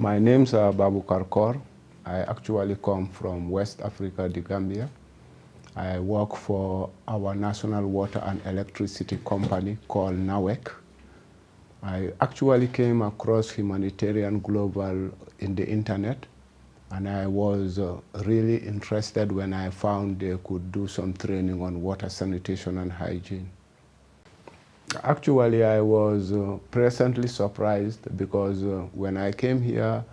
My name's Babu Karkor. I actually come from West Africa, the Gambia. I work for our national water and electricity company called NAWEC. I actually came across Humanitarian Global in the internet, and I was really interested when I found they could do some training on water sanitation and hygiene. Actually, I was pleasantly surprised because when I came here,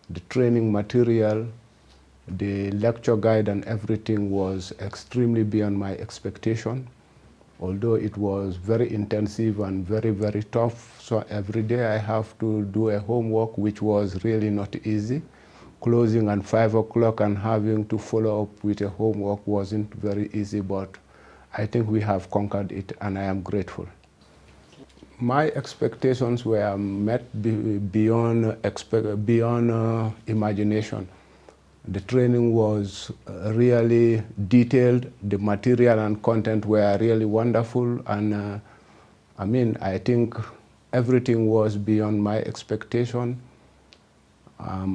the training material, the lecture guide and everything was extremely beyond my expectation. Although it was very intensive and very, very tough. So every day I have to do a homework, which was really not easy. Closing at 5 o'clock and having to follow up with a homework wasn't very easy, but I think we have conquered it, and I am grateful. My expectations were met beyond imagination. The training was really detailed. The material and content were really wonderful, and I think everything was beyond my expectation.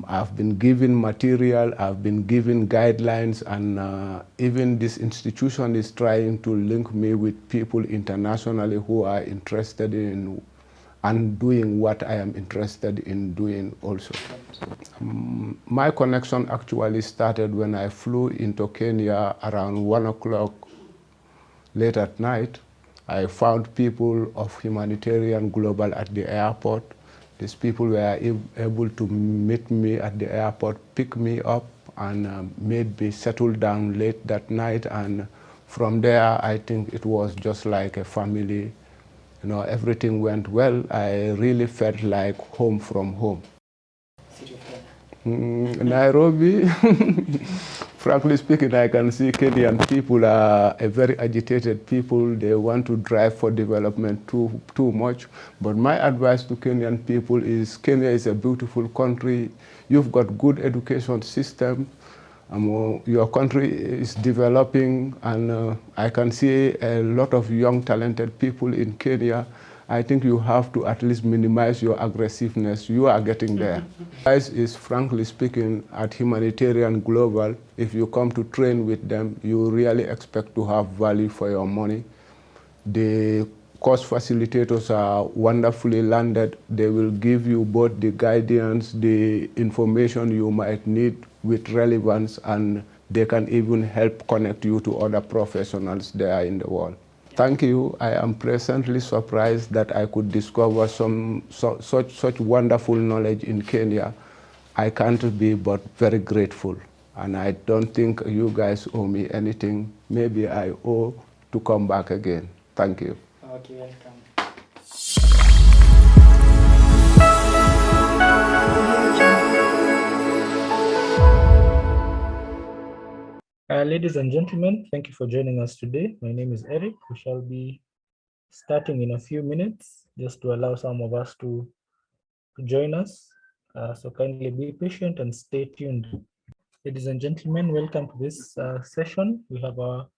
I've been given material, I've been given guidelines, and even this institution is trying to link me with people internationally who are interested in and doing what I am interested in doing also. My connection actually started when I flew into Kenya around 1 o'clock late at night. I found people of Humanitarian Global at the airport. These people were able to meet me at the airport, pick me up, and made me settle down late that night. And from there, I think it was just like a family. You know, everything went well. I really felt like home from home. Nairobi, frankly speaking, I can see Kenyan people are a very agitated people. They want to drive for development too much. But my advice to Kenyan people is Kenya is a beautiful country. You've got good education system. Your country is developing, and I can see a lot of young, talented people in Kenya. I think you have to at least minimize your aggressiveness. You are getting there. Guys, is frankly speaking, at Humanitarian Global, if you come to train with them, you really expect to have value for your money. The course facilitators are wonderfully landed. They will give you both the guidance, the information you might need with relevance, and they can even help connect you to other professionals there in the world. Thank you. I am pleasantly surprised that I could discover such wonderful knowledge in Kenya. I can't be but very grateful. And I don't think you guys owe me anything. Maybe I owe to come back again. Thank you. Okay, welcome. Ladies and gentlemen, thank you for joining us today. My name is Eric. We shall be starting in a few minutes just to allow some of us to join us. So kindly be patient and stay tuned. Ladies and gentlemen, welcome to this session. We have a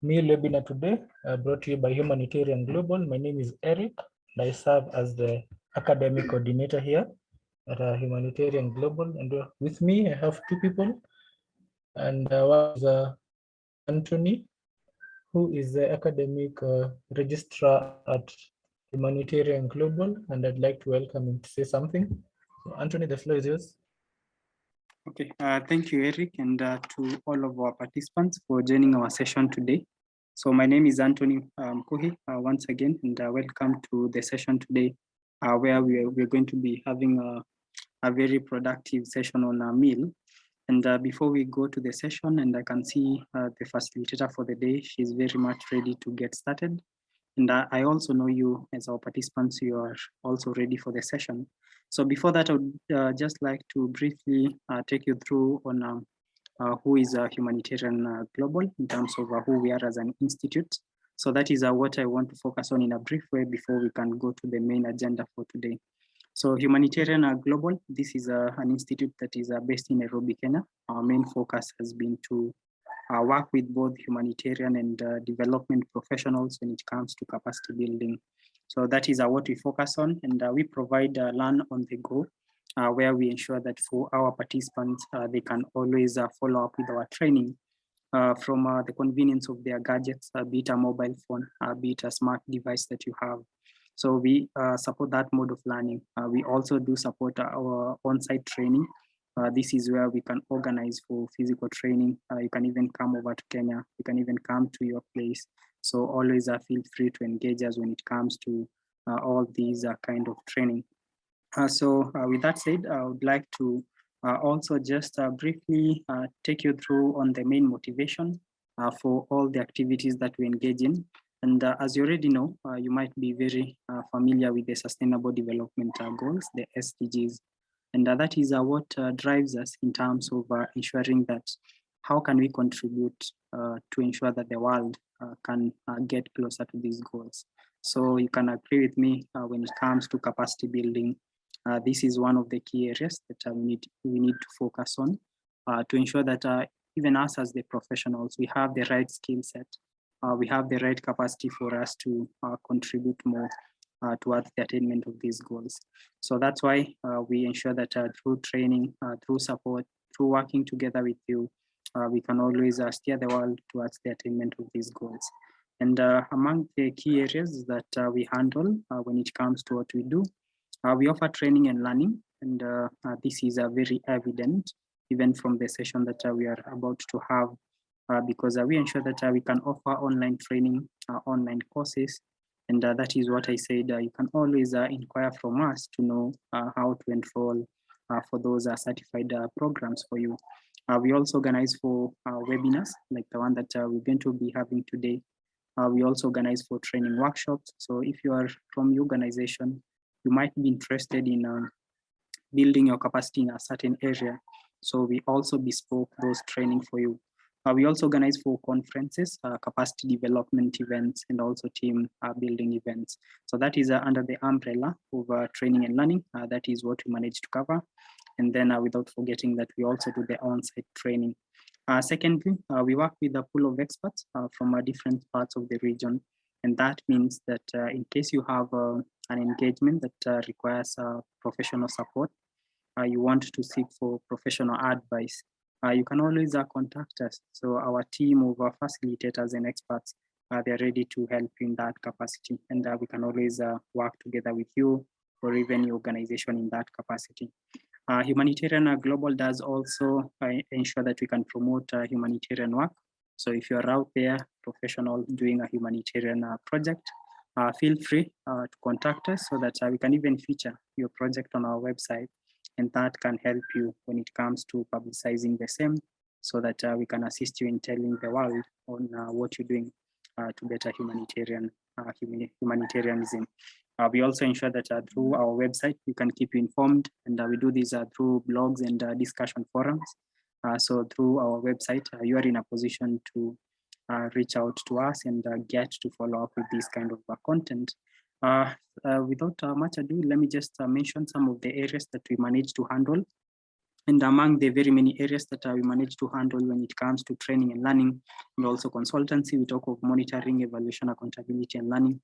meal webinar today brought to you by Humanitarian Global. My name is Eric, and I serve as the academic coordinator here at Humanitarian Global. And with me, I have two people. And one is Anthony, who is the academic registrar at Humanitarian Global, and I'd like to welcome him to say something. So Anthony, the floor is yours. Okay, thank you, Eric, and to all of our participants for joining our session today. So my name is Anthony Kuhi, once again, and welcome to the session today, where we're going to be having a very productive session on a meal. And before we go to the session, and I can see the facilitator for the day, she's very much ready to get started. And I also know you as our participants, you are also ready for the session. So before that, I would just like to briefly take you through on who is Humanitarian Global in terms of who we are as an institute. So that is what I want to focus on in a brief way before we can go to the main agenda for today. So Humanitarian Global, this is an institute that is based in Nairobi, Kenya. Our main focus has been to work with both humanitarian and development professionals when it comes to capacity building. So that is what we focus on, and we provide learn on the go where we ensure that for our participants, they can always follow up with our training from the convenience of their gadgets, be it a mobile phone, be it a smart device that you have. So we support that mode of learning. We also do support our on-site training. This is where we can organize for physical training. You can even come over to Kenya. You can even come to your place. So always feel free to engage us when it comes to all these kind of training. So with that said, I would like to also just briefly take you through on the main motivation for all the activities that we engage in. And as you already know, you might be very familiar with the Sustainable Development Goals, the SDGs. And that is what drives us in terms of ensuring that how can we contribute to ensure that the world can get closer to these goals. So you can agree with me when it comes to capacity building. This is one of the key areas that we need to focus on to ensure that even us as the professionals, we have the right skill set, we have the right capacity for us to contribute more towards the attainment of these goals. So that's why we ensure that through training, through support, through working together with you, we can always steer the world towards the attainment of these goals. And among the key areas that we handle when it comes to what we do, we offer training and learning, and this is very evident even from the session that we are about to have, because we ensure that we can offer online training, online courses, and that is what I said, you can always inquire from us to know how to enroll for those certified programs for you. We also organize for webinars like the one that we're going to be having today. We also organize for training workshops. So if you are from your organization, you might be interested in building your capacity in a certain area. So we also bespoke those training for you. We also organize for conferences, capacity development events, and also team building events. So that is under the umbrella of training and learning. That is what we managed to cover. And then without forgetting that we also do the on-site training. Secondly, we work with a pool of experts from different parts of the region. And that means that in case you have an engagement that requires professional support, you want to seek for professional advice, you can always contact us. So our team of facilitators and experts, they're ready to help you in that capacity. And we can always work together with you or even your organization in that capacity. Humanitarian Global does also ensure that we can promote humanitarian work. So if you're out there, professional doing a humanitarian project, feel free to contact us so that we can even feature your project on our website. And that can help you when it comes to publicizing the same, so that we can assist you in telling the world on what you're doing to better humanitarianism. We also ensure that through our website, we can keep you informed, and we do this through blogs and discussion forums. So through our website, you are in a position to reach out to us and get to follow up with this kind of content. Without much ado, let me just mention some of the areas that we manage to handle. And among the very many areas that we manage to handle when it comes to training and learning, and also consultancy, we talk of monitoring, evaluation, accountability, and learning.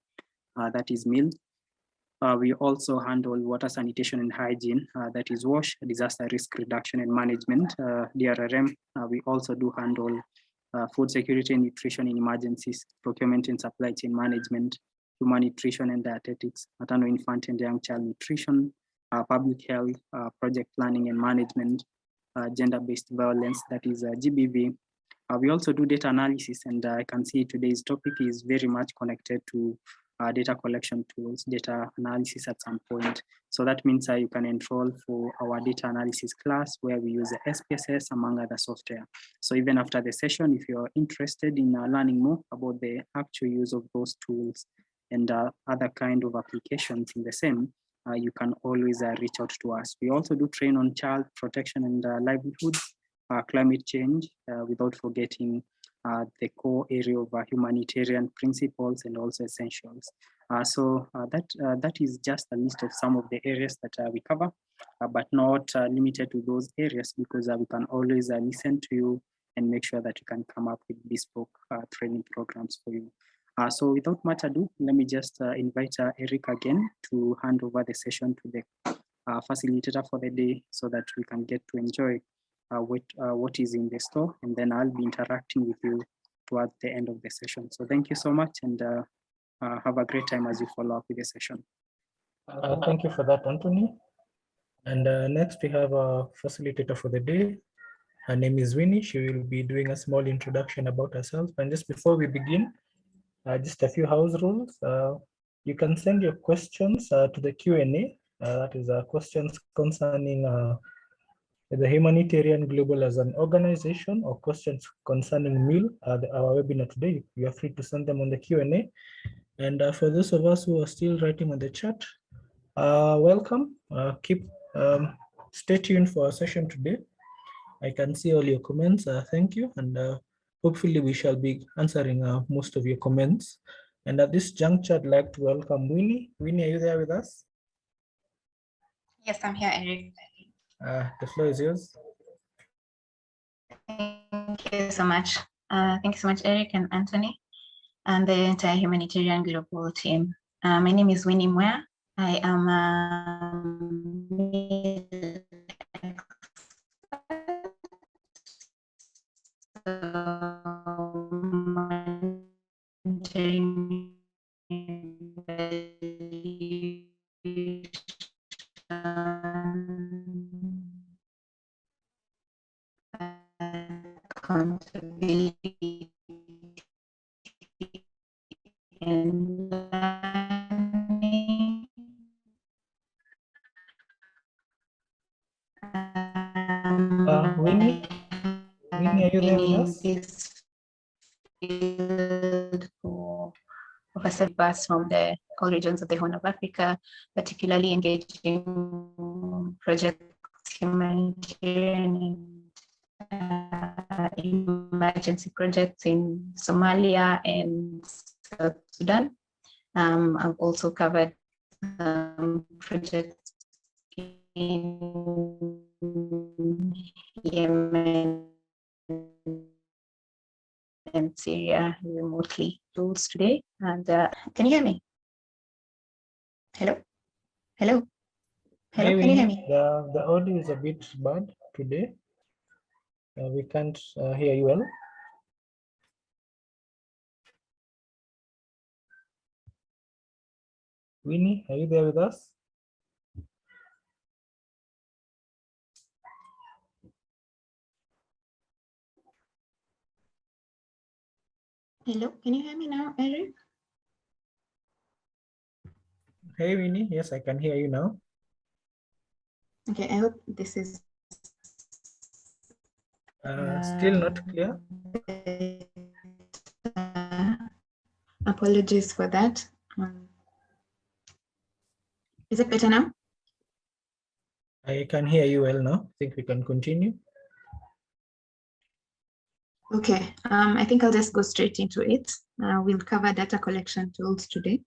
That is MIL. We also handle water sanitation and hygiene, that is WASH, disaster risk reduction and management, DRRM. We also do handle food security and nutrition in emergencies, procurement and supply chain management, human nutrition and dietetics, maternal, infant, and young child nutrition, public health, project planning and management, gender-based violence, that is GBV. We also do data analysis, and I can see today's topic is very much connected to data collection tools, data analysis at some point. So that means you can enroll for our data analysis class where we use the SPSS among other software. So even after the session, if you're interested in learning more about the actual use of those tools and other kind of applications in the same, you can always reach out to us. We also do train on child protection and livelihood, climate change, without forgetting the core area of humanitarian principles and also essentials. So that is just a list of some of the areas that we cover, but not limited to those areas, because we can always listen to you and make sure that you can come up with bespoke training programs for you. So without much ado, let me just invite Eric again to hand over the session to the facilitator for the day so that we can get to enjoy what is in the store. And then I'll be interacting with you towards the end of the session. So thank you so much, and have a great time as you follow up with the session. Thank you for that, Anthony. And next we have a facilitator for the day. Her name is Winnie. She will be doing a small introduction about herself. And just before we begin, just a few house rules. You can send your questions to the Q&A. That is questions concerning the Humanitarian Global as an organization, or questions concerning MIL, our webinar today. You are free to send them on the Q&A. And for those of us who are still writing on the chat, welcome. Stay tuned for our session today. I can see all your comments. Thank you. And hopefully we shall be answering most of your comments. And at this juncture, I'd like to welcome Winnie. Winnie, are you there with us? Yes, I'm here, Eric. The floor is yours. Thank you so much. Thank you so much, Eric and Anthony, and the entire Humanitarian Global team. My name is Winnie Moyer. I am a accountability and learning. Winnie, are you there with us? This field for over 7 years from all regions of the Horn of Africa, particularly engaging projects, humanitarian and emergency projects in Somalia and South Sudan. I've also covered projects in Yemen and Syria remotely tools today. And can you hear me? Hello? Hello? Hello, Hey, can you hear me? The audio is a bit bad today. We can't hear you well. Winnie, are you there with us? Hello, can you hear me now, Eric? Hey, Winnie, yes, I can hear you now. Okay, I hope this is Still not clear. Apologies for that. Is it better now? I can hear you well now. I think we can continue. Okay, I think I'll just go straight into it. We'll cover data collection tools today.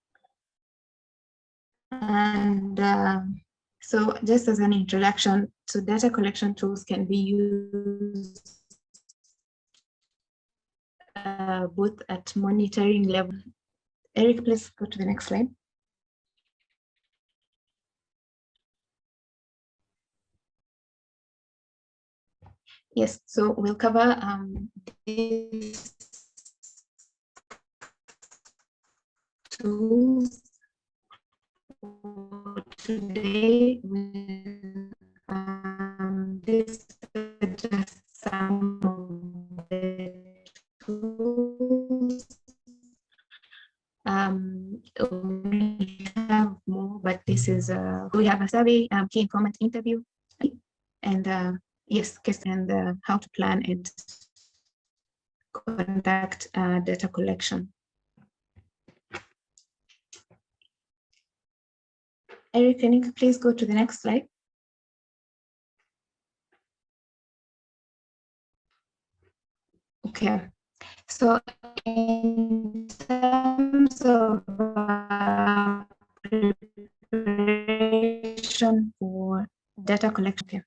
And so just as an introduction, so data collection tools can be used both at monitoring level. Eric, please go to the next slide. Yes, so we'll cover these tools today. This is just some of the tools. We have more, but this is we have a survey, key informant interview, and yes, and how to plan and conduct data collection. Eric, can you please go to the next slide? Okay, so in terms of preparation for data collection,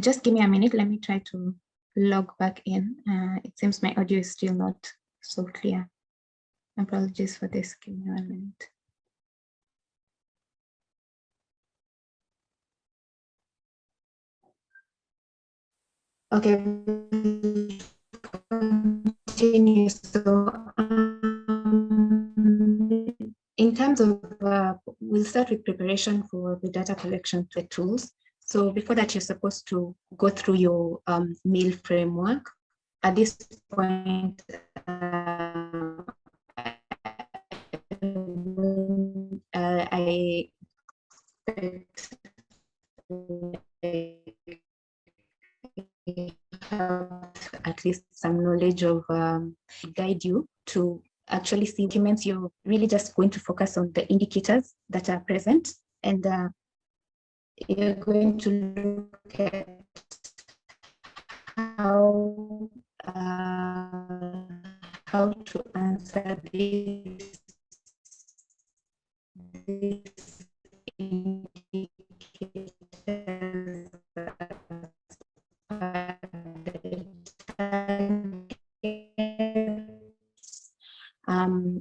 just give me a minute. Let me try to log back in. It seems my audio is still not so clear. Apologies for this. Give me 1 minute. Okay, continue. So in terms of, we'll start with preparation for the data collection tools. So before that, you're supposed to go through your meal framework. At this point, I have at least some knowledge of guide you to actually see documents. You're really just going to focus on the indicators that are present, and you're going to look at how to answer these indicators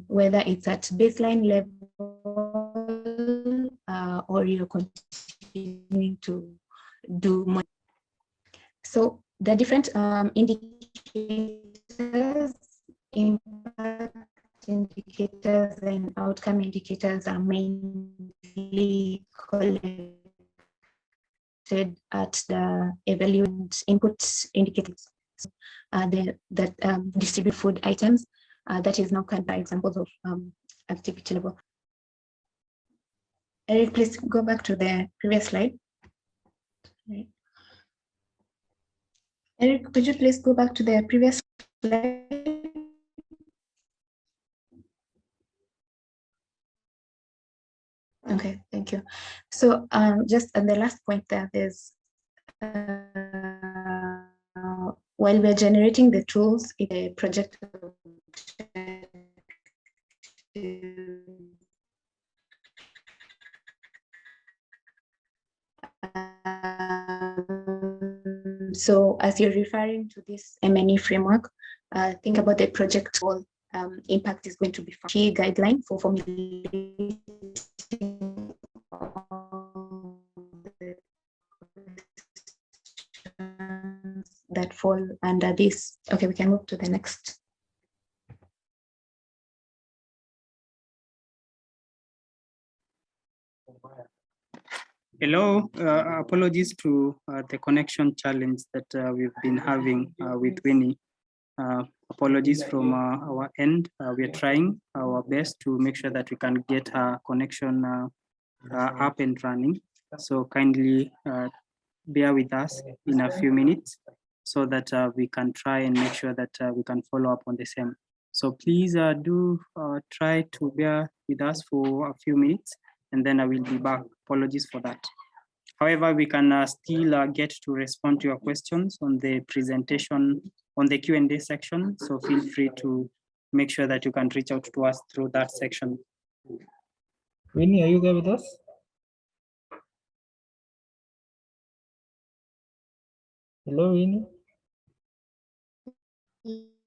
whether it's at baseline level or you're continuing to do more. So the different indicators, impact indicators and outcome indicators are mainly collected at the evaluate input indicators. So, that distribute food items, that is now kind of examples of activity level. Eric, please go back to the previous slide. Right. Eric, could you please go back to the previous slide? Okay, thank you. So just at the last point there, there's while we're generating the tools in a project, so as you're referring to this M&E framework, think about the project goal. Impact is going to be a key guideline for formulating that fall under this. Okay, we can move to the next. Hello, apologies to the connection challenge that we've been having with Winnie. Apologies from our end. We are trying our best to make sure that we can get her connection up and running. So kindly bear with us in a few minutes so that we can try and make sure that we can follow up on the same. So please do try to bear with us for a few minutes, and then I will be back. Apologies for that. However, we can still get to respond to your questions on the presentation, on the Q&A section. So feel free to make sure that you can reach out to us through that section. Winnie, are you there with us? Hello, Winnie.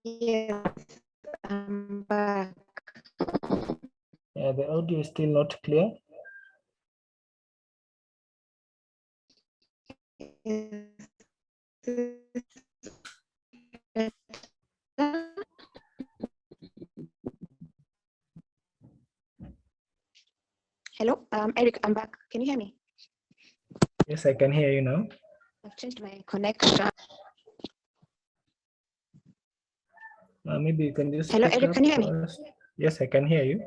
Yes, I'm back. Yeah, the audio is still not clear. Hello, Eric, I'm back. Can you hear me? Yes, I can hear you now. I've changed my connection. Maybe you can just. Hello, Eric, can you hear me? Yes, I can hear you.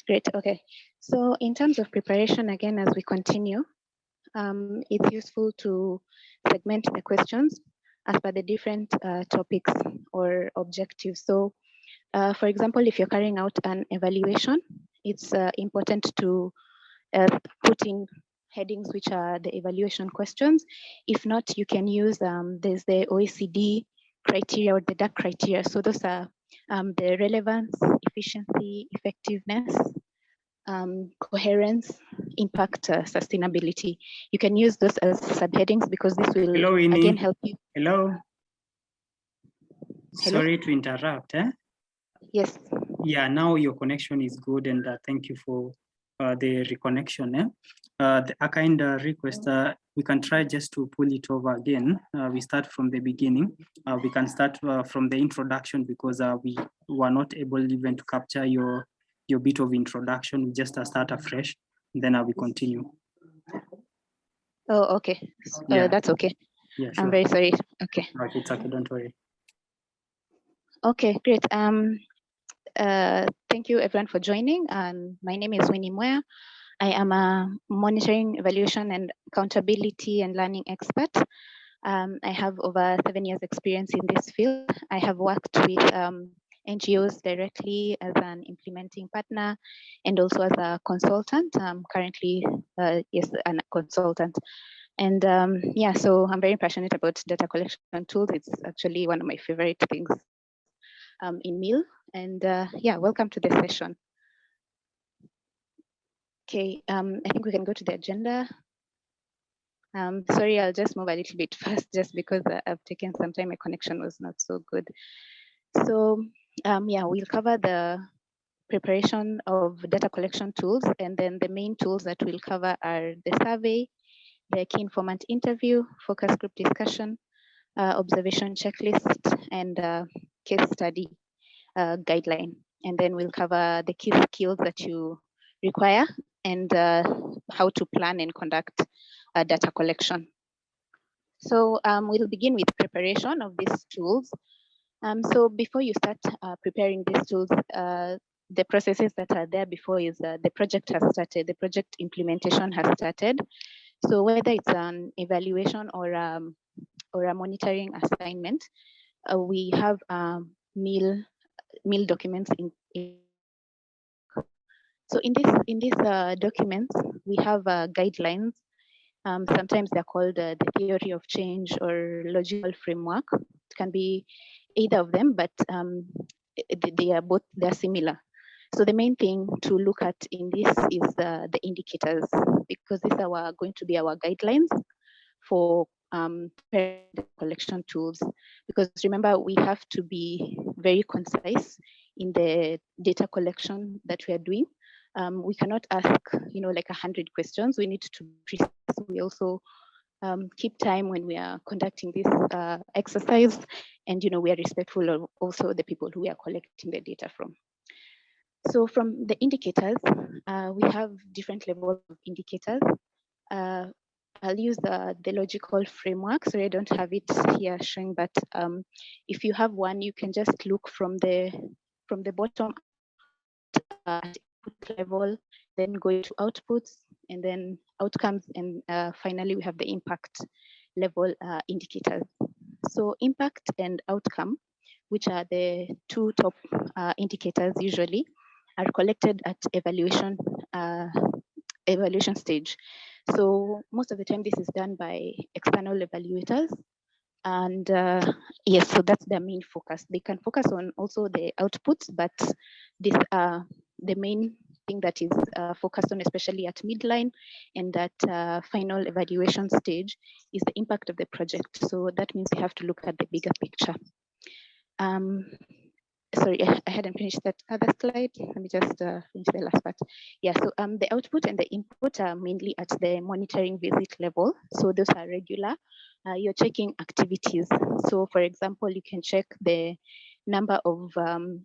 Great, okay. So in terms of preparation, again, as we continue, it's useful to segment the questions as per the different topics or objectives. So for example, if you're carrying out an evaluation, it's important to put in headings which are the evaluation questions. If not, you can use, there's the OECD criteria or the DAC criteria. So those are the relevance, efficiency, effectiveness, coherence, impact, sustainability. You can use those as subheadings because this will again help you. Hello. Hello? Sorry to interrupt. Yes. Yeah, now your connection is good, and thank you for the reconnection. A kind request, we can try just to pull it over again. We start from the beginning. We can start from the introduction because we were not able even to capture your bit of introduction. We just start afresh, then we continue. Oh, okay. Yeah. That's okay. Yeah, sure. I'm very sorry. Okay. Okay, it's okay, don't worry. Okay, great. Thank you everyone for joining. My name is Winnie Moyer. I am a monitoring, evaluation, and accountability and learning expert. I have over 7 years experience in this field. I have worked with NGOs directly as an implementing partner and also as a consultant. Currently, yes, a consultant. And yeah, so I'm very passionate about data collection tools. It's actually one of my favorite things in MIL. And yeah, welcome to the session. Okay, I think we can go to the agenda. Sorry, I'll just move a little bit fast just because I've taken some time, my connection was not so good. So yeah, we'll cover the preparation of data collection tools, and then the main tools that we'll cover are the survey, the key informant interview, focus group discussion, observation checklist, and case study guideline. And then we'll cover the key skills that you require and how to plan and conduct data collection. So we'll begin with preparation of these tools. So before you start preparing these tools, the processes that are there before is the project has started, the project implementation has started. So whether it's an evaluation or a monitoring assignment, we have MIL documents in. So in these documents, we have guidelines. Sometimes they're called the theory of change or logical framework. It can be either of them, but they're similar. So the main thing to look at in this is the indicators, because these are going to be our guidelines for collection tools. Because remember, we have to be very concise in the data collection that we are doing. We cannot ask, like 100 questions. We need to be precise. We also keep time when we are conducting this exercise, and we are respectful of also the people who we are collecting the data from. So from the indicators, we have different levels of indicators. I'll use the logical framework, so I don't have it here showing, but if you have one, you can just look from the bottom at input level, then go to outputs, and then outcomes, and finally we have the impact level indicators. So impact and outcome, which are the two top indicators usually, are collected at evaluation stage. So most of the time this is done by external evaluators. And yes, so that's their main focus. They can focus on also the outputs, but this the main thing that is focused on, especially at midline and at final evaluation stage, is the impact of the project. So that means they have to look at the bigger picture. Sorry, I hadn't finished that other slide. Let me just finish the last part. Yeah, so the output and the input are mainly at the monitoring visit level. So those are regular. You're checking activities. So for example, you can check the number of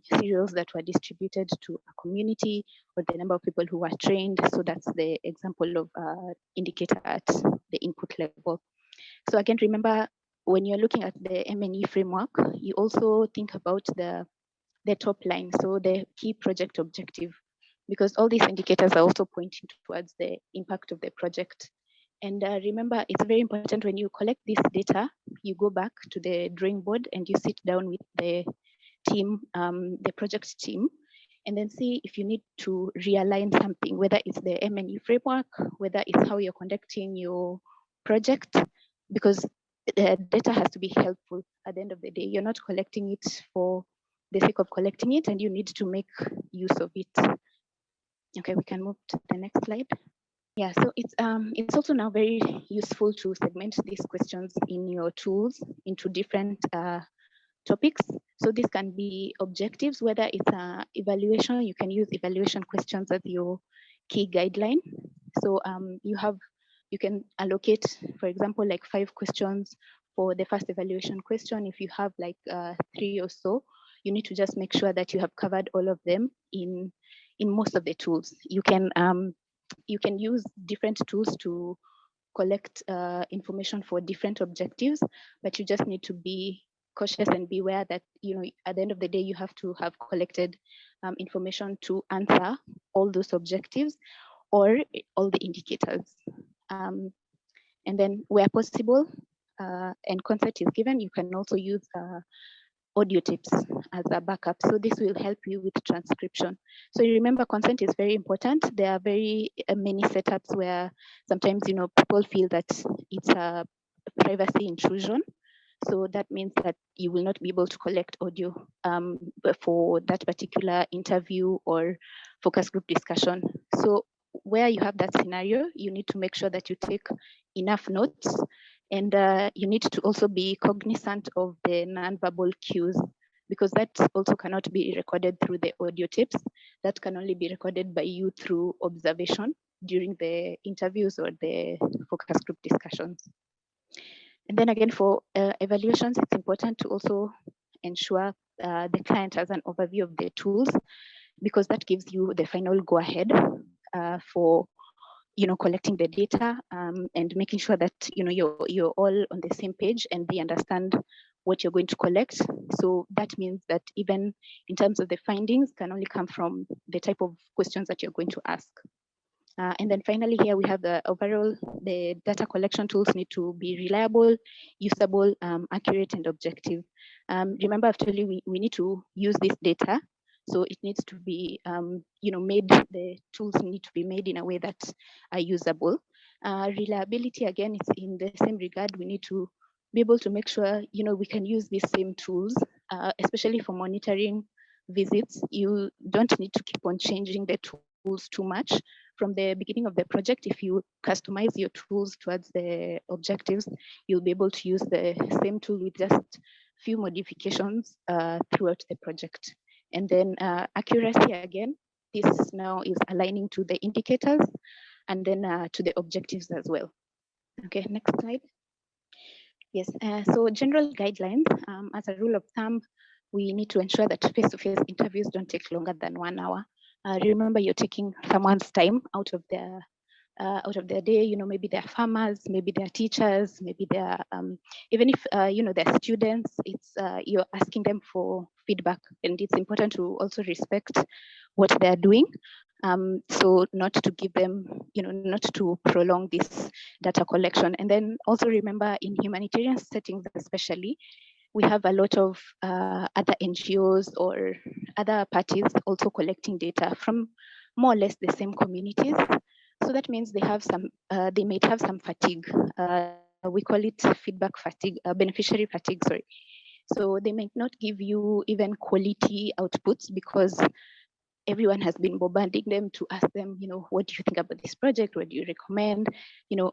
cereals that were distributed to a community, or the number of people who were trained. So that's the example of indicator at the input level. So again, remember, when you're looking at the M&E framework, you also think about the top line, so the key project objective, because all these indicators are also pointing towards the impact of the project. And remember, it's very important when you collect this data, you go back to the drawing board and you sit down with the team, the project team, and then see if you need to realign something, whether it's the M&E framework, whether it's how you're conducting your project, because the data has to be helpful at the end of the day. You're not collecting it for the sake of collecting it, and you need to make use of it. Okay, we can move to the next slide. Yeah, so it's also now very useful to segment these questions in your tools into different topics. So this can be objectives, whether it's evaluation, you can use evaluation questions as your key guideline. So you can allocate, for example, like 5 questions for the first evaluation question. If you have like 3 or so, you need to just make sure that you have covered all of them in most of the tools. You can use different tools to collect information for different objectives, but you just need to be cautious and beware that, you know, at the end of the day, you have to have collected information to answer all those objectives or all the indicators. And then where possible and consent is given, you can also use audio tips as a backup. So this will help you with transcription. So you remember, consent is very important. There are very many setups where sometimes, you know, people feel that it's a privacy intrusion. So that means that you will not be able to collect audio for that particular interview or focus group discussion. So where you have that scenario, you need to make sure that you take enough notes, and you need to also be cognizant of the nonverbal cues, because that also cannot be recorded through the audio tips. That can only be recorded by you through observation during the interviews or the focus group discussions. And then again, for evaluations, it's important to also ensure the client has an overview of the tools, because that gives you the final go ahead for, you know, collecting the data and making sure that, you know, you're all on the same page and they understand what you're going to collect. So that means that even in terms of the findings can only come from the type of questions that you're going to ask. And then finally here we have the overall, the data collection tools need to be reliable, usable, accurate, and objective. Remember, I've told you we need to use this data. So it needs to be, you know, the tools need to be made in a way that are usable. Reliability, again, is in the same regard. We need to be able to make sure, you know, we can use these same tools, especially for monitoring visits. You don't need to keep on changing the tools too much. From the beginning of the project, if you customize your tools towards the objectives, you'll be able to use the same tool with just few modifications throughout the project. And then accuracy, again, this now is aligning to the indicators and then to the objectives as well. Okay, next slide. Yes, so general guidelines, as a rule of thumb, we need to ensure that face-to-face interviews don't take longer than 1 hour. Remember, you're taking someone's time out of their day. You know, maybe they're farmers, maybe they're teachers, maybe they're even if you know, they're students. It's you're asking them for feedback, and it's important to also respect what they're doing. So not to give them, you know, not to prolong this data collection. And then also remember, in humanitarian settings especially, we have a lot of other NGOs or other parties also collecting data from more or less the same communities. So that means they have some, they might have some fatigue. We call it feedback fatigue, beneficiary fatigue, sorry. So they might not give you even quality outputs because everyone has been bombarding them to ask them, you know, what do you think about this project? What do you recommend? You know,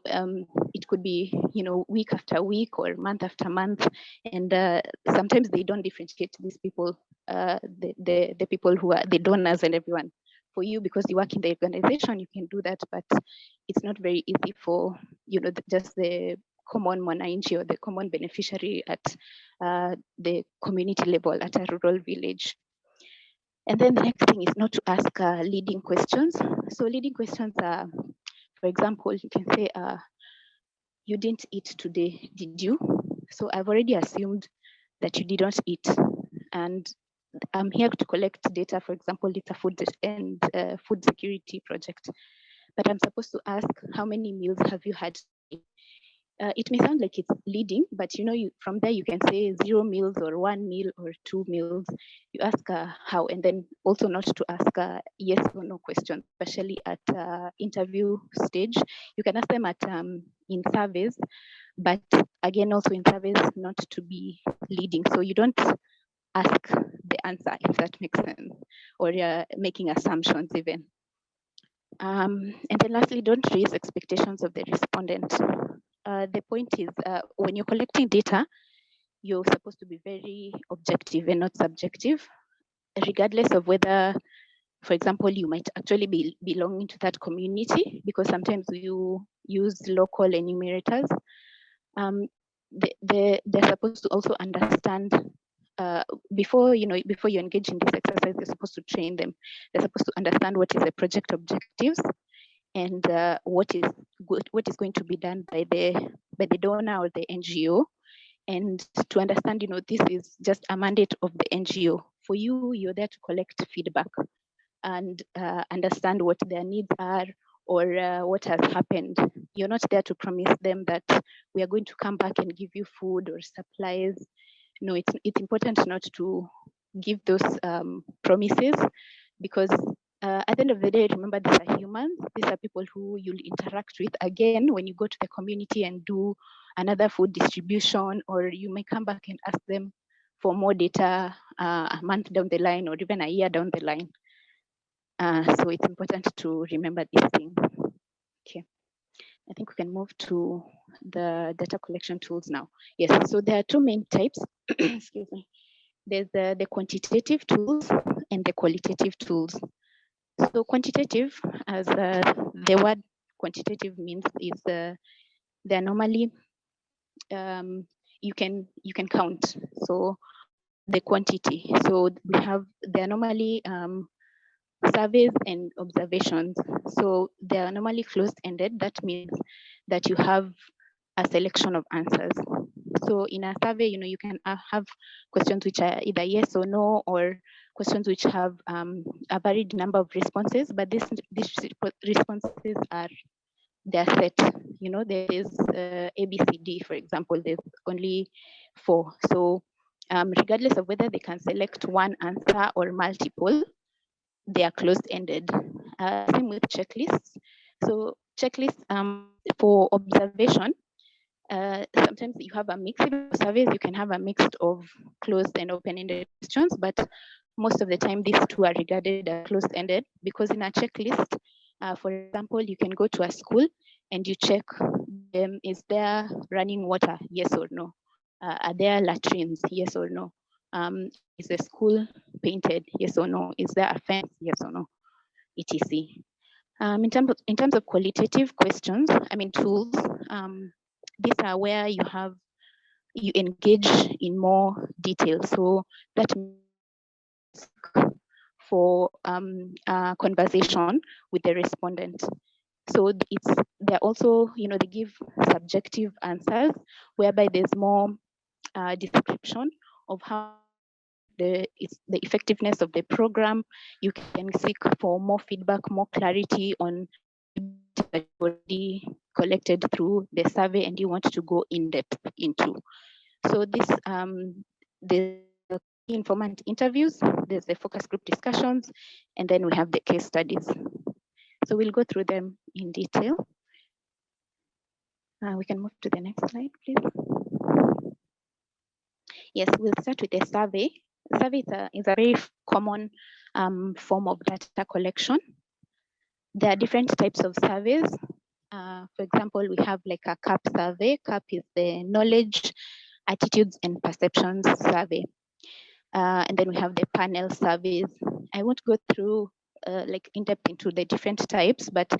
it could be, you know, week after week or month after month. And sometimes they don't differentiate these people, the people who are the donors and everyone. For you, because you work in the organization, you can do that, but it's not very easy for, you know, just the common mwananchi or the common beneficiary at the community level at a rural village. And then the next thing is not to ask leading questions. So leading questions are, for example, you can say, you didn't eat today, did you? So I've already assumed that you did not eat. And I'm here to collect data. For example, it's a food and food security project. But I'm supposed to ask, how many meals have you had? It may sound like it's leading, but you know, from there you can say 0 meals or 1 meal or 2 meals. You ask how, and then also not to ask yes or no questions, especially at interview stage. You can ask them at in surveys, but again, also in surveys, not to be leading. So you don't ask the answer, if that makes sense, or you're making assumptions even. And then lastly, don't raise expectations of the respondent. The point is, when you're collecting data, you're supposed to be very objective and not subjective, regardless of whether for example, you might actually be belonging to that community, because sometimes you use local enumerators. They're supposed to also understand, before you engage in this exercise, you're supposed to train them. They're supposed to understand what is the project objectives, and what is going to be done by the donor or the NGO, and to understand, this is just a mandate of the NGO. For you, you're there to collect feedback and understand what their needs are, or what has happened. You're not there to promise them that we are going to come back and give you food or supplies. No, it's important not to give those promises, because at the end of the day, remember, these are humans. These are people who you'll interact with again when you go to the community and do another food distribution, or you may come back and ask them for more data a month down the line, or even a year down the line. So it's important to remember these things. Okay, I think we can move to the data collection tools now. Yes, so there are two main types. Excuse me. There's the quantitative tools and the qualitative tools. So quantitative, as the word quantitative means, is they're normally you can count. So the quantity. So they're normally surveys and observations. So they are normally closed-ended. That means that you have a selection of answers. So in a survey, you can have questions which are either yes or no, or questions which have a varied number of responses, but these responses they're set. There is ABCD, for example, there's only 4. So regardless of whether they can select one answer or multiple, they are closed-ended. Same with checklists. So checklists for observation, sometimes you have a mix of surveys, you can have a mix of closed and open-ended questions, but most of the time these two are regarded as closed-ended, because in a checklist, for example, you can go to a school and you check, is there running water, yes or no? Are there latrines, yes or no? Is the school painted, yes or no? Is there a fence, yes or no? etc. In terms of qualitative questions, tools, these are where you engage in more detail. So that means for a conversation with the respondent. So they're also, they give subjective answers, whereby there's more description of how the effectiveness of the program. You can seek for more feedback, more clarity on that you already collected through the survey and you want to go in depth into. So the informant interviews, there's the focus group discussions, and then we have the case studies. So we'll go through them in detail. We can move to the next slide, please. Yes, we'll start with the survey. The survey is a very common form of data collection. There are different types of surveys. For example, we have like a CAP survey. CAP is the Knowledge, Attitudes, and Perceptions survey. And then we have the panel surveys. I won't go through like in depth into the different types, but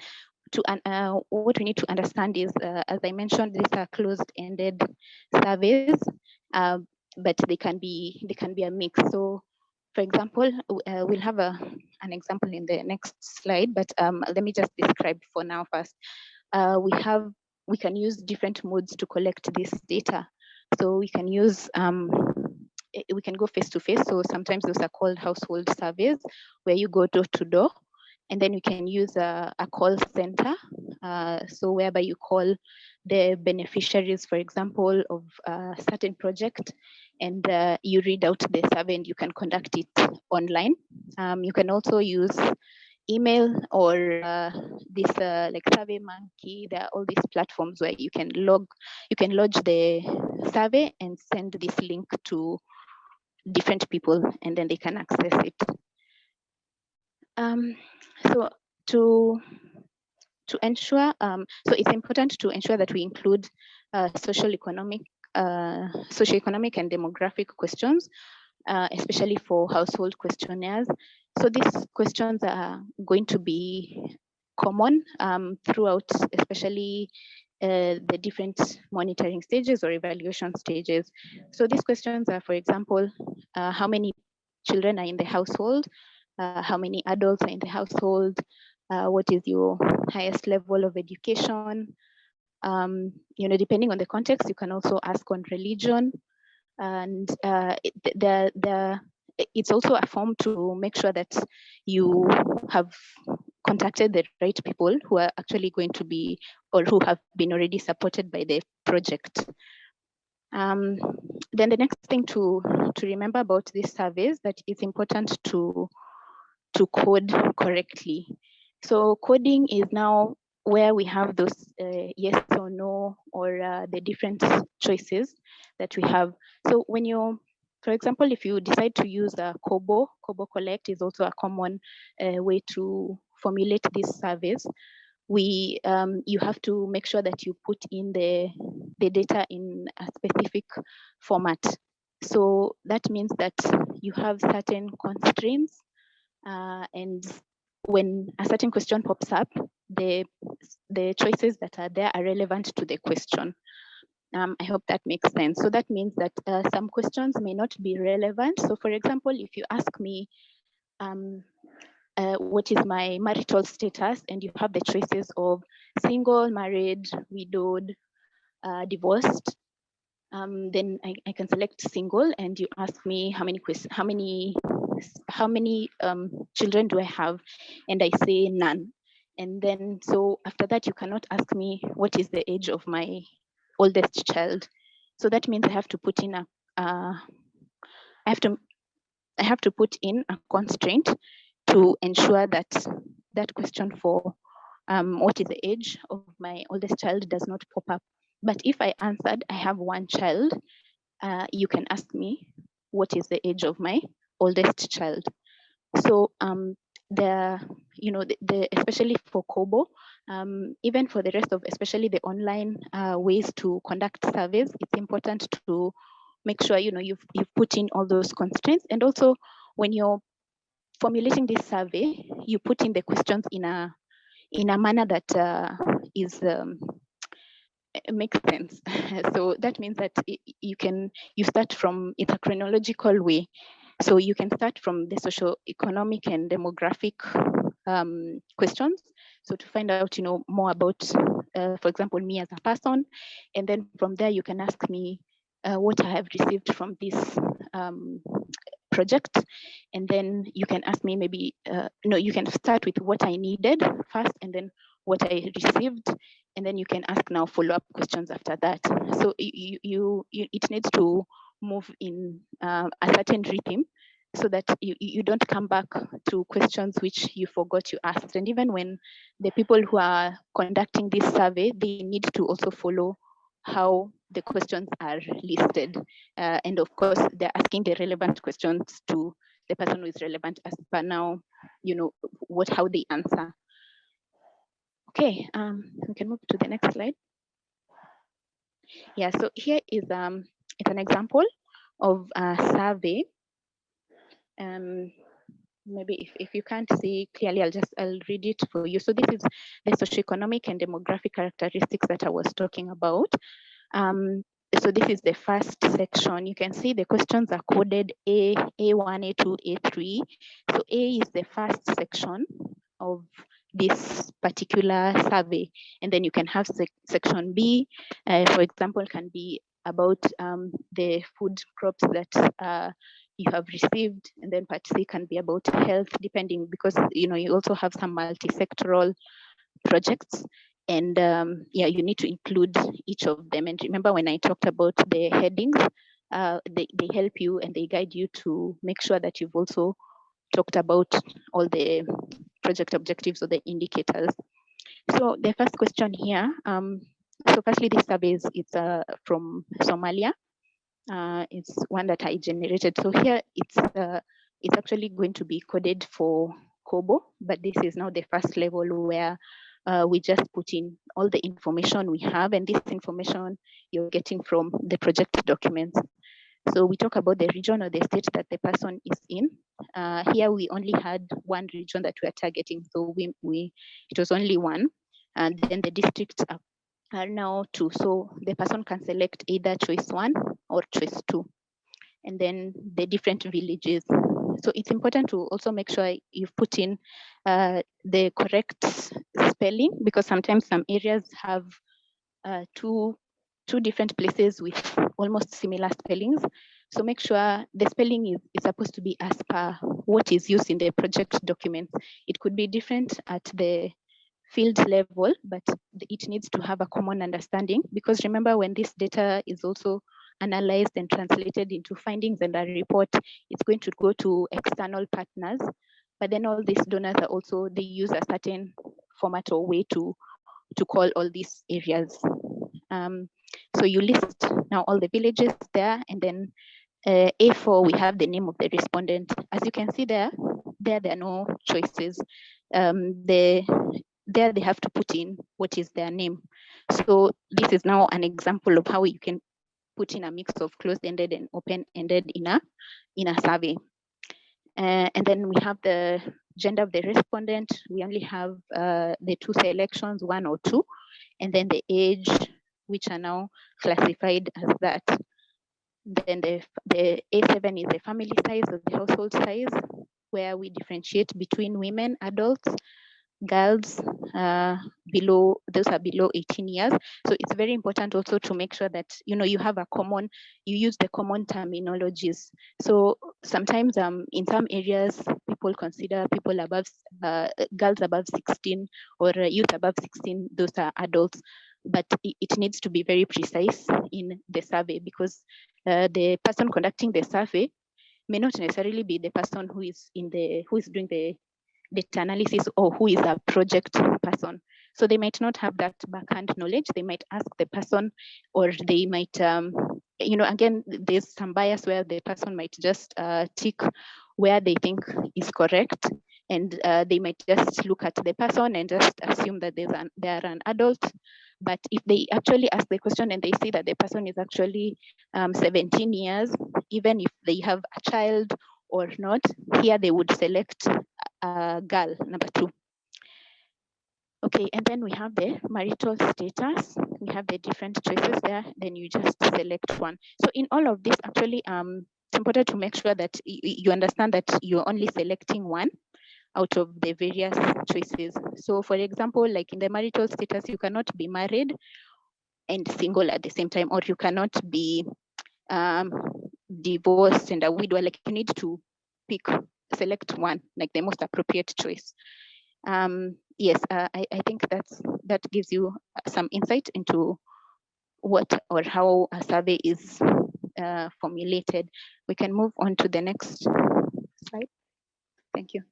what we need to understand is, as I mentioned, these are closed-ended surveys, but they can be a mix. So, for example, we'll have an example in the next slide, but let me just describe for now first. We can use different modes to collect this data. So we can use we can go face-to-face. So sometimes those are called household surveys, where you go door to door. And then you can use a call center, so whereby you call the beneficiaries, for example, of a certain project, and you read out the survey and you can conduct it online. You can also use email or this like SurveyMonkey. There are all these platforms where you can lodge the survey and send this link to different people, and then they can access it. So to ensure, so it's important to ensure that we include socio-economic and demographic questions, especially for household questionnaires. So these questions are going to be common throughout, especially the different monitoring stages or evaluation stages. So these questions are, for example, how many children are in the household, how many adults are in the household, what is your highest level of education. Depending on the context, you can also ask on religion, and it's also a form to make sure that you have contacted the right people who are actually going to be, or who have been already supported by the project. Then the next thing to remember about these surveys, that it's important to code correctly. So coding is now where we have those yes or no, or the different choices that we have. So when you, for example, if you decide to use a Kobo Collect is also a common way to formulate these surveys. You have to make sure that you put in the data in a specific format. So that means that you have certain constraints, and when a certain question pops up, the choices that are there are relevant to the question. I hope that makes sense. So that means that some questions may not be relevant. So for example, if you ask me, what is my marital status, and you have the choices of single, married, widowed, divorced, then I can select single, and you ask me how many children do I have, and I say none. And then so after that, you cannot ask me what is the age of my oldest child. So that means I have to put in I have to put in a constraint to ensure that that question for what is the age of my oldest child does not pop up. But if I answered I have one child, you can ask me what is the age of my oldest child. So especially for Kobo, even for the rest of, especially the online ways to conduct surveys, it's important to make sure you've put in all those constraints. And also when you're formulating this survey, you put in the questions in a manner that makes sense. So that means that you start from, it's a chronological way. So you can start from the socio-economic and demographic questions. So to find out, more about, for example, me as a person, and then from there you can ask me what I have received from this project, and then you can ask me maybe you can start with what I needed first, and then what I received, and then you can ask now follow-up questions after that. So it needs to move in a certain rhythm, so that you don't come back to questions which you forgot you asked. And even when the people who are conducting this survey, they need to also follow how the questions are listed. And of course, they're asking the relevant questions to the person who is relevant as per now, how they answer. Okay, we can move to the next slide. Yeah, so here is it's an example of a survey. Maybe if you can't see clearly, I'll read it for you. So this is the socioeconomic and demographic characteristics that I was talking about. So this is the first section. You can see the questions are coded A1, A2, A3. So A is the first section of this particular survey. And then you can have section B, for example, can be about the food crops that you have received. And then part C can be about health, depending, because you also have some multi-sectoral projects. And you need to include each of them. And remember when I talked about the headings, they help you and they guide you to make sure that you've also talked about all the project objectives or the indicators. So the first question here, so firstly, this survey it's from Somalia. It's one that I generated. So here it's actually going to be coded for Kobo, but this is now the first level where we just put in all the information we have, and this information you're getting from the project documents. So we talk about the region or the state that the person is in. Here we only had one region that we are targeting, so it was only one, and then the districts are now two. So the person can select either choice 1 or choice 2, and then the different villages. So it's important to also make sure you've put in the correct spelling, because sometimes some areas have two different places with almost similar spellings. So make sure the spelling is supposed to be as per what is used in the project documents. It could be different at the field level, but it needs to have a common understanding, because remember, when this data is also analyzed and translated into findings and a report, it's going to go to external partners. But then all these donors are also, they use a certain format or way to call all these areas. So you list now all the villages there, and then A4, we have the name of the respondent. As you can see there are no choices. There they have to put in what is their name. So this is now an example of how you can put in a mix of closed-ended and open-ended in a survey. And then we have the gender of the respondent. We only have the 2 selections, 1 or 2, and then the age, which are now classified as that. Then the A7 is the family size or the household size, where we differentiate between women, adults, girls, those are below 18 years. So it's very important also to make sure that you have you use the common terminologies. So sometimes in some areas people consider people above girls above 16 or youth above 16, those are adults, but it needs to be very precise in the survey, because the person conducting the survey may not necessarily be the person who is doing the data analysis or who is a project person. So they might not have that backhand knowledge. They might ask the person, or they might, again, there's some bias where the person might just tick where they think is correct. And they might just look at the person and just assume that they are an adult. But if they actually ask the question and they see that the person is actually 17 years, even if they have a child or not, here they would select girl, number 2. Okay, and then we have the marital status. We have the different choices there. Then you just select one. So in all of this, actually, it's important to make sure that you understand that you're only selecting one out of the various choices. So for example, like in the marital status, you cannot be married and single at the same time, or you cannot be divorced and a widow. Like you need to select one, like the most appropriate choice. Yes, I think that gives you some insight into what or how a survey is formulated. We can move on to the next slide. Thank you.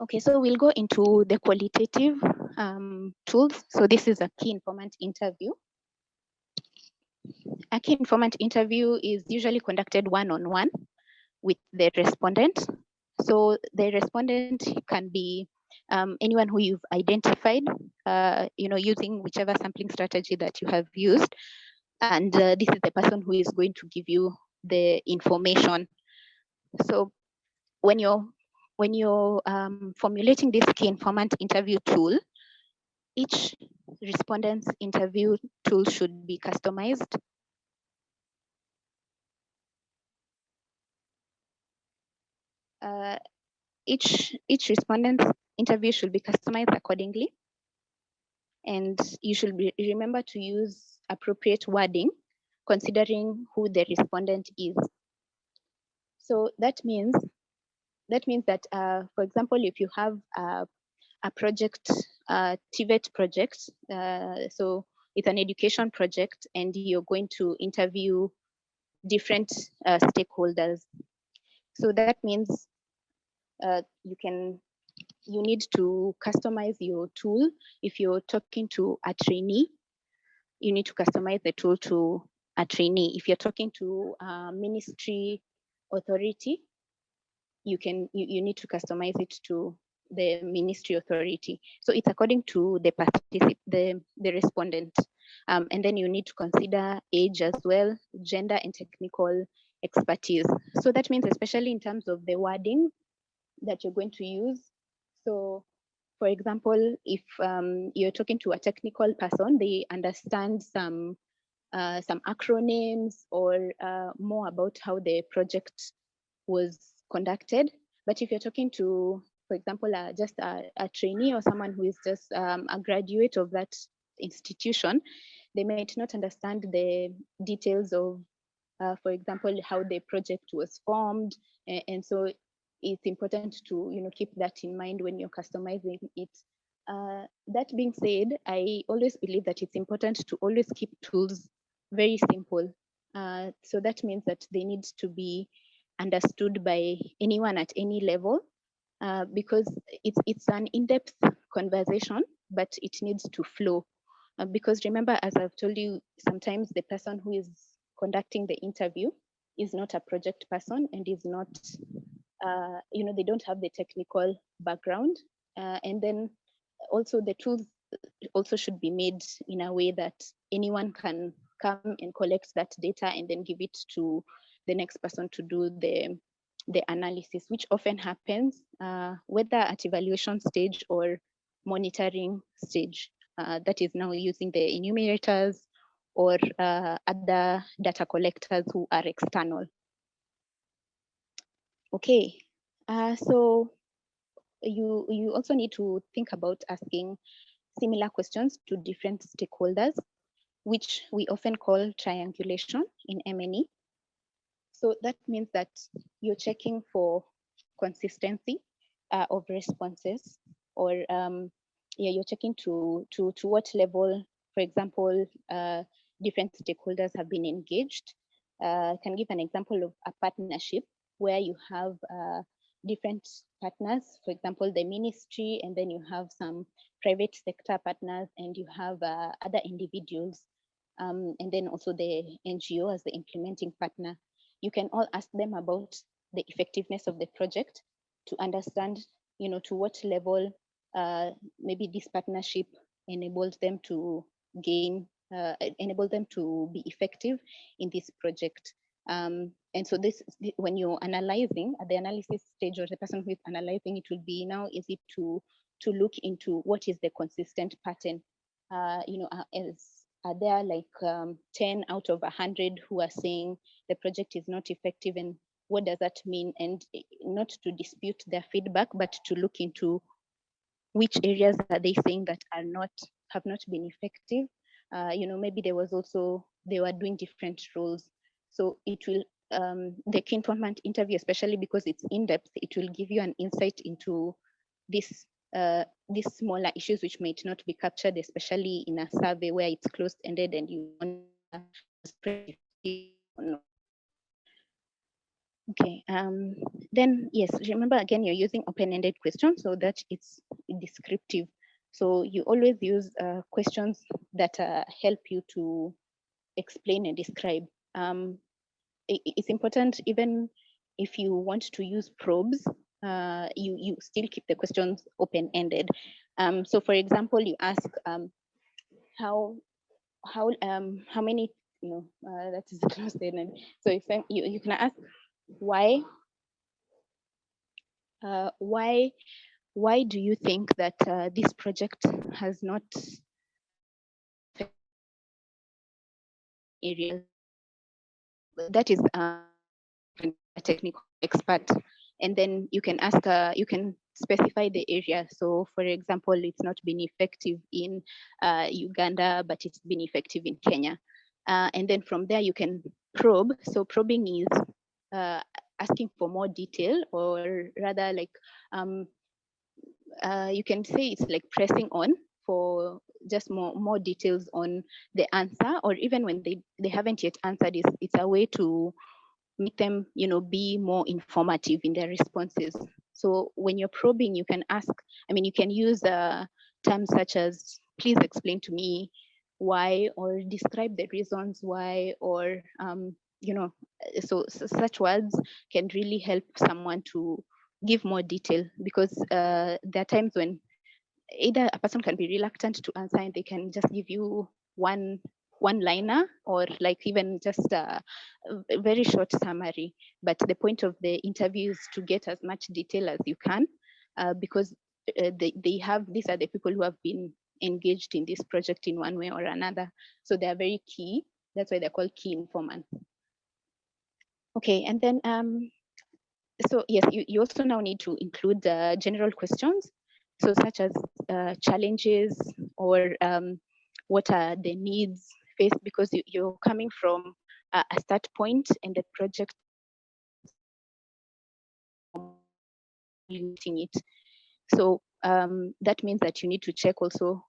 Okay, so we'll go into the qualitative tools. So this is a key informant interview. A key informant interview is usually conducted one-on-one with the respondent. So the respondent can be anyone who you've identified, using whichever sampling strategy that you have used. And this is the person who is going to give you the information. So when you're formulating this key informant interview tool, each respondent's interview tool should be customized. Each respondent's interview should be customized accordingly, and you should remember to use appropriate wording considering who the respondent is. So that means that, for example, if you have a project, TVET project, so it's an education project, and you're going to interview different stakeholders. So that means you need to customize your tool. If you're talking to a trainee, you need to customize the tool to a trainee. If you're talking to a ministry authority, you need to customize it to the ministry authority. So it's according to the respondent. And then you need to consider age as well, gender and technical expertise. So that means especially in terms of the wording that you're going to use. So for example, if you're talking to a technical person, they understand some acronyms or more about how the project was conducted. But if you're talking to, for example, just a trainee or someone who is just a graduate of that institution, they might not understand the details of, for example, how the project was formed. And so it's important to keep that in mind when you're customizing it. That being said, I always believe that it's important to always keep tools very simple. So that means that they need to be understood by anyone at any level, because it's an in-depth conversation, but it needs to flow. Because remember, as I've told you, sometimes the person who is conducting the interview is not a project person and is not, they don't have the technical background. And then also the tools also should be made in a way that anyone can come and collect that data and then give it to the next person to do the analysis, which often happens whether at evaluation stage or monitoring stage. That is now using the enumerators or other data collectors who are external. Okay, so you also need to think about asking similar questions to different stakeholders, which we often call triangulation in M&E. So that means that you're checking for consistency of responses, or you're checking to what level, for example, different stakeholders have been engaged. I can give an example of a partnership where you have different partners, for example, the ministry, and then you have some private sector partners, and you have other individuals, and then also the NGO as the implementing partner. You can all ask them about the effectiveness of the project to understand, to what level maybe this partnership enabled them to gain, enabled them to be effective in this project. And so this, when you're analyzing at the analysis stage, or the person who is analyzing, it will be now easy to look into what is the consistent pattern. Are there like 10 out of 100 who are saying the project is not effective, and what does that mean? And not to dispute their feedback, but to look into which areas are they saying that have not been effective. Maybe there was also, they were doing different roles. So it will, the Informant interview, especially because it's in-depth, it will give you an insight into these smaller issues which might not be captured, especially in a survey where it's closed-ended and you want to. Okay, then yes, remember again, you're using open-ended questions so that it's descriptive. So you always use questions that help you to explain and describe. It's important, even if you want to use probes, you still keep the questions open-ended. So for example, you ask how many, that is closed-ended. So if you can ask why do you think that this project has not areas? That is a technical expert, and then you can ask, you can specify the area. So for example, it's not been effective in Uganda, but it's been effective in Kenya. And then from there you can probe. So probing is asking for more detail, or rather like, you can say it's like pressing on for just more details on the answer, or even when they haven't yet answered, it's a way to make them, be more informative in their responses. So when you're probing, you can ask, you can use terms such as, please explain to me why, or describe the reasons why, or, so such words can really help someone to give more detail, because there are times when either a person can be reluctant to answer and they can just give you one-liner or like even just a very short summary. But the point of the interview is to get as much detail as you can, because these are the people who have been engaged in this project in one way or another. So they are very key. That's why they're called key informants. Okay, and then so yes, you also now need to include general questions, so such as challenges or what are the needs faced, because you're coming from a start point and the project it. So that means that you need to check also,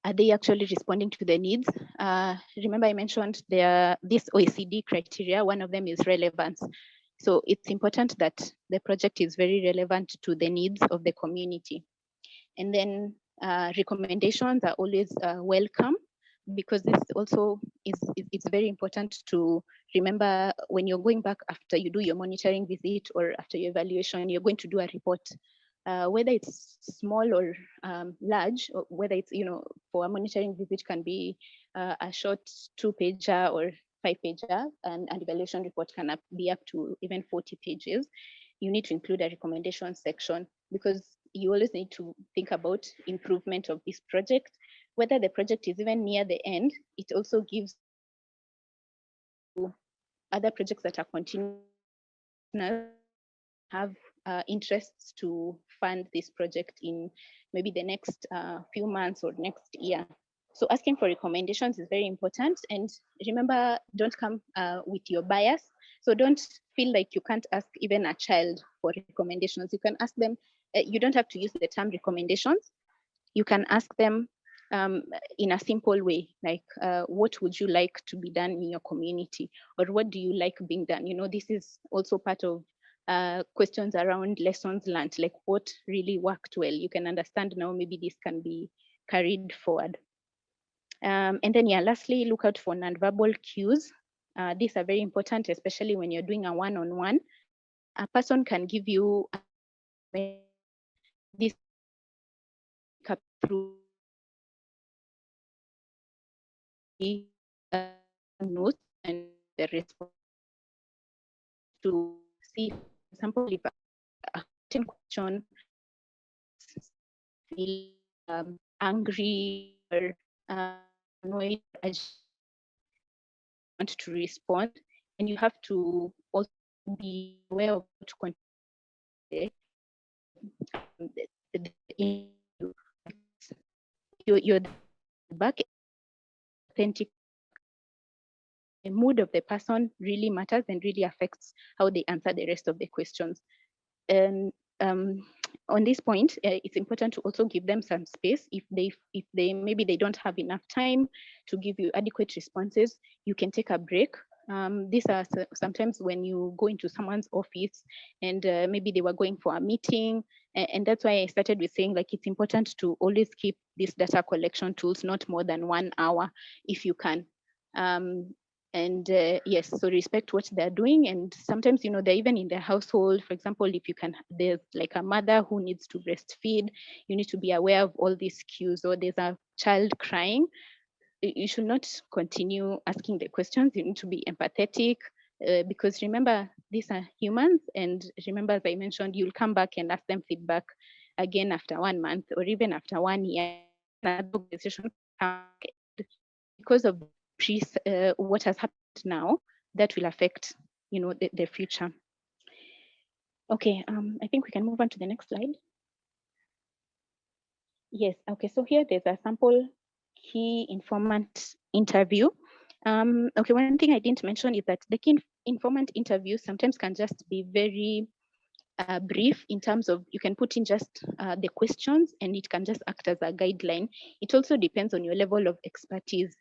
are they actually responding to the needs? Remember I mentioned this OECD criteria, one of them is relevance. So it's important that the project is very relevant to the needs of the community. And then recommendations are always welcome, because this also it's very important to remember when you're going back after you do your monitoring visit or after your evaluation, you're going to do a report. Whether it's small or large, or whether it's, for a monitoring visit can be a short 2-pager or 5-pager, and an evaluation report can be up to even 40 pages. You need to include a recommendation section, because you always need to think about improvement of this project. Whether the project is even near the end, it also gives other projects that are continuing have interests to fund this project in maybe the next few months or next year. So asking for recommendations is very important. And remember, don't come with your bias. So don't feel like you can't ask even a child for recommendations. You can ask them, you don't have to use the term recommendations. You can ask them in a simple way, like what would you like to be done in your community, or what do you like being done? This is also part of questions around lessons learned, like what really worked well. You can understand now, maybe this can be carried forward. And then, lastly, look out for nonverbal cues. These are very important, especially when you're doing a one-on-one. A person can give you this through notes and the response to see, for example, if a question feel angry or annoyed, want to respond, and you have to also be aware of what to consider. Your back authentic. The mood of the person really matters and really affects how they answer the rest of the questions. And on this point, it's important to also give them some space. If they maybe they don't have enough time to give you adequate responses, you can take a break. These are sometimes when you go into someone's office and maybe they were going for a meeting, and that's why I started with saying, like, it's important to always keep these data collection tools not more than 1 hour if you can. And yes, so respect what they're doing. And sometimes, they're even in their household. For example, if you can, there's like a mother who needs to breastfeed, you need to be aware of all these cues. Or there's a child crying, you should not continue asking the questions. You need to be empathetic, because remember, these are humans. And remember, as I mentioned, you'll come back and ask them feedback again after 1 month or even after 1 year. Because of what has happened now, that will affect, the future. Okay, I think we can move on to the next slide. Yes, okay, so here there's a sample key informant interview. Okay, one thing I didn't mention is that the key informant interview sometimes can just be very brief, in terms of you can put in just the questions and it can just act as a guideline. It also depends on your level of expertise.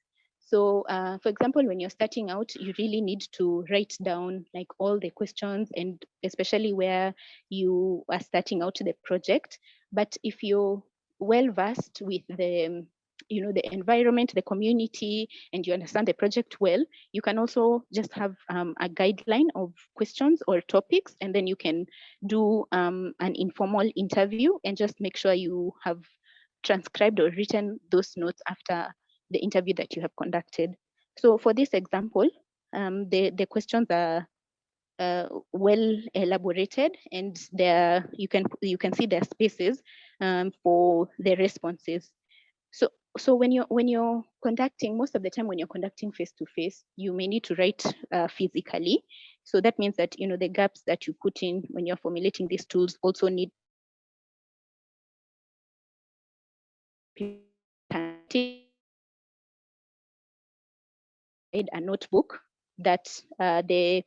So for example, when you're starting out, you really need to write down like all the questions, and especially where you are starting out the project. But if you're well versed with the the environment, the community, and you understand the project well, you can also just have a guideline of questions or topics, and then you can do an informal interview and just make sure you have transcribed or written those notes after the interview that you have conducted. So for this example, the questions are well elaborated, and there you can see their spaces for the responses. So when you're conducting, most of the time when you're conducting face-to-face, you may need to write physically. So that means that the gaps that you put in when you're formulating these tools also need a notebook that the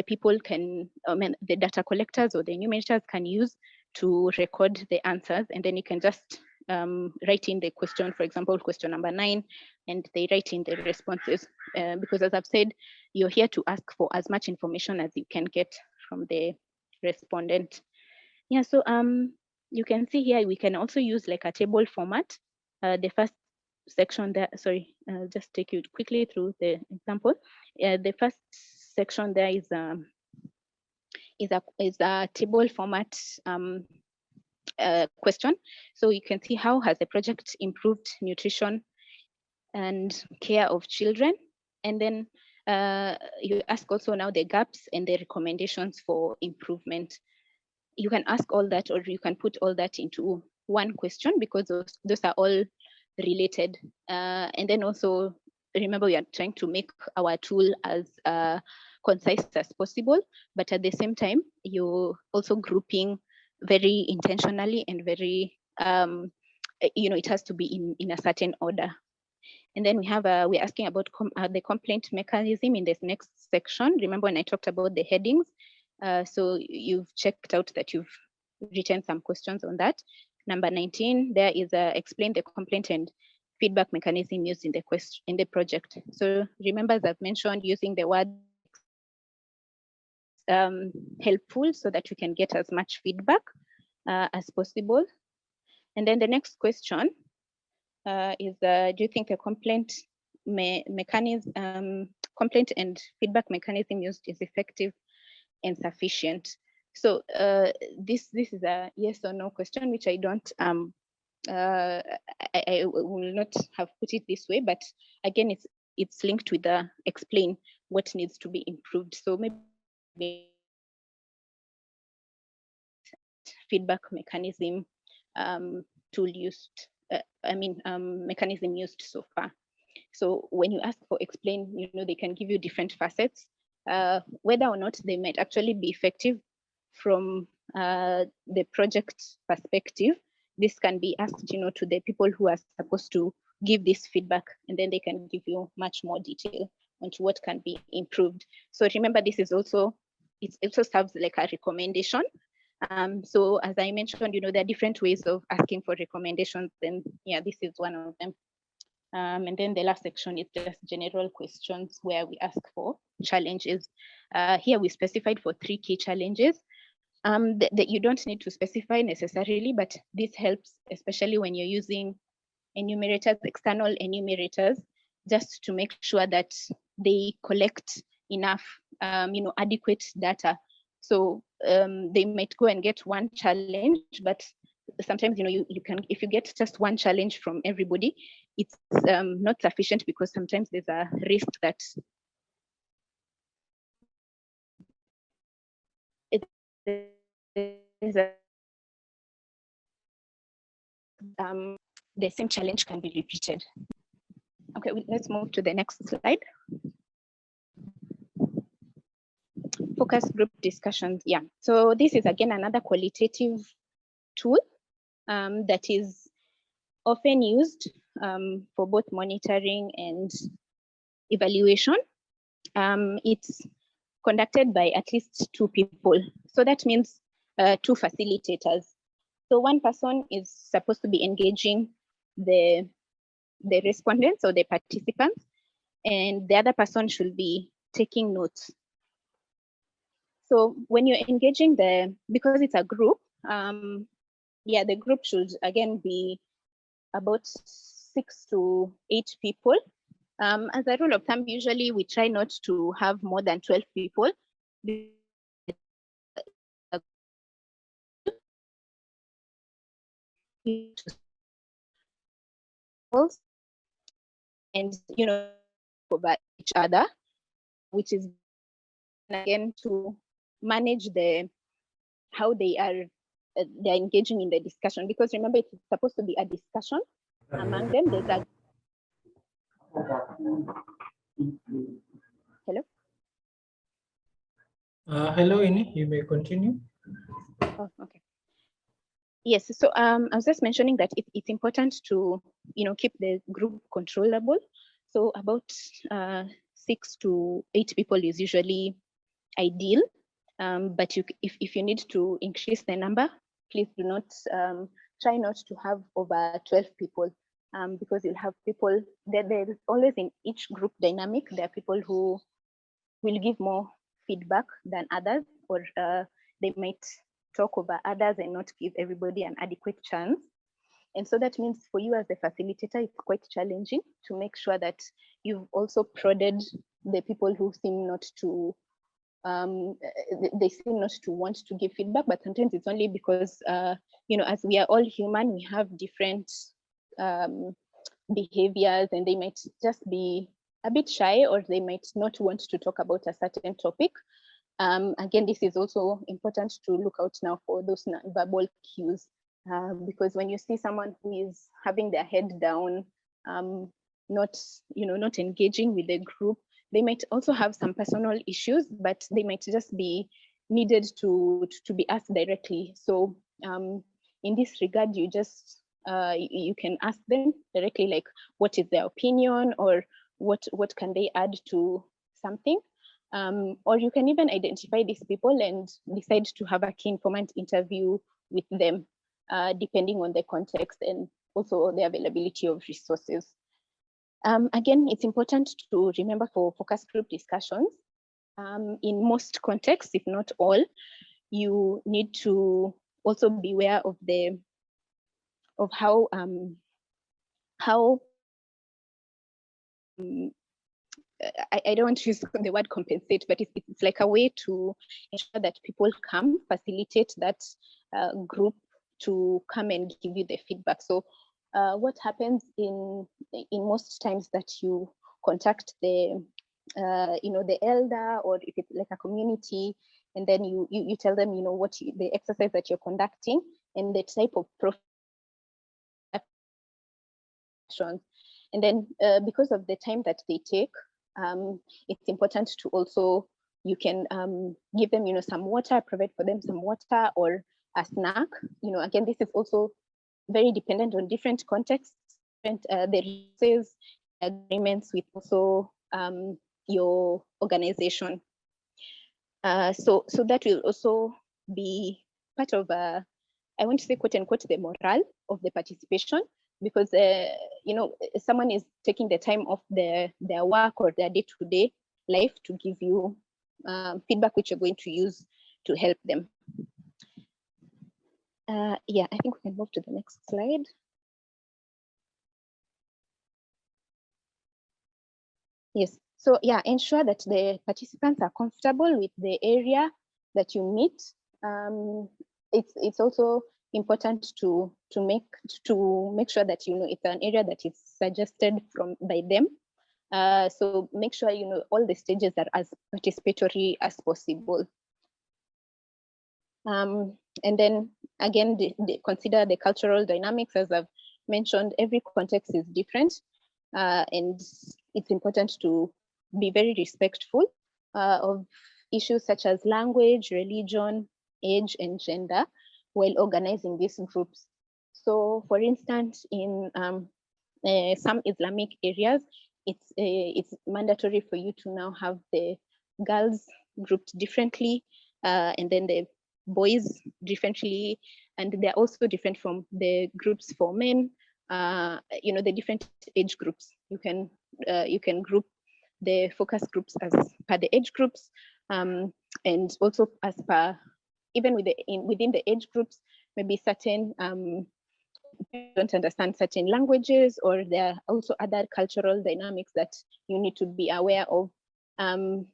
people can, the data collectors or the enumerators can use to record the answers, and then you can just write in the question, for example, question number 9, and they write in the responses. Because as I've said, you're here to ask for as much information as you can get from the respondent. Yeah, so you can see here, we can also use like a table format. The first section there, sorry, I'll just take you quickly through the example. The first section there is a table format question. So you can see how has the project improved nutrition and care of children, and then you ask also now the gaps and the recommendations for improvement. You can ask all that, or you can put all that into one question, because those are all related. And then also remember, we are trying to make our tool as concise as possible, but at the same time, you're also grouping very intentionally and very, it has to be in a certain order. And then we're asking about the complaint mechanism in this next section. Remember when I talked about the headings? So you've checked out that you've written some questions on that. Number 19, there is explain the complaint and feedback mechanism used in the project. So remember, as I've mentioned, using the word helpful so that you can get as much feedback as possible. And then the next question is, do you think the complaint complaint and feedback mechanism used is effective and sufficient? So this is a yes or no question, which I don't I will not have put it this way, but again, it's linked with the explain what needs to be improved. So maybe feedback mechanism tool used, mechanism used so far. So when you ask for explain, they can give you different facets, whether or not they might actually be effective from the project perspective. This can be asked, to the people who are supposed to give this feedback, and then they can give you much more detail onto what can be improved. So remember, this is also, it also serves like a recommendation. So as I mentioned, there are different ways of asking for recommendations, and yeah, this is one of them. And then the last section is just general questions where we ask for challenges. Here we specified for 3 key challenges that you don't need to specify necessarily, but this helps, especially when you're using enumerators, external enumerators, just to make sure that they collect enough, adequate data. So they might go and get one challenge, but sometimes, you can, if you get just one challenge from everybody, it's not sufficient, because sometimes there's a risk that the same challenge can be repeated. Okay, let's move to the next slide. Focus group discussions. Yeah, so this is again another qualitative tool that is often used for both monitoring and evaluation. It's conducted by at least 2 people. So that means 2 facilitators. So one person is supposed to be engaging the respondents or the participants, and the other person should be taking notes. So when you're engaging because it's a group, yeah, the group should again be about 6 to 8 people. As a rule of thumb, usually we try not to have more than 12 people. and over each other, which is again to manage how they are they're engaging in the discussion, because remember it's supposed to be a discussion among them. There's a hello. Hello, Winnie, you may continue. Oh, okay. Yes, so I was just mentioning that it's important to keep the group controllable. So about 6 to 8 people is usually ideal. But if you need to increase the number, please do not try not to have over 12 people, because you'll have people there's always in each group dynamic. There are people who will give more feedback than others, or they might talk over others and not give everybody an adequate chance. And so that means for you as the facilitator, it's quite challenging to make sure that you've also prodded the people who seem not to they seem not to want to give feedback, but sometimes it's only because as we are all human, we have different behaviors, and they might just be a bit shy, or they might not want to talk about a certain topic. Again, this is also important to look out now for those verbal cues, because when you see someone who is having their head down, not engaging with the group, they might also have some personal issues, but they might just be needed to be asked directly. So in this regard, you just you can ask them directly, like what is their opinion, or what can they add to something. Or you can even identify these people and decide to have a key informant interview with them, depending on the context and also the availability of resources. Again, it's important to remember for focus group discussions, in most contexts, if not all, you need to also be aware of how I don't want to use the word compensate, but it's like a way to ensure that people come facilitate that group to come and give you the feedback. So what happens in most times that you contact the the elder, or if it's like a community, and then you tell them what the exercise that you're conducting and the type of profession, and then because of the time that they take, it's important to also, you can give them some water, provide for them some water or a snack. Again, this is also very dependent on different contexts, different the resources, agreements with also your organization. So that will also be part of I want to say, quote unquote, the morale of the participation, because someone is taking the time off their work or their day-to-day life to give you feedback which you're going to use to help them. Yeah, I think we can move to the next slide. Yes, so yeah, ensure that the participants are comfortable with the area that you meet. It's also important to make sure that it's an area that is suggested by them. So make sure all the stages are as participatory as possible. And then again, consider the cultural dynamics. As I've mentioned, every context is different, and it's important to be very respectful of issues such as language, religion, age, and gender while organizing these groups. So, for instance, in some Islamic areas, it's mandatory for you to now have the girls grouped differently, and then the boys differently, and they're also different from the groups for men. The different age groups. You can group the focus groups as per the age groups, and also as per even within the age groups, maybe certain don't understand certain languages, or there are also other cultural dynamics that you need to be aware of. And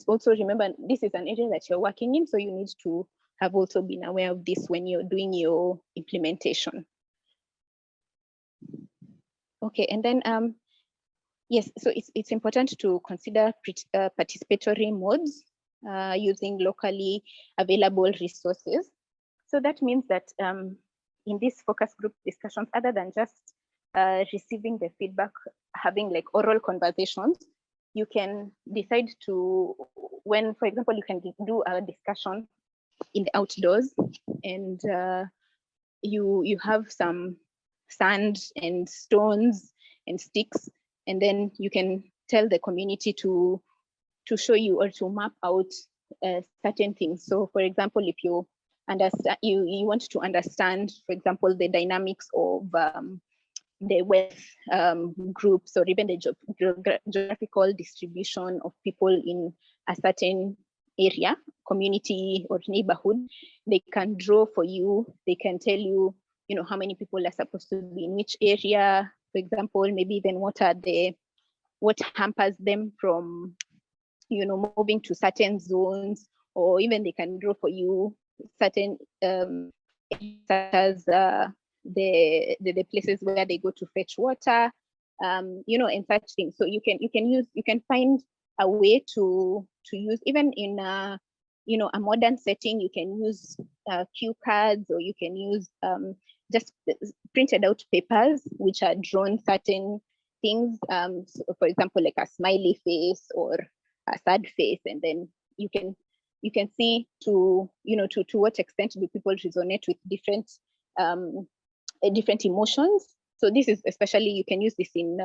also remember, this is an area that you're working in, so you need to have also been aware of this when you're doing your implementation. Okay, and then Yes, so it's important to consider participatory modes using locally available resources. So that means that in these focus group discussions, other than just receiving the feedback, having like oral conversations, you can decide to, when, for example, you can do a discussion in the outdoors, and you have some sand and stones and sticks, and then you can tell the community to show you or to map out certain things. So for example, if you understand, you want to understand, for example, the dynamics of the wealth groups, or even the geographical distribution of people in a certain area, community, or neighborhood, they can draw for you. They can tell you, you know, how many people are supposed to be in which area, for example, maybe even what hampers them from, you know, moving to certain zones, or even they can draw for you certain such as the places where they go to fetch water, you know, and such things. So you can find a way to use, even in you know, a modern setting. You can use cue cards, or you can use just printed out papers which are drawn certain things. So for example, like a smiley face or a sad face, and then you can see to, you know, to what extent do people resonate with different different emotions. So this is especially, you can use this in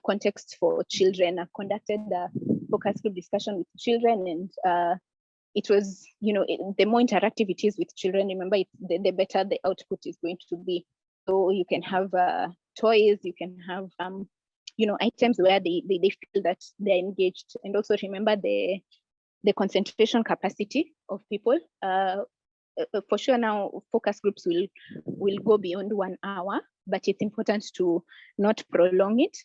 context for children. I've conducted a focus group discussion with children, and it was, you know, the more interactive it is with children, remember, the better the output is going to be. So you can have toys, you can have you know, items where they feel that they're engaged. And also remember the concentration capacity of people. For sure now focus groups will go beyond 1 hour, but it's important to not prolong it.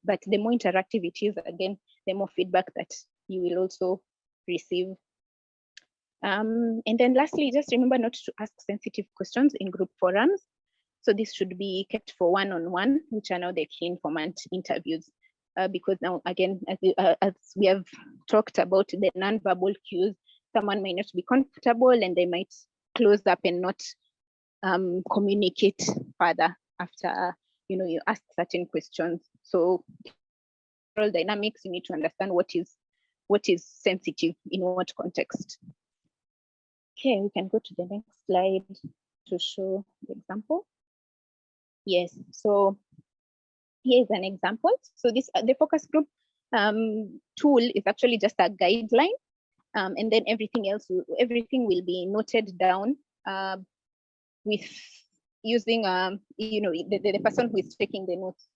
But the more interactive it is, again, the more feedback that you will also receive. And then lastly, just remember not to ask sensitive questions in group forums. So this should be kept for one-on-one, which are now the key informant interviews. Because now, again, as we have talked about the non-verbal cues, someone might not be comfortable and they might close up and not communicate further after, you know, you ask certain questions. So dynamics, you need to understand what is sensitive in what context. Okay, we can go to the next slide to show the example. Yes, so here is an example. So this the focus group tool is actually just a guideline, and then everything will be noted down with using you know, the person who is taking the notes.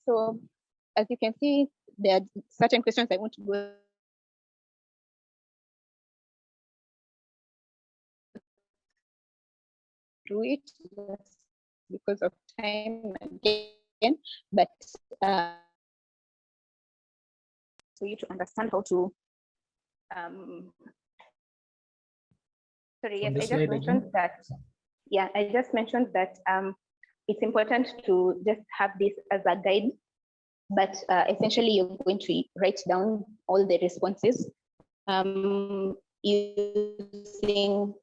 So as you can see, there are certain questions I want to go through it just because of time again, but for you to understand how to sorry, yes, I just mentioned that. Yeah, I just mentioned that it's important to just have this as a guide, but essentially you're going to write down all the responses using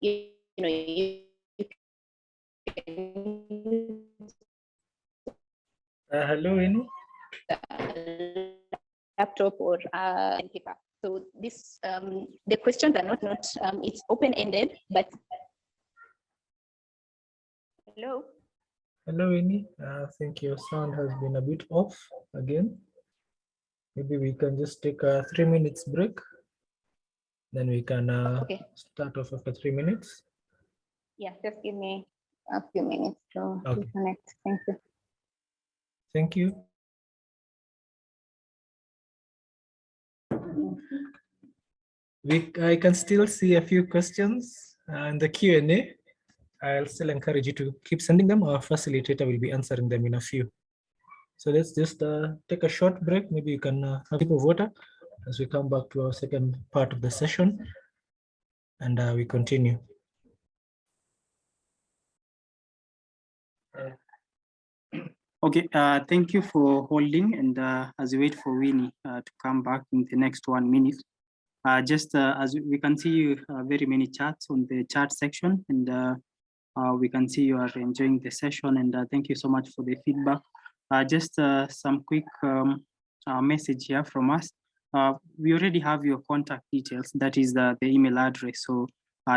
you know, you can Hello, Winnie. Laptop or paper. So this the questions are not it's open-ended, but hello. Hello, Winnie. I think your sound has been a bit off again. Maybe we can just take a 3 minutes break. Then we can Okay. start off after 3 minutes. Yeah, just give me a few minutes to reconnect. Thank you. Thank you. I can still see a few questions in the Q&A. I'll still encourage you to keep sending them. Our facilitator will be answering them in a few. So let's just take a short break. Maybe you can have a sip of water as we come back to our second part of the session, and we continue. Okay, thank you for holding, and as we wait for Winnie to come back in the next 1 minute, just as we can see very many chats on the chat section, and we can see you are enjoying the session, and thank you so much for the feedback. Just some quick message here from us. We already have your contact details, that is the email address, so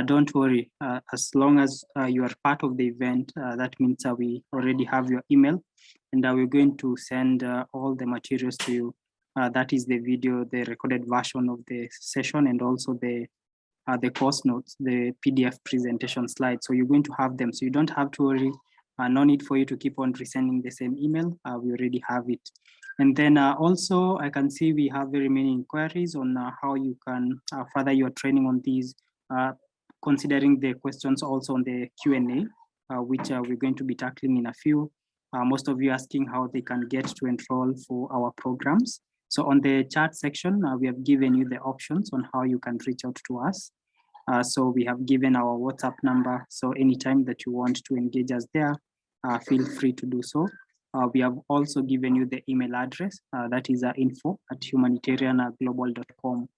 don't worry, as long as you are part of the event, that means we already have your email, and we're going to send all the materials to you. That is the video, the recorded version of the session, and also the course notes, the PDF presentation slides. So you're going to have them, so you don't have to worry. No need for you to keep on resending the same email. We already have it. And then also, I can see we have very many inquiries on how you can further your training on these, considering the questions also on the Q&A, which we're going to be tackling in a few. Most of you asking how they can get to enroll for our programs. So on the chat section, we have given you the options on how you can reach out to us. So we have given our WhatsApp number. So anytime that you want to engage us there, feel free to do so. We have also given you the email address, that is info@humanitarianglobal.com.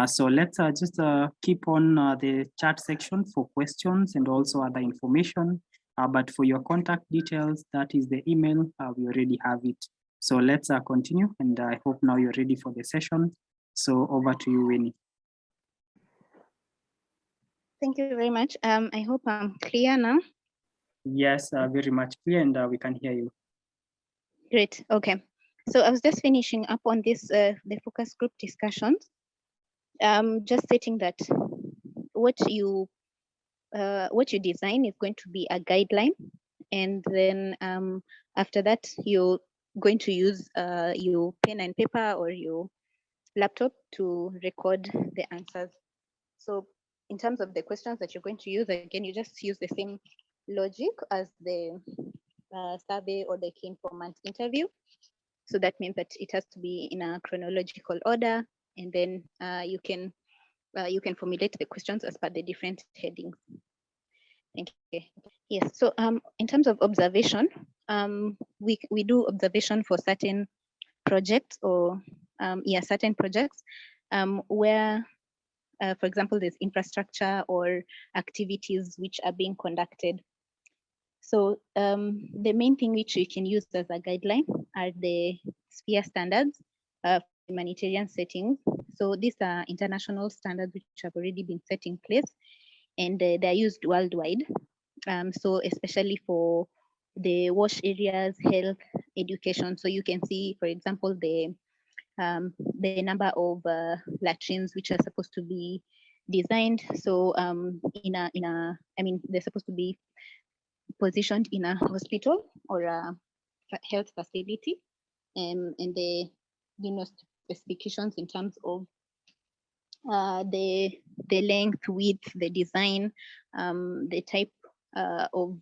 So let's just keep on the chat section for questions and also other information. But for your contact details, that is the email, we already have it. So let's continue, and I hope now you're ready for the session. So over to you, Winnie. Thank you very much. I hope I'm clear now. Yes, very much clear, and we can hear you. Great. Okay. So I was just finishing up on this, the focus group discussions. Just stating that what you design is going to be a guideline, and then after that you're going to use your pen and paper or your laptop to record the answers. So in terms of the questions that you're going to use, again, you just use the same logic as the survey or the key informant interview. So that means that it has to be in a chronological order, and then you can formulate the questions as per the different headings. Thank you. Yes. So in terms of observation, we do observation for certain projects or certain projects where, for example, there's infrastructure or activities which are being conducted. So the main thing which we can use as a guideline are the SPHERE standards for humanitarian settings. So these are international standards which have already been set in place, and they're used worldwide. So especially for the wash areas, health, education. So you can see, for example, the number of latrines which are supposed to be designed. So I mean, they're supposed to be positioned in a hospital or a health facility, and the specifications in terms of the length, width, the design, the type of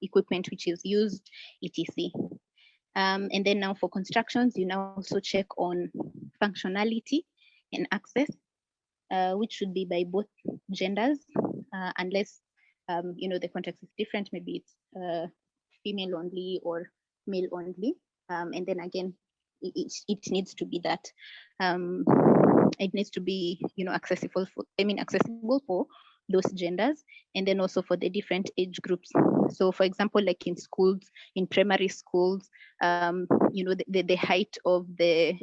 equipment which is used, etc. And then now for constructions, you now also check on functionality and access, which should be by both genders, unless the context is different. Maybe it's female only or male only, and then again, it needs to be that it needs to be accessible for those genders, and then also for the different age groups. So for example, like in schools, in primary schools, the height of the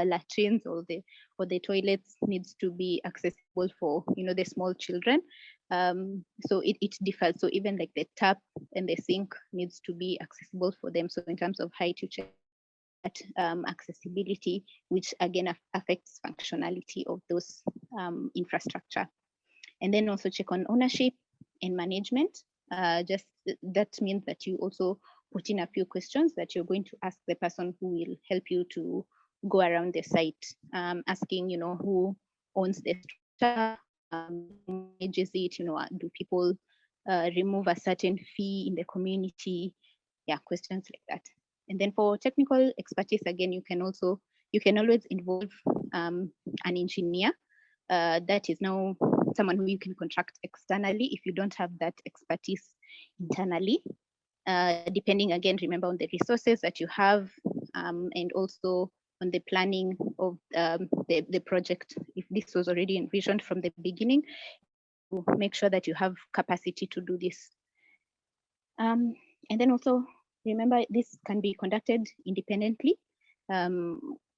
latrines or the toilets needs to be accessible for the small children. So it differs. So even like the tap and the sink needs to be accessible for them. So in terms of height, you check accessibility, which again affects functionality of those infrastructure. And then also check on ownership and management. Just that means that you also put in a few questions that you're going to ask the person who will help you to go around the site, asking, who owns the structure, manages it, do people remove a certain fee in the community? Yeah, questions like that. And then for technical expertise, again, you can also you can always involve an engineer that is now someone who you can contract externally if you don't have that expertise internally. Depending again, remember, on the resources that you have, and also on the planning of the project. If this was already envisioned from the beginning, make sure that you have capacity to do this. And then also remember, this can be conducted independently.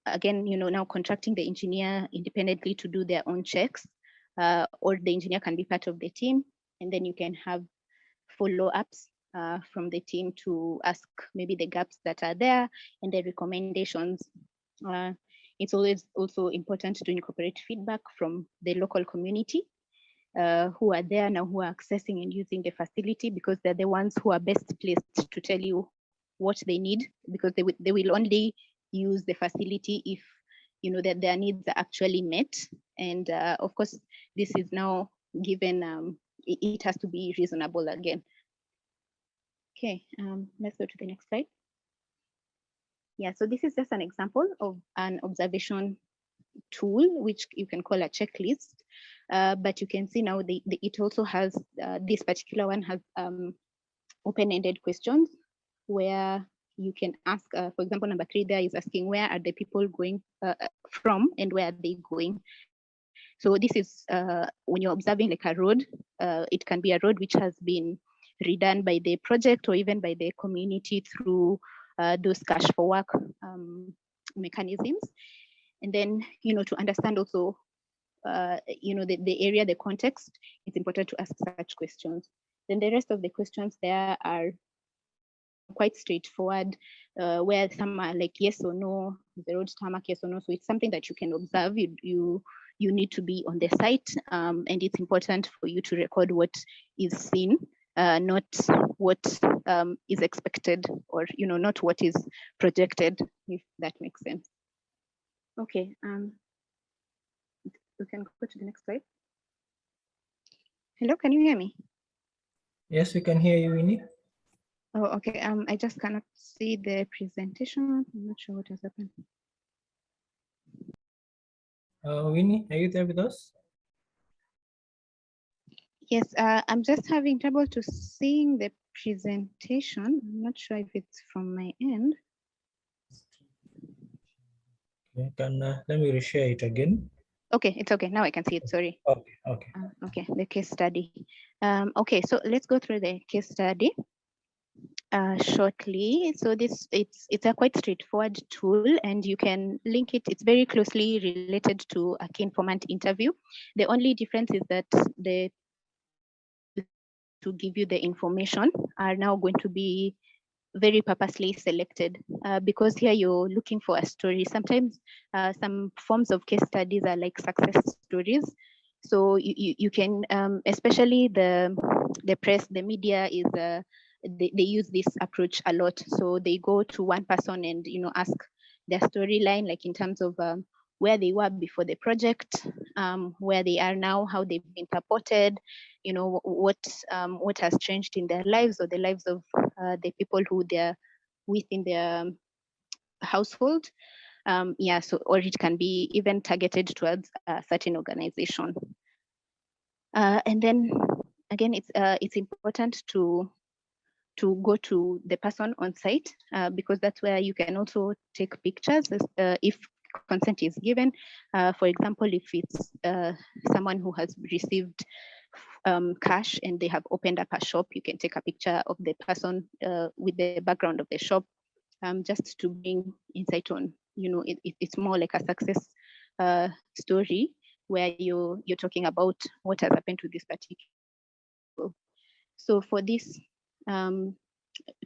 Again, now contracting the engineer independently to do their own checks, or the engineer can be part of the team, and then you can have follow-ups from the team to ask maybe the gaps that are there and the recommendations. It's always also important to incorporate feedback from the local community who are there now, who are accessing and using the facility, because they're the ones who are best placed to tell you what they need, because they will only use the facility if that their needs are actually met. And of course, this is now given, it has to be reasonable again. Okay, let's go to the next slide. Yeah, so this is just an example of an observation tool, which you can call a checklist. But you can see now it also has, this particular one has open-ended questions where you can ask, for example, number 3 there is asking, where are the people going from and where are they going? So this is when you're observing like a road, it can be a road which has been redone by the project or even by the community through those cash for work mechanisms. And then, to understand also, the area, the context, it's important to ask such questions. Then the rest of the questions there are quite straightforward, where some are like yes or no, the road tarmac, yes or no. So it's something that you can observe. You need to be on the site, and it's important for you to record what is seen, not what is expected, or not what is projected, if that makes sense. Okay, we can go to the next slide. Hello, can you hear me? Yes, we can hear you, Winnie. Oh, okay. I just cannot see the presentation. I'm not sure what has happened. Winnie, are you there with us? Yes, I'm just having trouble to seeing the presentation. I'm not sure if it's from my end. Okay, let me reshare it again. Okay, it's okay. Now I can see it. Sorry. Okay, okay. Okay, the case study. Okay, so let's go through the case study shortly. So it's a quite straightforward tool, and you can link it. It's very closely related to a key informant interview. The only difference is that to give you the information are now going to be very purposely selected, because here you're looking for a story. Sometimes some forms of case studies are like success stories. So you can, especially the press, the media is, they use this approach a lot. So they go to one person and ask their storyline, like in terms of where they were before the project, where they are now, how they've been supported, what has changed in their lives or the lives of the people who they're within their household. Yeah, so, or it can be even targeted towards a certain organization. And then again, it's important to go to the person on site, because that's where you can also take pictures if consent is given. For example, if it's someone who has received cash and they have opened up a shop, you can take a picture of the person with the background of the shop, just to bring insight on, it's more like a success story where you're talking about what has happened to this particular. So for this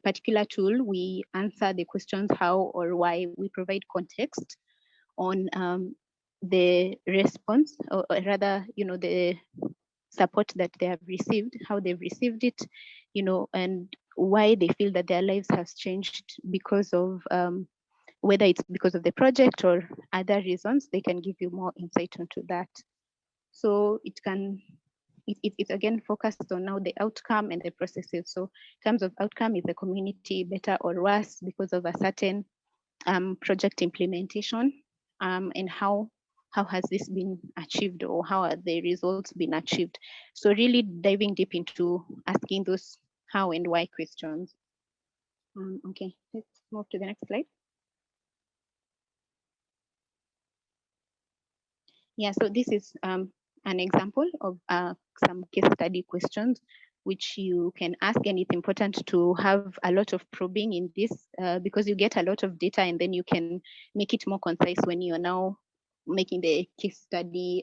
particular tool, we answer the questions how or why. We provide context on the response, or rather, the support that they have received, how they've received it, and why they feel that their lives have changed because of, whether it's because of the project or other reasons. They can give you more insight into that. So it's again focused on now the outcome and the processes. So in terms of outcome, is the community better or worse because of a certain project implementation? and how has this been achieved, or how are the results been achieved? So really diving deep into asking those how and why questions. Okay, let's move to the next slide. Yeah, so this is an example of some case study questions which you can ask, and it's important to have a lot of probing in this because you get a lot of data, and then you can make it more concise when you're now making the case study,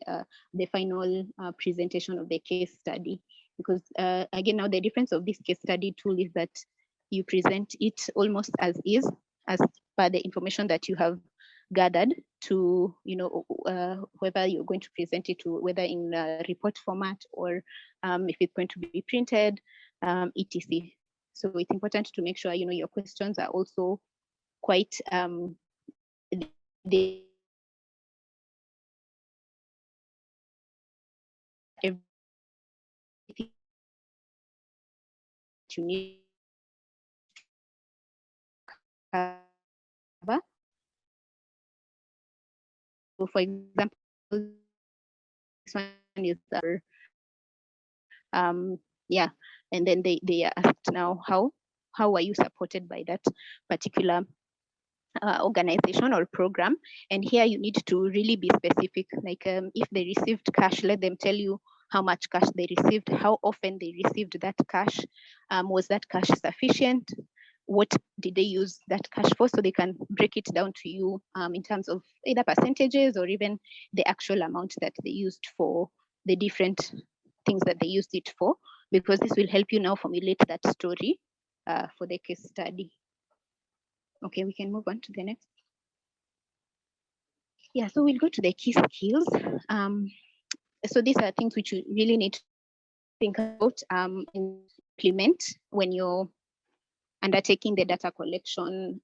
the final presentation of the case study. Because again, now the difference of this case study tool is that you present it almost as is, as per the information that you have gathered to, whether you're going to present it to, whether in a report format or if it's going to be printed, etc. So it's important to make sure, your questions are also quite, they everything you need to cover. So for example, this one is yeah, and then they are asked now how are you supported by that particular organization or program. And here you need to really be specific, like if they received cash, let them tell you how much cash they received, how often they received that cash, was that cash sufficient, what did they use that cash for, so they can break it down to you in terms of either percentages or even the actual amount that they used for the different things that they used it for, because this will help you now formulate that story for the case study. Okay, we can move on to the next. Yeah, so we'll go to the key skills. So these are things which you really need to think about and implement when you're undertaking the data collection.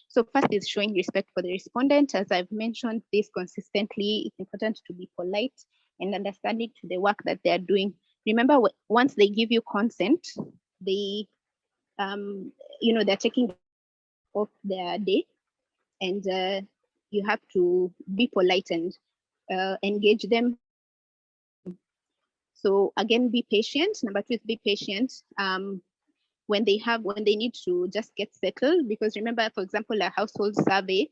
So first is showing respect for the respondent. As I've mentioned this consistently, it's important to be polite and understanding to the work that they're doing. Remember, once they give you consent, they, they're taking off their day, and you have to be polite and engage them. So again, be patient. Number two is be patient. When they need to just get settled, because remember, for example, a household survey,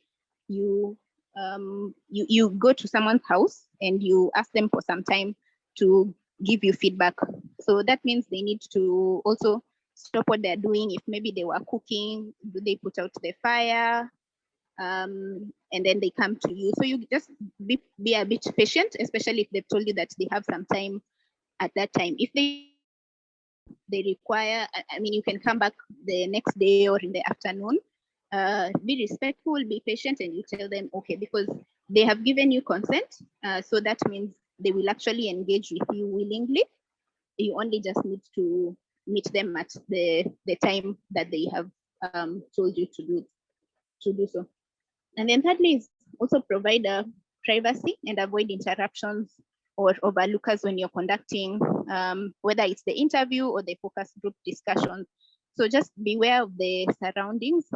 you go to someone's house and you ask them for some time to give you feedback. So that means they need to also stop what they're doing. If maybe they were cooking, do they put out the fire? And then they come to you. So you just be a bit patient, especially if they've told you that they have some time at that time. If they require, you can come back the next day or in the afternoon. Be respectful, be patient, and you tell them, okay, because they have given you consent. So that means they will actually engage with you willingly. You only just need to meet them at the time that they have told you to do so. And then thirdly is also provide privacy and avoid interruptions or overlookers when you're conducting, whether it's the interview or the focus group discussions. So just beware of the surroundings,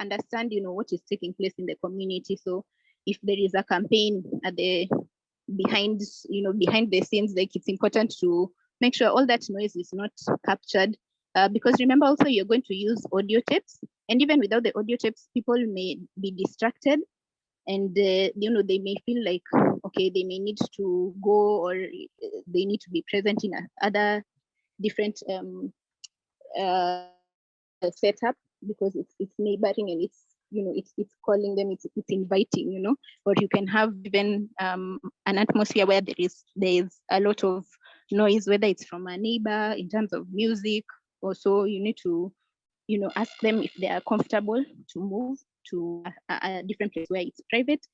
understand, what is taking place in the community. So if there is a campaign at the behind the scenes, like, it's important to make sure all that noise is not captured. Because remember also, you're going to use audio tapes, and even without the audio tapes, people may be distracted, and they may feel like, okay, they may need to go, or they need to be present in other different setup, because it's neighboring, and it's calling them, it's inviting, or you can have even an atmosphere where there is a lot of noise, whether it's from a neighbor in terms of music. Also, you need to ask them if they are comfortable to move to a different place where it's private,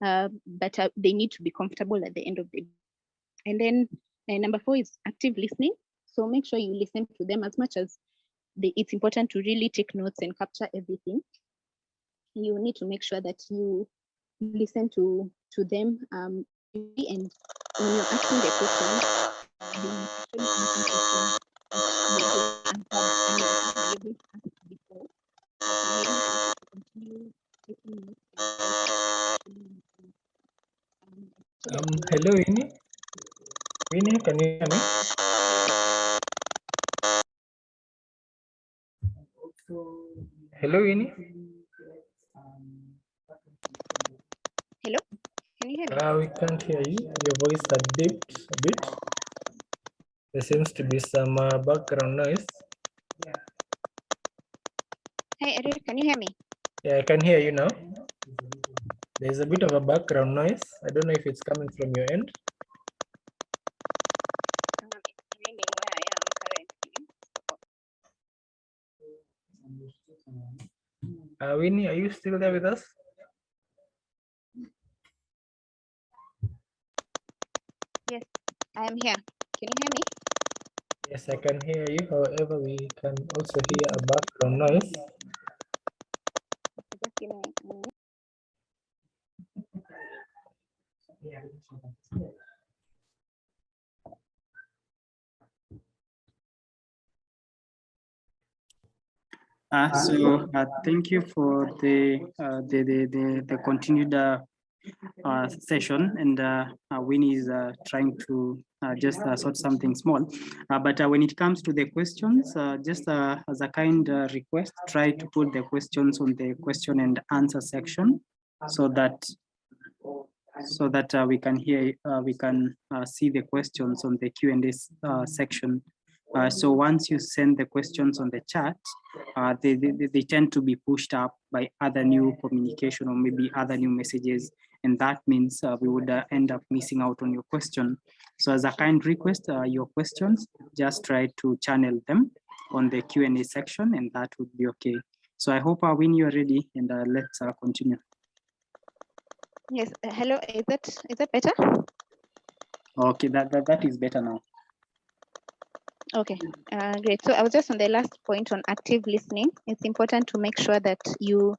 but they need to be comfortable at the end of the day. And then number 4 is active listening. So make sure you listen to them as much as it's important to really take notes and capture everything. You need to make sure that you listen to them, and when you're asking the questions, before, continue taking Hello, Winnie. Winnie, can you hear me? Hello, Winnie. Hello, can you hear me? We can't hear you. Your voice had dipped a bit. There seems to be some background noise. Hey, Eric, can you hear me? Yeah, I can hear you now. There's a bit of a background noise. I don't know if it's coming from your end. It's raining where I am currently. Winnie, are you still there with us? Yes, I am here. Can you hear me? Yes, I can hear you. However, we can also hear a background noise. Just give me a minute. Thank you for the continued session, and Winnie is trying to just sort something small. But when it comes to the questions, just as a kind request, try to put the questions on the question and answer section, so that we can hear, we can see the questions on the Q&A section. So once you send the questions on the chat, they tend to be pushed up by other new communication or maybe other new messages. And that means we would end up missing out on your question. So as a kind request, your questions, just try to channel them on the Q&A section, and that would be okay. So I hope Winnie, you're ready, and let's continue. Yes, hello, is that better? Okay, that is better now. Okay, great. So I was just on the last point on active listening. It's important to make sure that you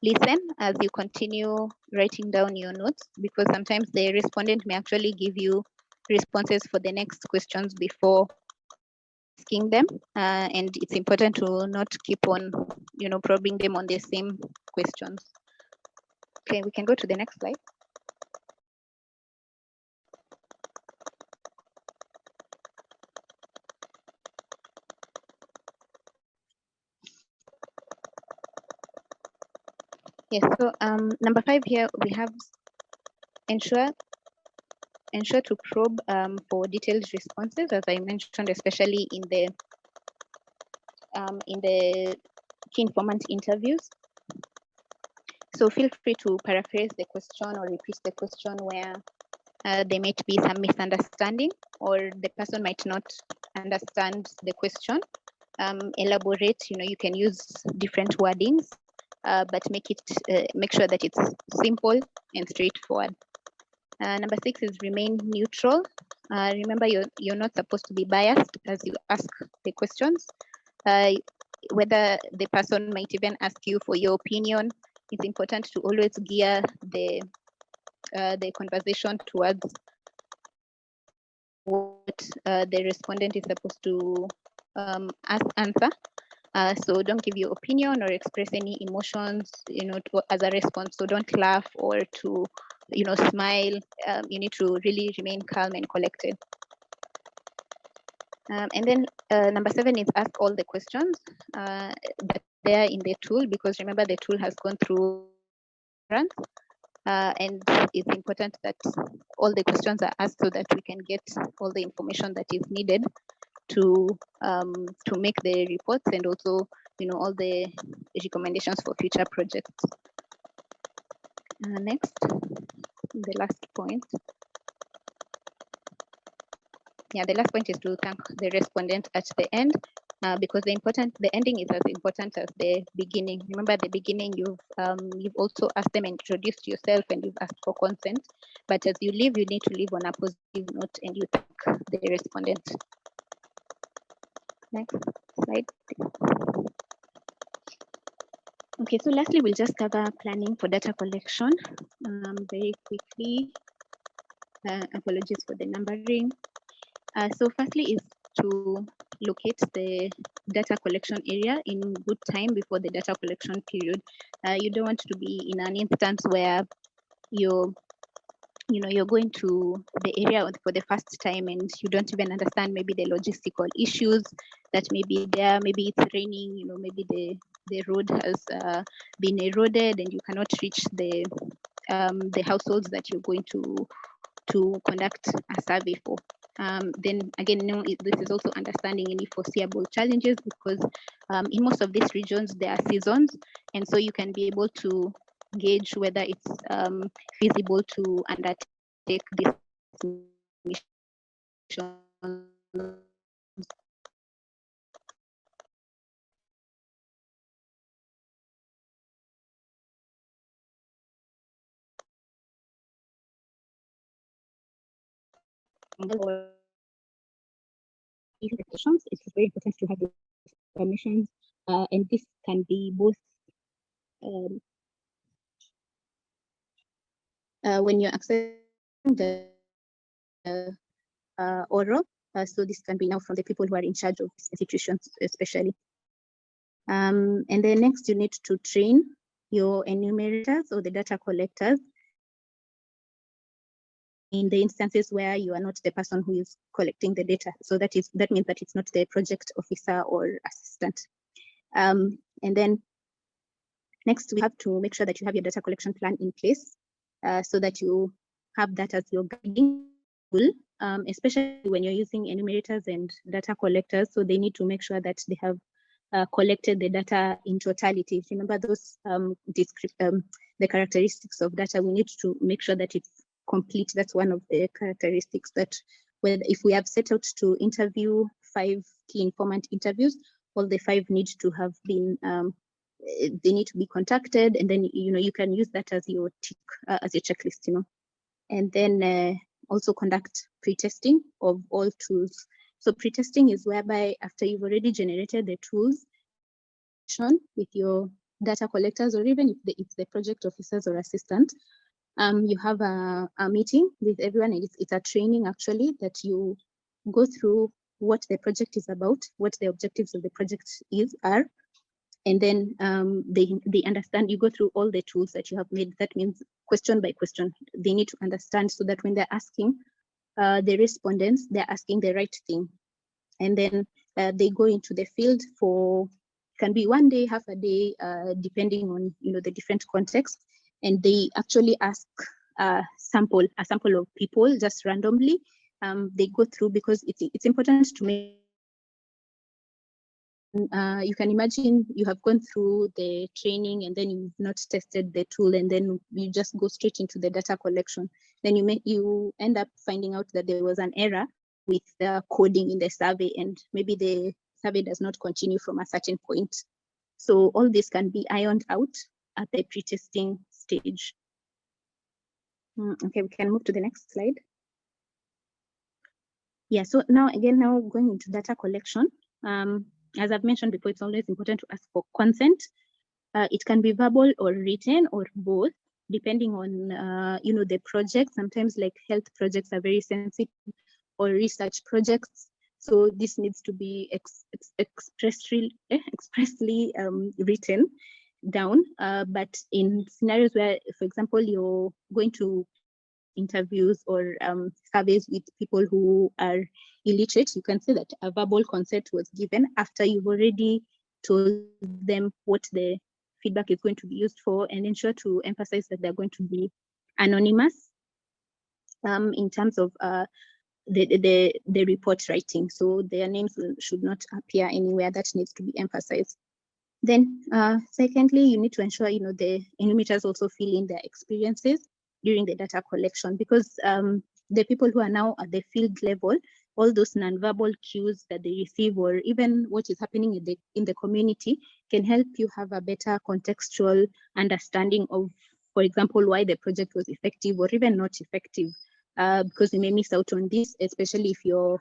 listen as you continue writing down your notes, because sometimes the respondent may actually give you responses for the next questions before asking them. And it's important to not keep on, probing them on the same questions. Okay, we can go to the next slide. Yes, so number 5 here, we have ensure to probe for detailed responses, as I mentioned, especially in the key informant interviews. So feel free to paraphrase the question or repeat the question where there might be some misunderstanding or the person might not understand the question. Elaborate, you can use different wordings, but make sure that it's simple and straightforward. Number 6 is remain neutral. Remember, you're not supposed to be biased as you ask the questions. Whether the person might even ask you for your opinion, it's important to always gear the conversation towards what the respondent is supposed to answer. So don't give your opinion or express any emotions, as a response. So don't laugh or to, smile. You need to really remain calm and collected. And then number 7 is ask all the questions that they are in the tool, because remember the tool has gone through runs. And it's important that all the questions are asked so that we can get all the information that is needed to make the reports, and also all the recommendations for future projects. Next, the last point. Yeah, the last point is to thank the respondent at the end, because the ending is as important as the beginning. Remember, at the beginning you've also asked them and introduced yourself, and you've asked for consent. But as you leave, you need to leave on a positive note, and you thank the respondent. Next slide. Okay, so lastly, we'll just cover planning for data collection very quickly. Apologies for the numbering. So firstly is to locate the data collection area in good time before the data collection period. You don't want to be in an instance where you're you're going to the area for the first time and you don't even understand maybe the logistical issues that may be there. Maybe it's raining, maybe the road has been eroded and you cannot reach the households that you're going to conduct a survey for. Then again, this is also understanding any foreseeable challenges, because in most of these regions there are seasons, and so you can be able to gauge whether it's feasible to undertake this mission. It's very important to have the permissions, and this can be both when you're accessing the oral. So this can be now from the people who are in charge of institutions, especially. And then next, you need to train your enumerators or the data collectors in the instances where you are not the person who is collecting the data. So that means that it's not the project officer or assistant. And then next, we have to make sure that you have your data collection plan in place, so that you have that as your guiding tool, especially when you're using enumerators and data collectors. So they need to make sure that they have collected the data in totality. Remember those the characteristics of data. We need to make sure that it's complete. That's one of the characteristics, that if we have set out to interview 5 key informant interviews, all the 5 need to have been they need to be contacted, and then you can use that as your tick, as your checklist, and then also conduct pre-testing of all tools. So pre-testing is whereby after you've already generated the tools with your data collectors, or even if the project officers or assistant, you have a meeting with everyone, and it's a training actually, that you go through what the project is about, what the objectives of the project are, and then they understand. You go through all the tools that you have made. That means question by question, they need to understand, so that when they're asking the respondents, they're asking the right thing. And then they go into the field for, can be 1 day, half a day, depending on the different contexts, and they actually ask a sample of people just randomly. They go through, because it's important to make. You can imagine you have gone through the training and then you've not tested the tool, and then you just go straight into the data collection. Then you end up finding out that there was an error with the coding in the survey, and maybe the survey does not continue from a certain point. So all this can be ironed out at the pre-testing stage. Okay, we can move to the next slide. Yeah, so now going into data collection. As I've mentioned before, it's always important to ask for consent. It can be verbal or written or both, depending on the project. Sometimes like health projects are very sensitive, or research projects. So this needs to be expressly written down. But in scenarios where, for example, you're going to interviews or surveys with people who are illiterate, you can say that a verbal consent was given after you've already told them what the feedback is going to be used for, and ensure to emphasize that they're going to be anonymous in terms of the report writing. So their names should not appear anywhere. That needs to be emphasized. Then secondly, you need to ensure the enumerators also fill in their experiences during the data collection, because the people who are now at the field level, all those nonverbal cues that they receive, or even what is happening in the community, can help you have a better contextual understanding of, for example, why the project was effective or even not effective, because you may miss out on this, especially if you're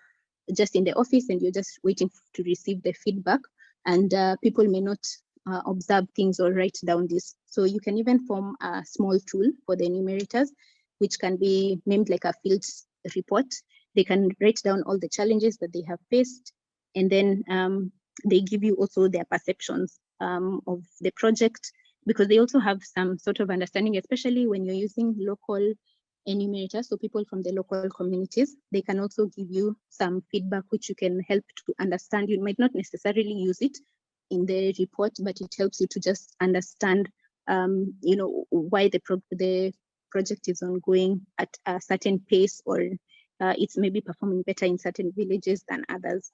just in the office and you're just waiting to receive the feedback, and people may not observe things or write down this. So you can even form a small tool for the enumerators, which can be named like a field report. They can write down all the challenges that they have faced, and then they give you also their perceptions of the project, because they also have some sort of understanding, especially when you're using local enumerators, so people from the local communities. They can also give you some feedback which you can help to understand. You might not necessarily use it in the report, but it helps you to just understand, you know, why the project is ongoing at a certain pace, or it's maybe performing better in certain villages than others.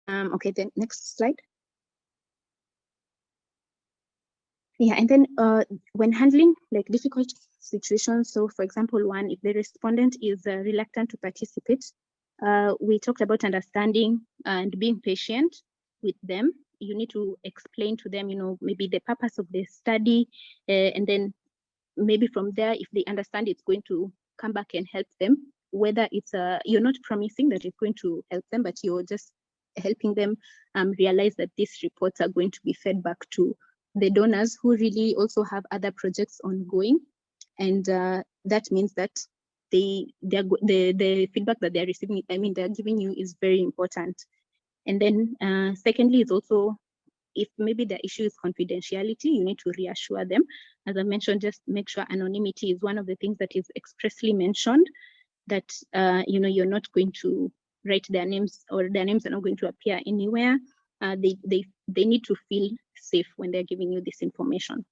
Okay, then next slide. Yeah, and then when handling like difficult situations, so for example, one, if the respondent is reluctant to participate, we talked about understanding and being patient with them. You need to explain to them, you know, maybe the purpose of the study, and then maybe from there, if they understand, it's going to come back and help them. Whether it's you're not promising that it's going to help them, but you're just helping them realize that these reports are going to be fed back to the donors who really also have other projects ongoing, and that means that the feedback that they're receiving, I mean, they're giving you, is very important. And then secondly, is also, if maybe the issue is confidentiality, you need to reassure them. As I mentioned, just make sure anonymity is one of the things that is expressly mentioned, that you know, you're not going to write their names, or their names are not going to appear anywhere. They need to feel safe when they're giving you this information.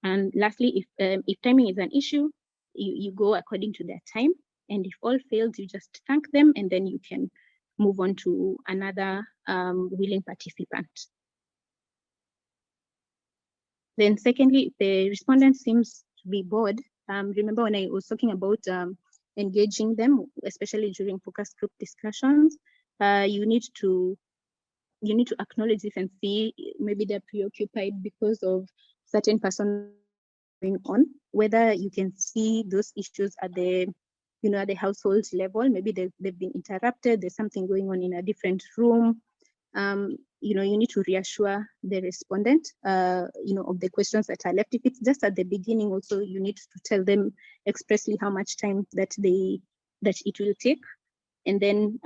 And lastly, if timing is an issue, you go according to their time, and if all fails, you just thank them, and then you can move on to another willing participant. Then secondly, if the respondent seems to be bored, remember when I was talking about engaging them, especially during focus group discussions, you need to acknowledge this and see maybe they're preoccupied because of certain person going on, whether you can see those issues at the, you know, at the household level. Maybe they've been interrupted, there's something going on in a different room. You know, you need to reassure the respondent, you know, of the questions that are left. If it's just at the beginning, also you need to tell them expressly how much time that it will take, and then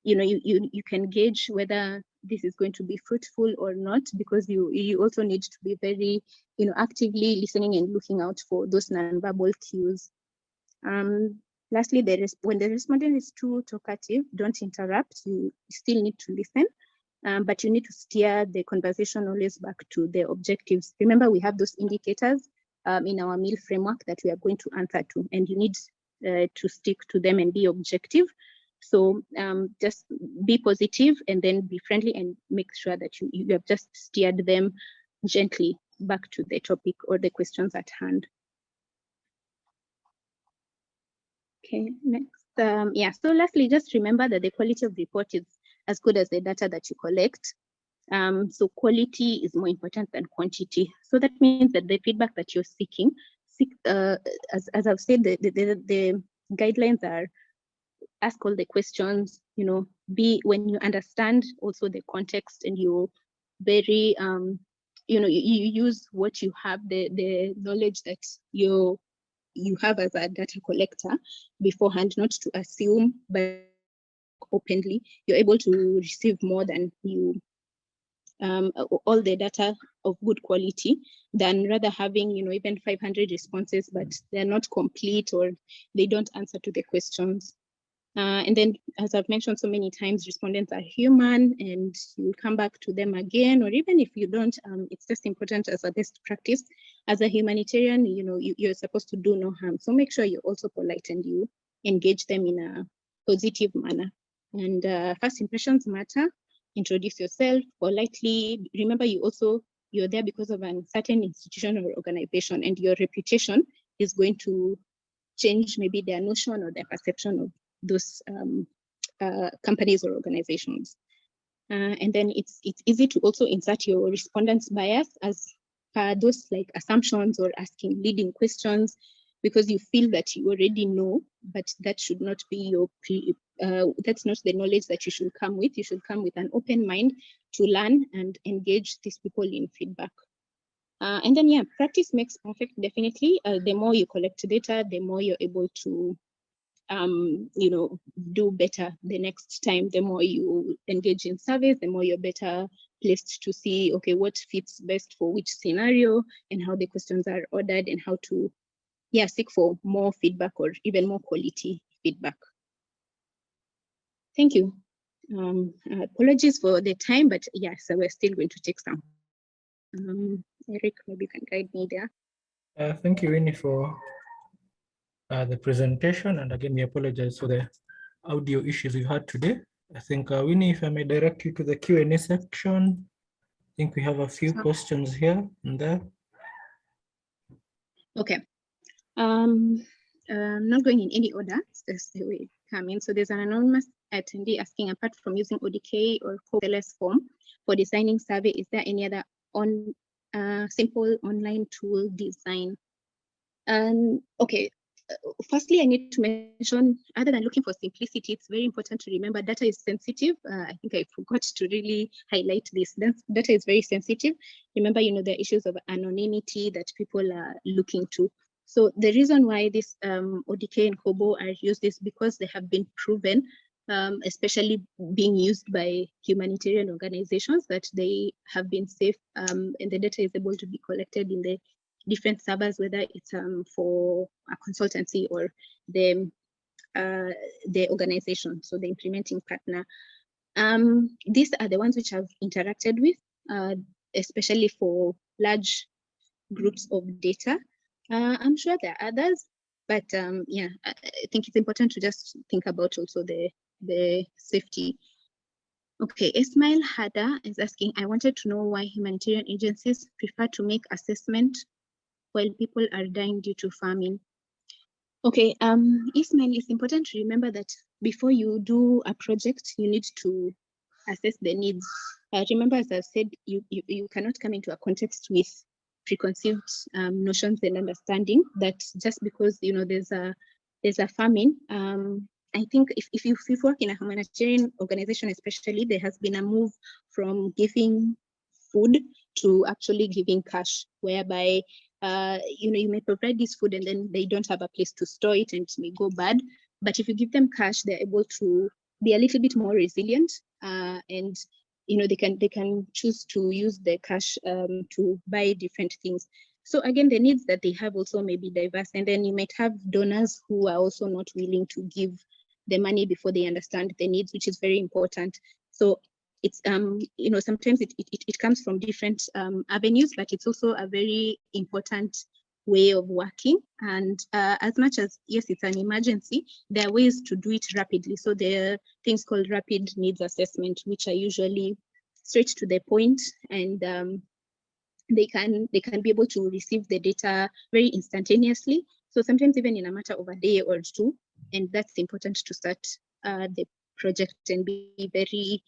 you know, you can gauge whether this is going to be fruitful or not, because you also need to be very, you know, actively listening and looking out for those nonverbal cues. Lastly, when the respondent is too talkative, don't interrupt. You still need to listen. But you need to steer the conversation always back to the objectives. Remember, we have those indicators in our meal framework that we are going to answer to, and you need to stick to them and be objective. So just be positive, and then be friendly, and make sure that you have just steered them gently back to the topic or the questions at hand. Okay, next. Yeah, so lastly, just remember that the quality of the report is as good as the data that you collect. So quality is more important than quantity. So that means that the feedback that you're seeking, as I've said, the guidelines are ask all the questions, you know, when you understand also the context, and you're very, you know, you use what you have, the knowledge that you have as a data collector beforehand, not to assume, but openly, you're able to receive more than you, all the data of good quality, than rather having, you know, even 500 responses, but they're not complete, or they don't answer to the questions. And then, as I've mentioned so many times, respondents are human, and you come back to them again, or even if you don't, it's just important as a best practice. As a humanitarian, you know, you're supposed to do no harm. So make sure you're also polite and you engage them in a positive manner. And first impressions matter. Introduce yourself politely. Remember, you're there because of a certain institution or organization, and your reputation is going to change maybe their notion or their perception of those companies or organizations. And then it's easy to also insert your respondent's bias as those like assumptions or asking leading questions, because you feel that you already know, but that should not be your that's not the knowledge that you should come with. You should come with an open mind to learn and engage these people in feedback. And then, yeah, practice makes perfect, definitely. The more you collect data, the more you're able to, you know, do better the next time. The more you engage in surveys, the more you're better placed to see, okay, what fits best for which scenario, and how the questions are ordered, and how to yeah, seek for more feedback or even more quality feedback. Thank you. Apologies for the time, but yes, so we're still going to take some. Eric, maybe you can guide me there. Thank you, Winnie, for the presentation. And again, we apologize for the audio issues we had today. I think, Winnie, if I may direct you to the Q&A section. I think we have a few questions here and there. Okay. I'm not going in any order. That's the way it come in. So there's an anonymous attendee asking, apart from using ODK or COLS form for designing survey, is there any other simple online tool design? Okay. Firstly, I need to mention, other than looking for simplicity, it's very important to remember data is sensitive. I think I forgot to really highlight this. Data is very sensitive. Remember, there are issues of anonymity that people are looking to. So the reason why this ODK and COBO are used is because they have been proven, especially being used by humanitarian organizations, that they have been safe, and the data is able to be collected in the different servers, whether it's for a consultancy or the organization, so the implementing partner. These are the ones which I've interacted with, especially for large groups of data. I'm sure there are others, but yeah, I think it's important to just think about also the safety. Okay, Ismail Hada is asking, I wanted to know why humanitarian agencies prefer to make assessment while people are dying due to famine. Okay, Ismail, it's important to remember that before you do a project, you need to assess the needs. Remember, as I said, you cannot come into a context with preconceived notions and understanding that just because there's a famine. I think if you work in a humanitarian organization, especially, there has been a move from giving food to actually giving cash, whereby you may provide this food and then they don't have a place to store it and it may go bad. But if you give them cash, they're able to be a little bit more resilient, and they can choose to use the cash to buy different things. So again, the needs that they have also may be diverse, and then you might have donors who are also not willing to give the money before they understand the needs, which is very important. So it's sometimes it comes from different avenues, but it's also a very important way of working. And as much as, yes, it's an emergency, there are ways to do it rapidly. So there are things called rapid needs assessment, which are usually straight to the point, and they can be able to receive the data very instantaneously. So sometimes even in a matter of a day or two, and that's important to start the project and be very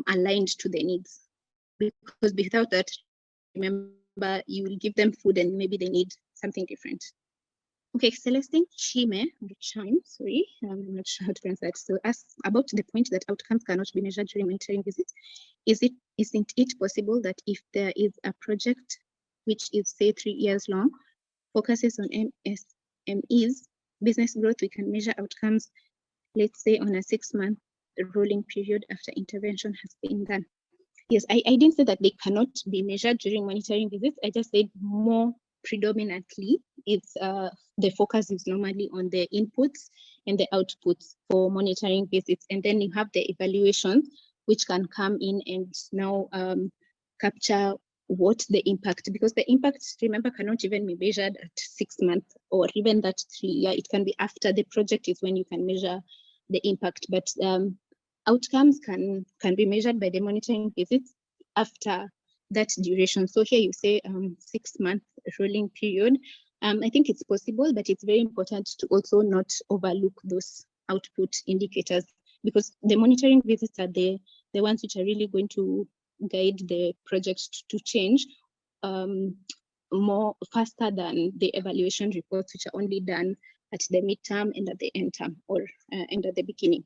aligned to the needs. Because without that, remember, you will give them food and maybe they need something different. Okay, Celestine Chime, sorry, I'm not sure how to pronounce that. So ask about the point that outcomes cannot be measured during monitoring visits. Isn't it possible that if there is a project which is, say, 3 years long, focuses on MSMEs, business growth, we can measure outcomes, let's say, on a 6-month rolling period after intervention has been done? Yes, I didn't say that they cannot be measured during monitoring visits. I just said more predominantly, it's the focus is normally on the inputs and the outputs for monitoring visits. And then you have the evaluations, which can come in and now capture what the impact, because the impact, remember, cannot even be measured at 6 months or even that 3 year. It can be after the project is when you can measure the impact, but outcomes can be measured by the monitoring visits after that duration. So here you say 6-month rolling period. I think it's possible, but it's very important to also not overlook those output indicators, because the monitoring visits are the ones which are really going to guide the project to change more faster than the evaluation reports, which are only done at the midterm and at the end term, or and at the beginning.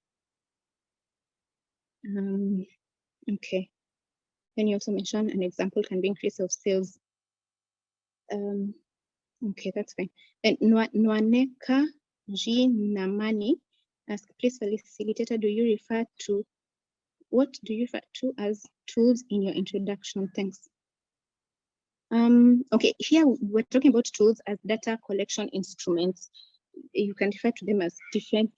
Okay. Then you also mentioned an example can be increase of sales. Okay, that's fine. And Nwaneka G Namani ask, please, Facilitator, what do you refer to as tools in your introduction? Thanks. Okay, here we're talking about tools as data collection instruments. You can refer to them as different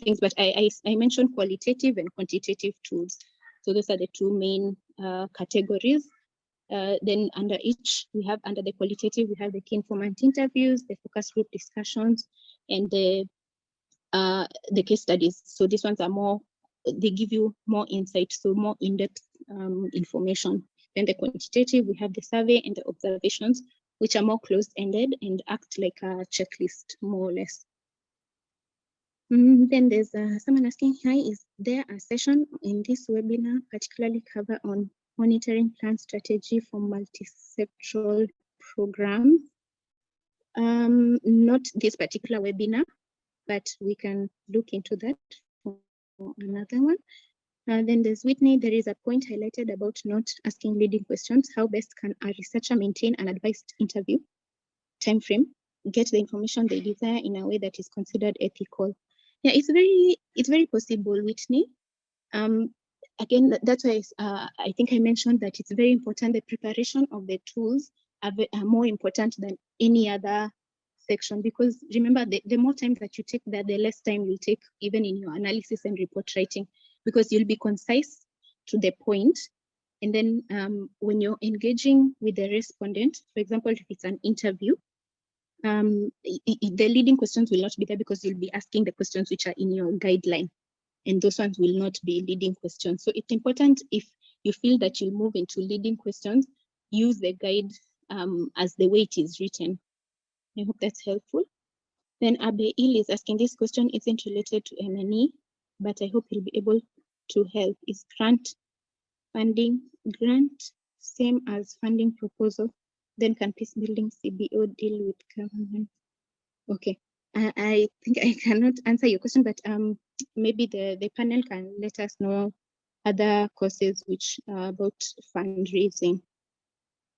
things, but I mentioned qualitative and quantitative tools. So those are the two main categories. Then under each, we have under the qualitative, we have the key informant interviews, the focus group discussions, and the case studies. So these ones are more, they give you more insight, so more in-depth information. Then the quantitative, we have the survey and the observations, which are more closed-ended and act like a checklist, more or less. Then there's someone asking, hi, is there a session in this webinar particularly cover on monitoring plan strategy for multi-sectoral programs? Not this particular webinar, but we can look into that for another one. Then there's Whitney, there is a point highlighted about not asking leading questions. How best can a researcher maintain an advised interview timeframe, get the information they desire in a way that is considered ethical? Yeah, it's very possible, Whitney. Again, that's why I think I mentioned that it's very important. The preparation of the tools are more important than any other section, because remember, the more time that you take there, the less time you'll take even in your analysis and report writing, because you'll be concise to the point. And then when you're engaging with the respondent, for example, if it's an interview, the leading questions will not be there, because you'll be asking the questions which are in your guideline, and those ones will not be leading questions. So it's important, if you feel that you'll move into leading questions, use the guide as the way it is written. I hope that's helpful. Then Abe Il is asking, this question isn't related to M&E, but I hope you'll be able to help. Is grant same as funding proposal? Then can peace building CBO deal with government? Okay, I think I cannot answer your question, but maybe the panel can let us know other courses which are about fundraising.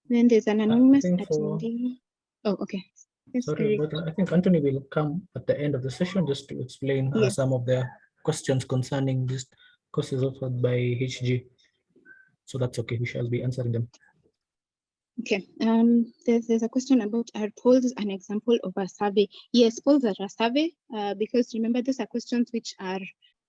Then there's an anonymous attendee. Oh, okay. Yes, sorry, but I think Anthony will come at the end of the session just to explain some of the questions concerning these courses offered by HG. So that's okay, we shall be answering them. Okay, there's a question about, are polls an example of a survey? Yes, polls are a survey, because remember, those are questions which are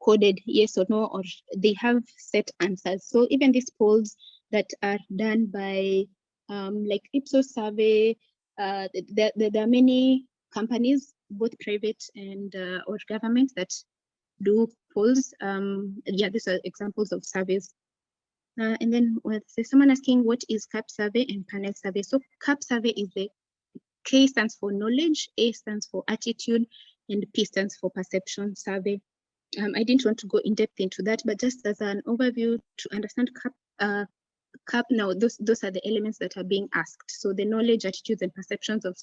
coded yes or no, or they have set answers. So even these polls that are done by like Ipsos survey, there are many companies, both private and or government, that do polls. Yeah, these are examples of surveys. And then there's someone asking, what is CAP survey and panel survey? So CAP survey is the K stands for knowledge, A stands for attitude, and P stands for perception survey. I didn't want to go in depth into that, but just as an overview to understand CAP now, those are the elements that are being asked. So the knowledge, attitudes, and perceptions of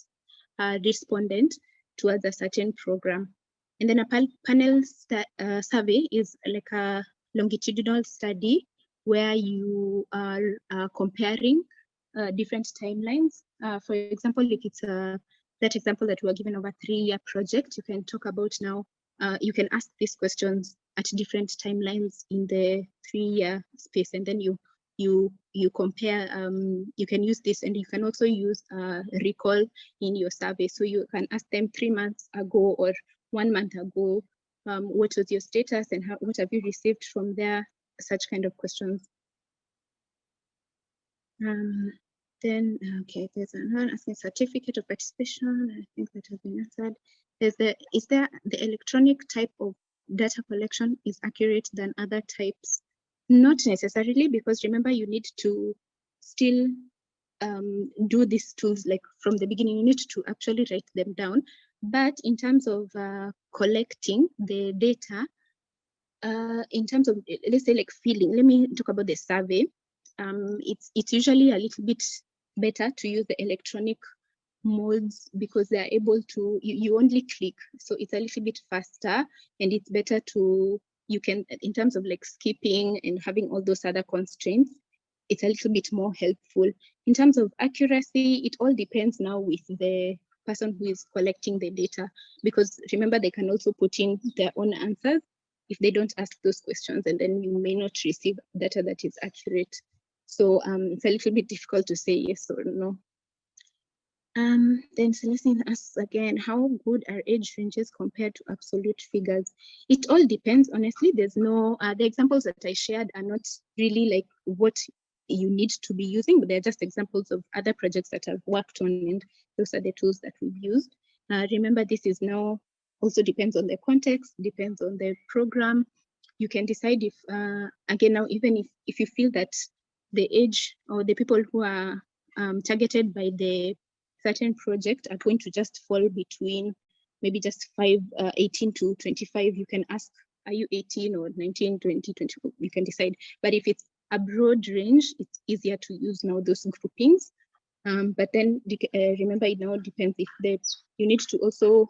respondent towards a certain program. And then a panel survey is like a longitudinal study where you are comparing different timelines. For example, if it's that example that we were given of a 3-year project, you can talk about now, you can ask these questions at different timelines in the 3-year space, and then you compare, you can use this, and you can also use recall in your survey. So you can ask them 3 months ago or 1 month ago, what was your status and what have you received from there, such kind of questions. Then, okay, there's another asking certificate of participation. I think that has been answered. Is there the electronic type of data collection is accurate than other types? Not necessarily, because remember, you need to still do these tools like from the beginning. You need to actually write them down. But in terms of collecting the data, in terms of, let's say, like feeling, let me talk about the survey. It's usually a little bit better to use the electronic modes, because they're able to, you only click, so it's a little bit faster, and it's better to, you can, in terms of like skipping and having all those other constraints, it's a little bit more helpful. In terms of accuracy, it all depends now with the person who is collecting the data, because remember, they can also put in their own answers if they don't ask those questions, and then you may not receive data that is accurate. So it's a little bit difficult to say yes or no. Then Celestine asks again, how good are age ranges compared to absolute figures? It all depends, honestly. There's no, the examples that I shared are not really like what you need to be using, but they're just examples of other projects that I've worked on, and those are the tools that we've used. Remember, this is now also depends on the context, depends on the program. You can decide if, again, now, even if you feel that the age or the people who are targeted by the certain project are going to just fall between maybe just 18 to 25, you can ask, are you 18 or 19, 20, 24? You can decide. But if it's a broad range, it's easier to use now those groupings. But then remember, it now depends if you need to also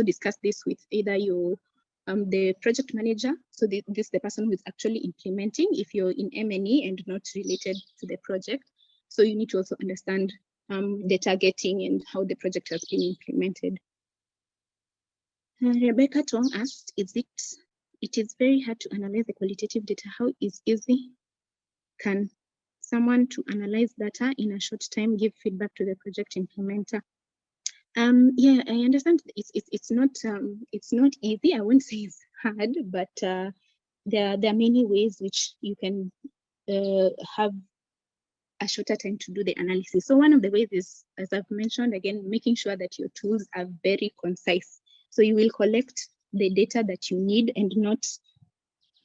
discuss this with either your the project manager. So this is the person who is actually implementing, if you're in M&E and not related to the project. So you need to also understand the targeting and how the project has been implemented. Rebecca Tong asked, it is very hard to analyze the qualitative data. How is easy can someone to analyze data in a short time give feedback to the project implementer? Yeah, I understand it's not easy. I won't say it's hard, but there are many ways which you can have a shorter time to do the analysis. So one of the ways is, as I've mentioned, again, making sure that your tools are very concise. So you will collect the data that you need and not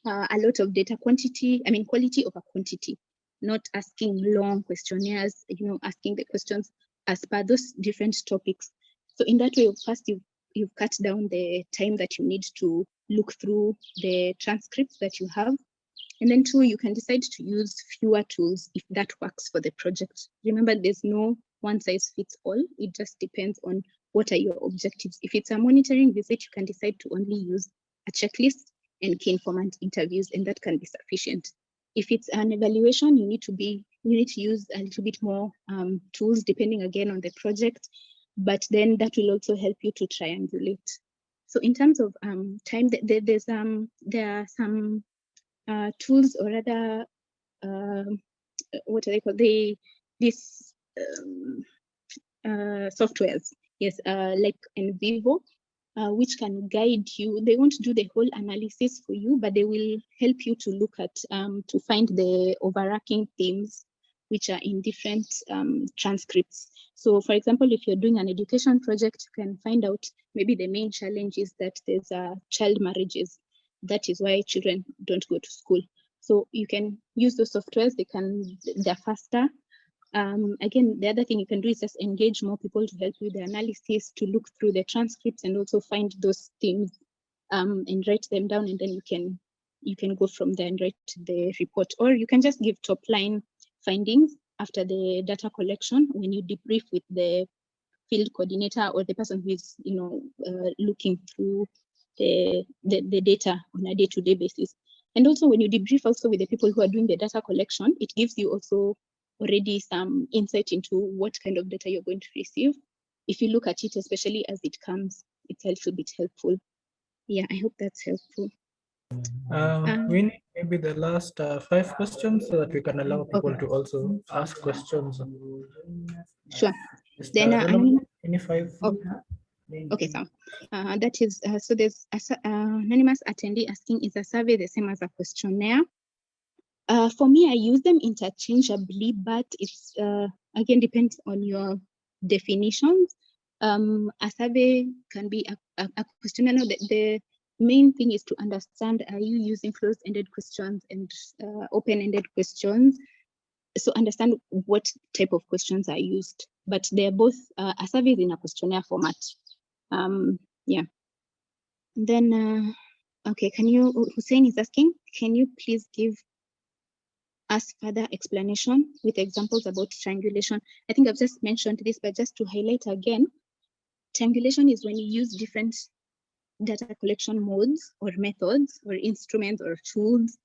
a lot of data quality over quantity, not asking long questionnaires, asking the questions as per those different topics. So in that way, first, you've cut down the time that you need to look through the transcripts that you have. And then two, you can decide to use fewer tools if that works for the project. Remember, there's no one size fits all. It just depends on what are your objectives. If it's a monitoring visit, you can decide to only use a checklist and key informant interviews, and that can be sufficient. If it's an evaluation, you need to use a little bit more tools, depending again on the project, but then that will also help you to triangulate. So in terms of time, there are some tools or other what are they called? These softwares, yes, like Envivo, which can guide you. They won't do the whole analysis for you, but they will help you to look at to find the overarching themes which are in different transcripts. So for example, if you're doing an education project, you can find out maybe the main challenge is that there's child marriages. That is why children don't go to school. So you can use those softwares, they're faster. Again, the other thing you can do is just engage more people to help you with the analysis, to look through the transcripts and also find those themes and write them down, and then you can go from there and write the report. Or you can just give top line findings after the data collection when you debrief with the field coordinator or the person who is looking through the data on a day-to-day basis. And also when you debrief also with the people who are doing the data collection, it gives you also already some insight into what kind of data you're going to receive. If you look at it, especially as it comes, it's a little bit helpful. Yeah, I hope that's helpful. Winnie, maybe the last 5 questions so that we can allow people to also ask questions. Sure. Then any 5? Okay, so that is so there's anonymous attendee asking, is a survey the same as a questionnaire? For me, I use them interchangeably, but it's again depends on your definitions. A survey can be a questionnaire. No, the main thing is to understand, are you using closed-ended questions and open-ended questions? So understand what type of questions are used, but they're both a survey in a questionnaire format. Yeah. Then, okay, Hussein is asking, can you please give us further explanation with examples about triangulation? I think I've just mentioned this, but just to highlight again, triangulation is when you use different data collection modes or methods or instruments or tools.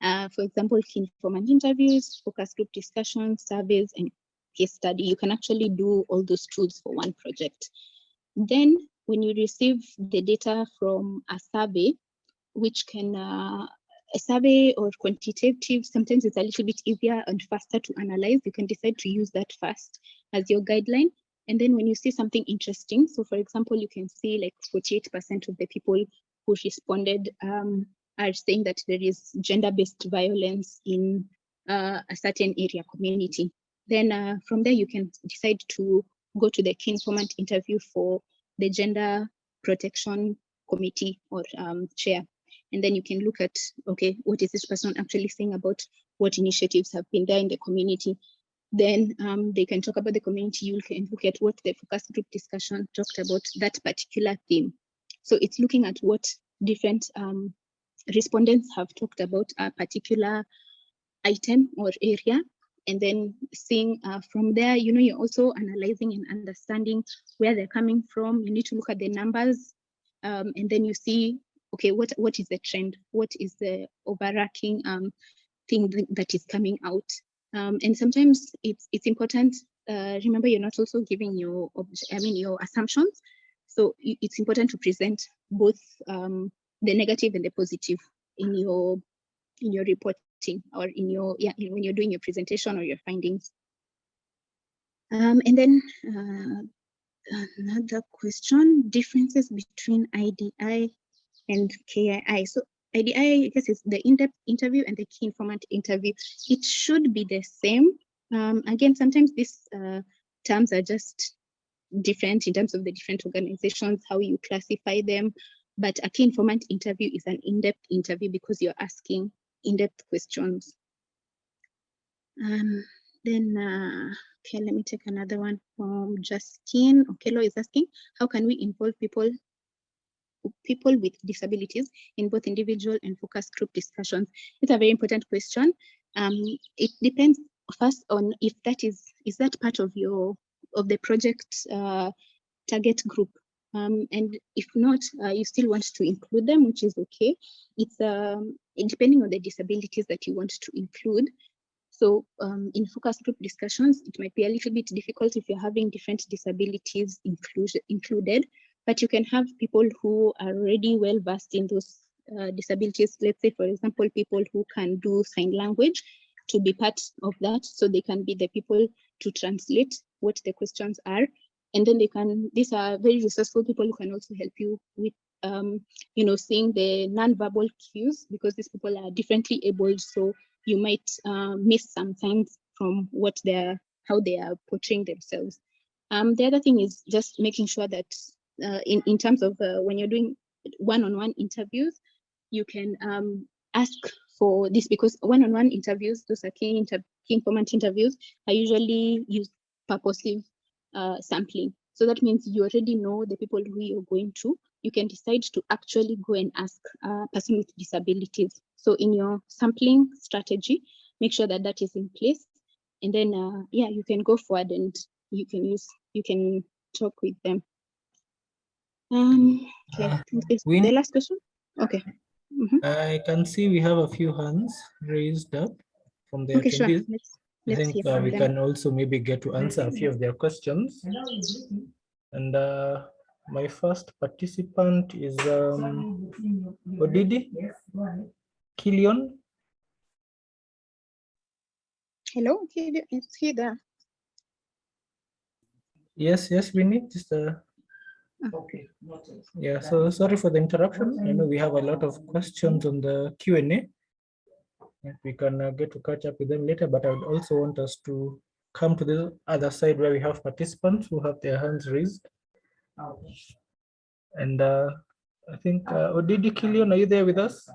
For example, informant interviews, focus group discussions, surveys, and case study. You can actually do all those tools for one project. Then when you receive the data from a survey, which can a survey or quantitative, sometimes it's a little bit easier and faster to analyze. You can decide to use that first as your guideline. And then when you see something interesting, so for example, you can see like 48% of the people who responded are saying that there is gender-based violence in a certain area community. Then from there, you can decide to go to the key informant interview for the gender protection committee or chair. And then you can look at, okay, what is this person actually saying about what initiatives have been there in the community? Then they can talk about the community. You can look at what the focus group discussion talked about that particular theme. So it's looking at what different respondents have talked about a particular item or area, and then seeing from there, you know, you're also analyzing and understanding where they're coming from. You need to look at the numbers, and then you see, okay, what is the trend? What is the overarching thing that is coming out? And sometimes it's important. Remember, you're not also giving your assumptions. So it's important to present both the negative and the positive in your reporting or in your when you're doing your presentation or your findings. And then another question: differences between IDI and KII. So IDI, I guess, is the in-depth interview, and the key informant interview. It should be the same. Again, sometimes these terms are just different in terms of the different organizations, how you classify them. But a key informant interview is an in-depth interview because you're asking in-depth questions. Then, okay, let me take another one from Justine. Okelo is asking, how can we involve people with disabilities in both individual and focus group discussions? It's a very important question. It depends first on if that is that part of the project target group. And if not, you still want to include them, which is okay. It's depending on the disabilities that you want to include. So in focus group discussions, it might be a little bit difficult if you're having different disabilities included, but you can have people who are already well versed in those disabilities. Let's say, for example, people who can do sign language to be part of that, so they can be the people to translate what the questions are. And then these are very resourceful people who can also help you with, seeing the non-verbal cues, because these people are differently abled. So you might miss some things from how they are portraying themselves. The other thing is just making sure that in terms of when you're doing one-on-one interviews, you can ask for this, because one-on-one interviews, those are key informant interviews, are usually use purposive sampling. So that means you already know the people who you're going to. You can decide to actually go and ask a person with disabilities. So in your sampling strategy, make sure that that is in place. And then, you can go forward and you can talk with them. Okay, I think this is the last question. Okay. I can see we have a few hands raised up from the okay, attendees. Sure. I think we can also maybe get to answer a few of their questions. And my first participant is Odidi Killion. Hello, is he there? Yes, Winnie. Just Okay. yeah, so sorry for the interruption. I know we have a lot of questions on the Q&A. We can get to catch up with them later, but I would also want us to come to the other side where we have participants who have their hands raised. And I think Odidi Killion, are you there with us?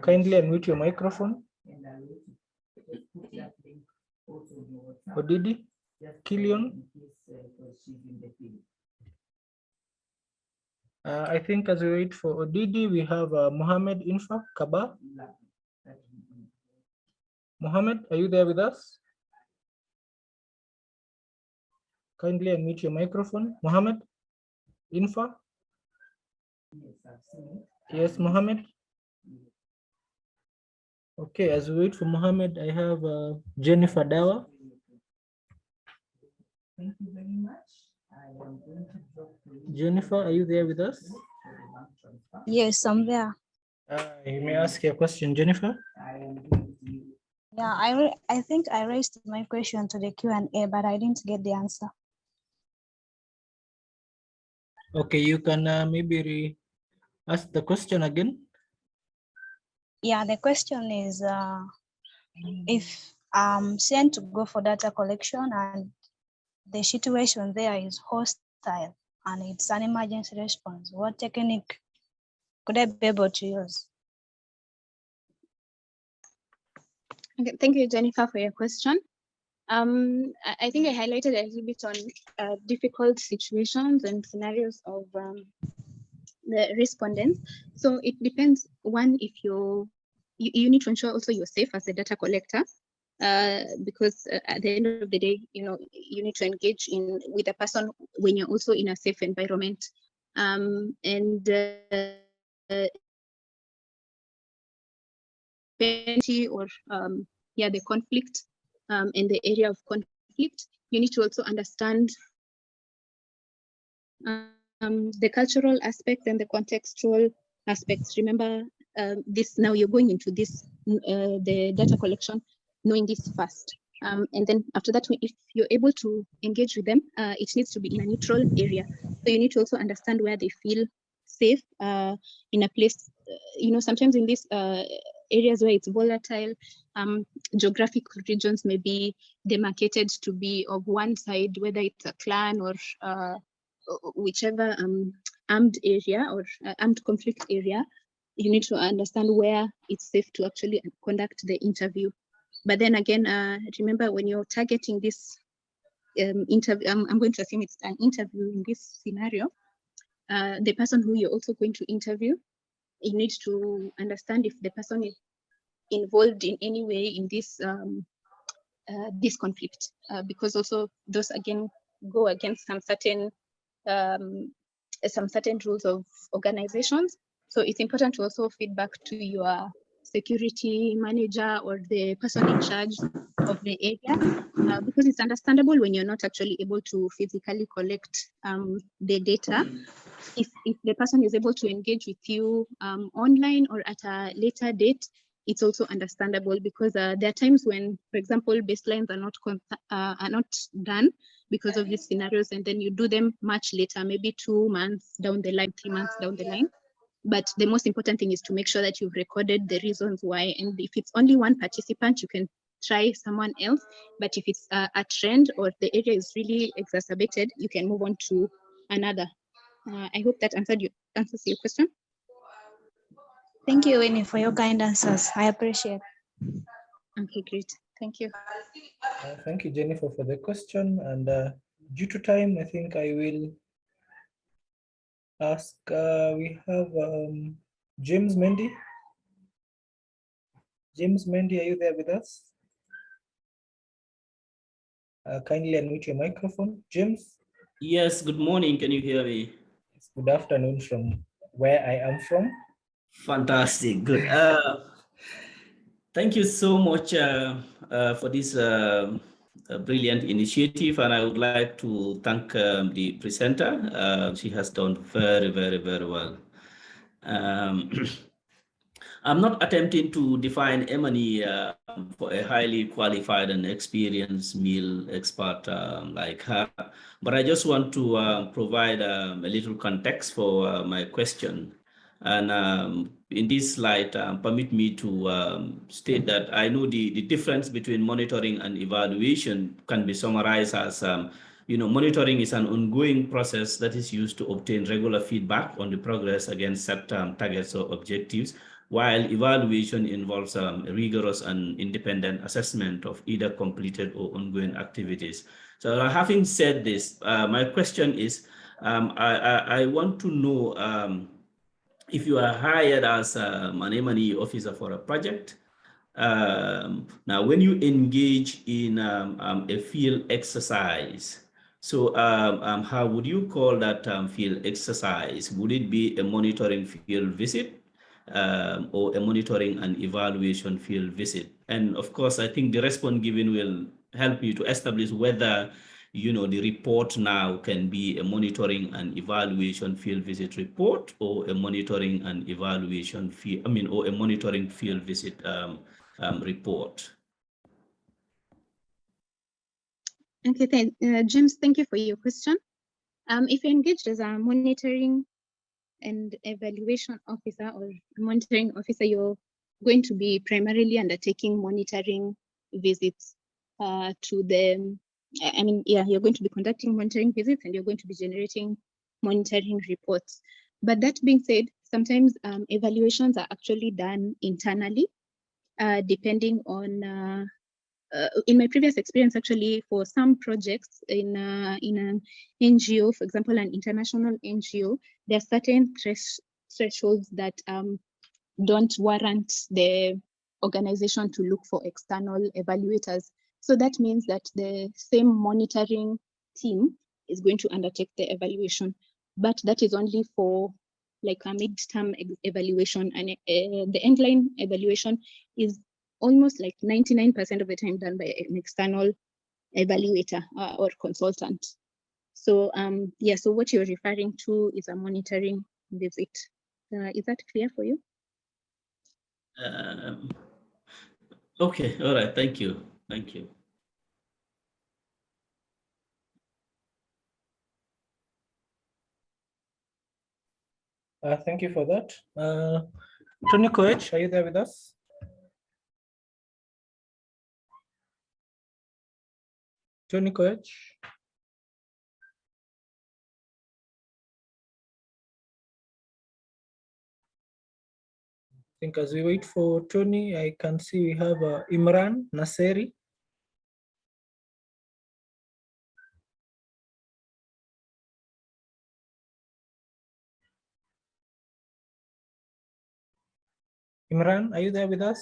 Kindly unmute your microphone. Odidi Killion. I think as we wait for Odidi, we have Mohammed Infa Kaba. Mohammed, are you there with us? Kindly unmute your microphone. Mohammed Infa. Yes, Mohammed. Okay, as we wait for Mohammed, I have Jennifer Dawa. Thank you very much. Jennifer, are you there with us? Yes, I'm there. You may ask your question, Jennifer. Yeah, I think I raised my question to the Q&A, but I didn't get the answer. Okay, you can maybe ask the question again. Yeah, the question is, if I'm sent to go for data collection and the situation there is hostile and it's an emergency response, what technique could I be able to use? Okay, thank you, Jennifer, for your question. I think I highlighted a little bit on difficult situations and scenarios of the respondents. So it depends. One, if you need to ensure also you're safe as a data collector, because at the end of the day, you need to engage with a person when you're also in a safe environment, or the conflict in the area of conflict, you need to also understand the cultural aspects and the contextual aspects. Remember, this now you're going into this the data collection, knowing this first, and then after that, if you're able to engage with them, it needs to be in a neutral area. So you need to also understand where they feel safe in a place. Sometimes in these areas where it's volatile, geographic regions may be demarcated to be of one side, whether it's a clan or whichever armed area or armed conflict area. You need to understand where it's safe to actually conduct the interview. But then again, remember, when you're targeting this interview, I'm going to assume it's an interview in this scenario, the person who you're also going to interview, you need to understand if the person is involved in any way in this this conflict, because also those again go against some certain rules of organizations. So it's important to also feed back to your security manager or the person in charge of the area, because it's understandable when you're not actually able to physically collect the data. If the person is able to engage with you online or at a later date, it's also understandable, because there are times when, for example, baselines are not done because of these scenarios, and then you do them much later, maybe 2 months down the line, 3 months down the line. But the most important thing is to make sure that you've recorded the reasons why. And if it's only one participant, you can try someone else. But if it's a trend or the area is really exacerbated, you can move on to another. I hope that answers your question. Thank you, Winnie, for your kind answers. I appreciate it. Okay, great. Thank you. Thank you, Jennifer, for the question. And due to time, I think I will ask, we have James Mendy. James Mendy, are you there with us? Kindly unmute your microphone. James? Yes, good morning. Can you hear me? Good afternoon from where I am from. Fantastic, good. Thank you so much for this brilliant initiative, and I would like to thank the presenter. She has done very, very, very well. I'm not attempting to define Emily for a highly qualified and experienced meal expert like her, but I just want to provide a little context for my question. And in this slide, permit me to state that I know the difference between monitoring and evaluation can be summarized as monitoring is an ongoing process that is used to obtain regular feedback on the progress against set targets or objectives, while evaluation involves a rigorous and independent assessment of either completed or ongoing activities. So having said this, my question is, I want to know if you are hired as an M&E officer for a project. Now, when you engage in a field exercise, so how would you call that field exercise? Would it be a monitoring field visit? Or a monitoring and evaluation field visit? And of course, I think the response given will help you to establish whether the report now can be a monitoring and evaluation field visit report, or a monitoring and evaluation field, or a monitoring field visit report. Okay, James, thank you for your question. If you're engaged as a monitoring and evaluation officer or monitoring officer, you're going to be primarily undertaking monitoring visits to the, you're going to be conducting monitoring visits and you're going to be generating monitoring reports. But that being said, sometimes evaluations are actually done internally, depending on, in my previous experience, actually, for some projects in an NGO, for example, an international NGO, there are certain thresholds that don't warrant the organization to look for external evaluators. So that means that the same monitoring team is going to undertake the evaluation, but that is only for like a mid-term evaluation, and the end-line evaluation is almost like 99% of the time done by an external evaluator or consultant. So so what you're referring to is a monitoring visit. Is that clear for you? Okay, all right, thank you. Thank you. Thank you for that. Tony Koech, are you there with us? Tony Koech? I think as we wait for Tony, I can see we have Imran Naseri. Imran, are you there with us?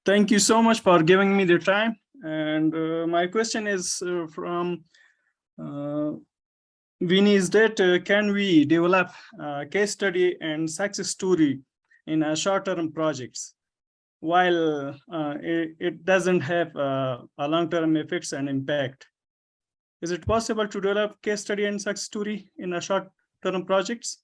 Thank you so much for giving me the time. And my question is from Winnie, is that can we develop a case study and success story in a short-term projects while it doesn't have a long-term effects and impact? Is it possible to develop case study and success story in a short-term projects?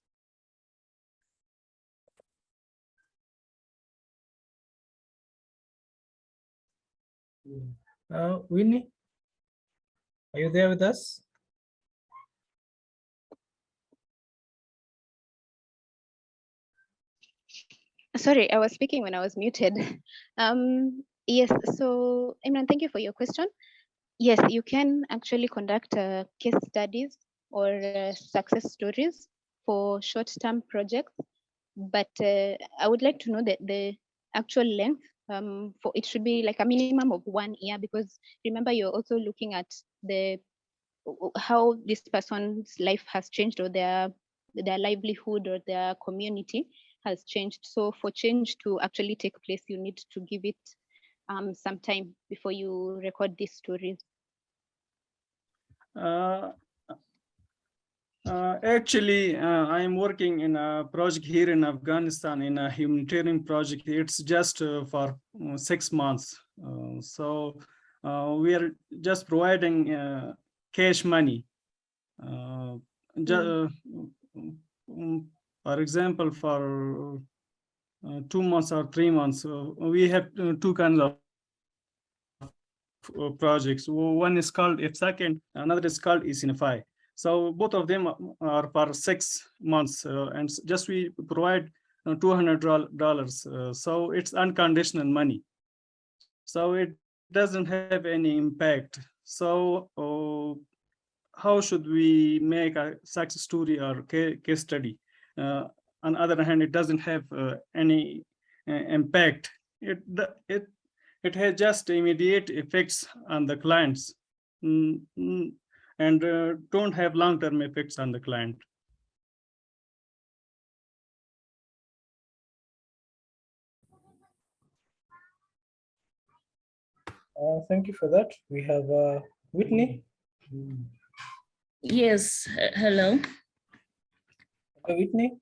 Winnie, are you there with us? Sorry, I was speaking when I was muted. Yes, so Imran, thank you for your question. Yes, you can actually conduct case studies or success stories for short-term projects, but I would like to know that the actual length for it should be like a minimum of 1 year, because remember, you're also looking at how this person's life has changed, or their livelihood or their community has changed. So for change to actually take place, you need to give it some time before you record these stories. Actually, I am working in a project here in Afghanistan, in a humanitarian project. It's just for 6 months. So we are just providing cash money. For example, for 2 months or 3 months, we have two kinds of projects. One is called IFSAC, another is called ECNFI. So both of them are for 6 months, and just we provide $200. So it's unconditional money. So it doesn't have any impact. So how should we make a success story or case study? On the other hand, it doesn't have any impact. It has just immediate effects on the clients and don't have long-term effects on the client. Thank you for that. We have Whitney. Yes, hello. Whitney.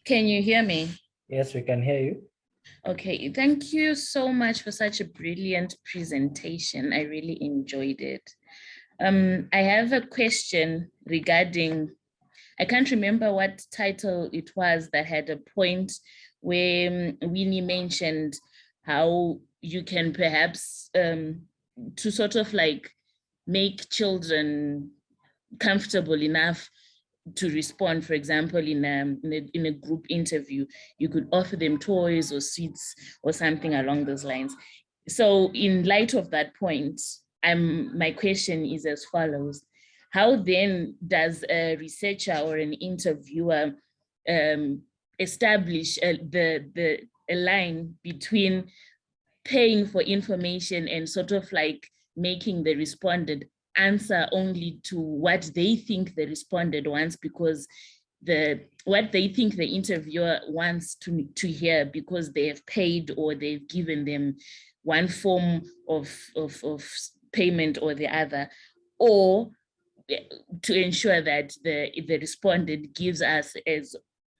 Can you hear me? Yes, we can hear you. Okay, thank you so much for such a brilliant presentation. I really enjoyed it. I have a question regarding, I can't remember what title it was that had a point where Winnie mentioned how you can perhaps to sort of like make children comfortable enough to respond. For example, in a group interview, you could offer them toys or sweets or something along those lines. So in light of that point, my question is as follows. How then does a researcher or an interviewer establish a line between paying for information and sort of like making the respondent answer only to what they think the respondent wants, because what they think the interviewer wants to hear, because they have paid or they've given them one form of payment or the other, or to ensure that the respondent gives us as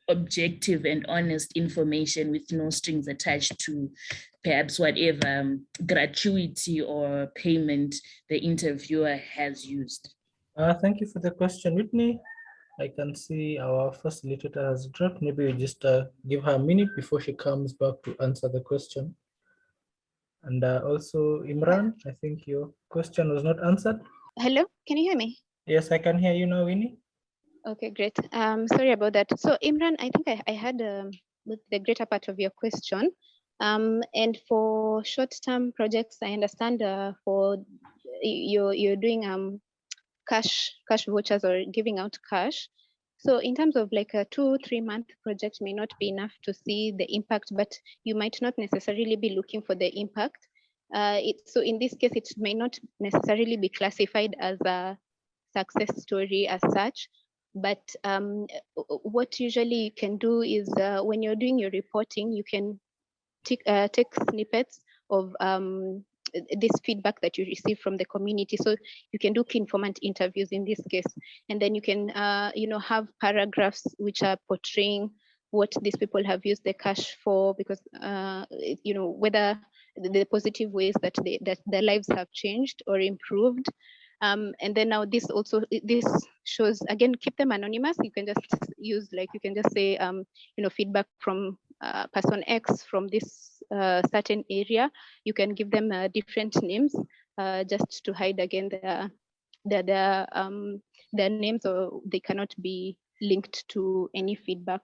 objective and honest information with no strings attached to perhaps whatever gratuity or payment the interviewer has used. Thank you for the question, Whitney. I can see our facilitator has dropped. Maybe we just give her a minute before she comes back to answer the question. And also, Imran, I think your question was not answered. Hello, can you hear me? Yes, I can hear you now, Winnie. Okay, great. Sorry about that. So Imran, I think I had the greater part of your question. And for short-term projects, I understand for you're doing cash vouchers or giving out cash. So in terms of like a 2-3 month project may not be enough to see the impact, but you might not necessarily be looking for the impact. So in this case, it may not necessarily be classified as a success story as such. But what usually you can do is when you're doing your reporting, you can take snippets of this feedback that you receive from the community. So you can do informant interviews in this case, and then you can have paragraphs which are portraying what these people have used the cash for, because whether the positive ways that their lives have changed or improved. And then now this shows, again, keep them anonymous. You can just use, like, you can just say feedback from person X from this certain area. You can give them different names just to hide, again, their names, or they cannot be linked to any feedback.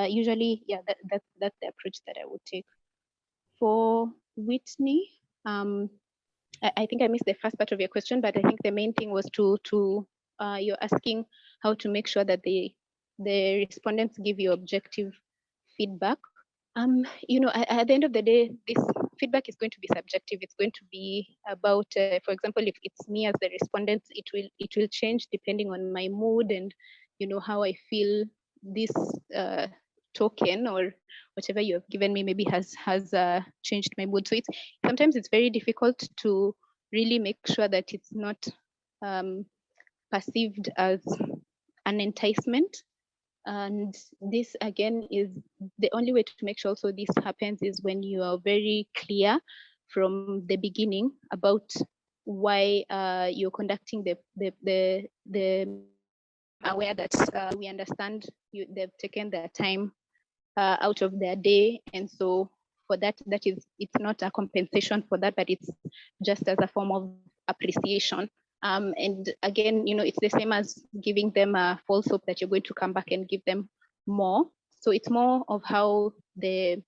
Usually, yeah, that's the approach that I would take. For Whitney, I think I missed the first part of your question, but I think the main thing was you're asking how to make sure that the respondents give you objective feedback. At the end of the day, this feedback is going to be subjective. It's going to be about, for example, if it's me as the respondent, it will change depending on my mood and how I feel this token or whatever you have given me maybe has changed my mood. So sometimes it's very difficult to really make sure that it's not perceived as an enticement. And this, again, is the only way to make sure also this happens is when you are very clear from the beginning about why you're conducting the aware that we understand they've taken their time out of their day, and so for that it's not a compensation for that, but it's just as a form of appreciation. And again, it's the same as giving them a false hope that you're going to come back and give them more. So it's more of how the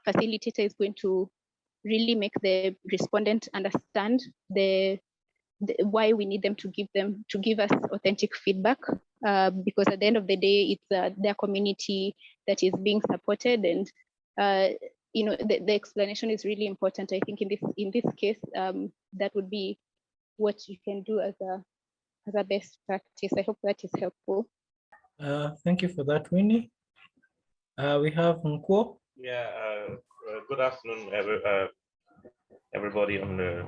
facilitator is going to really make the respondent understand why we need them to give us authentic feedback, because at the end of the day, it's their community that is being supported, and the explanation is really important. I think in this case, that would be what you can do as a best practice. I hope that is helpful. Thank you for that, Winnie. We have Nkwo. Yeah, good afternoon, everybody on the.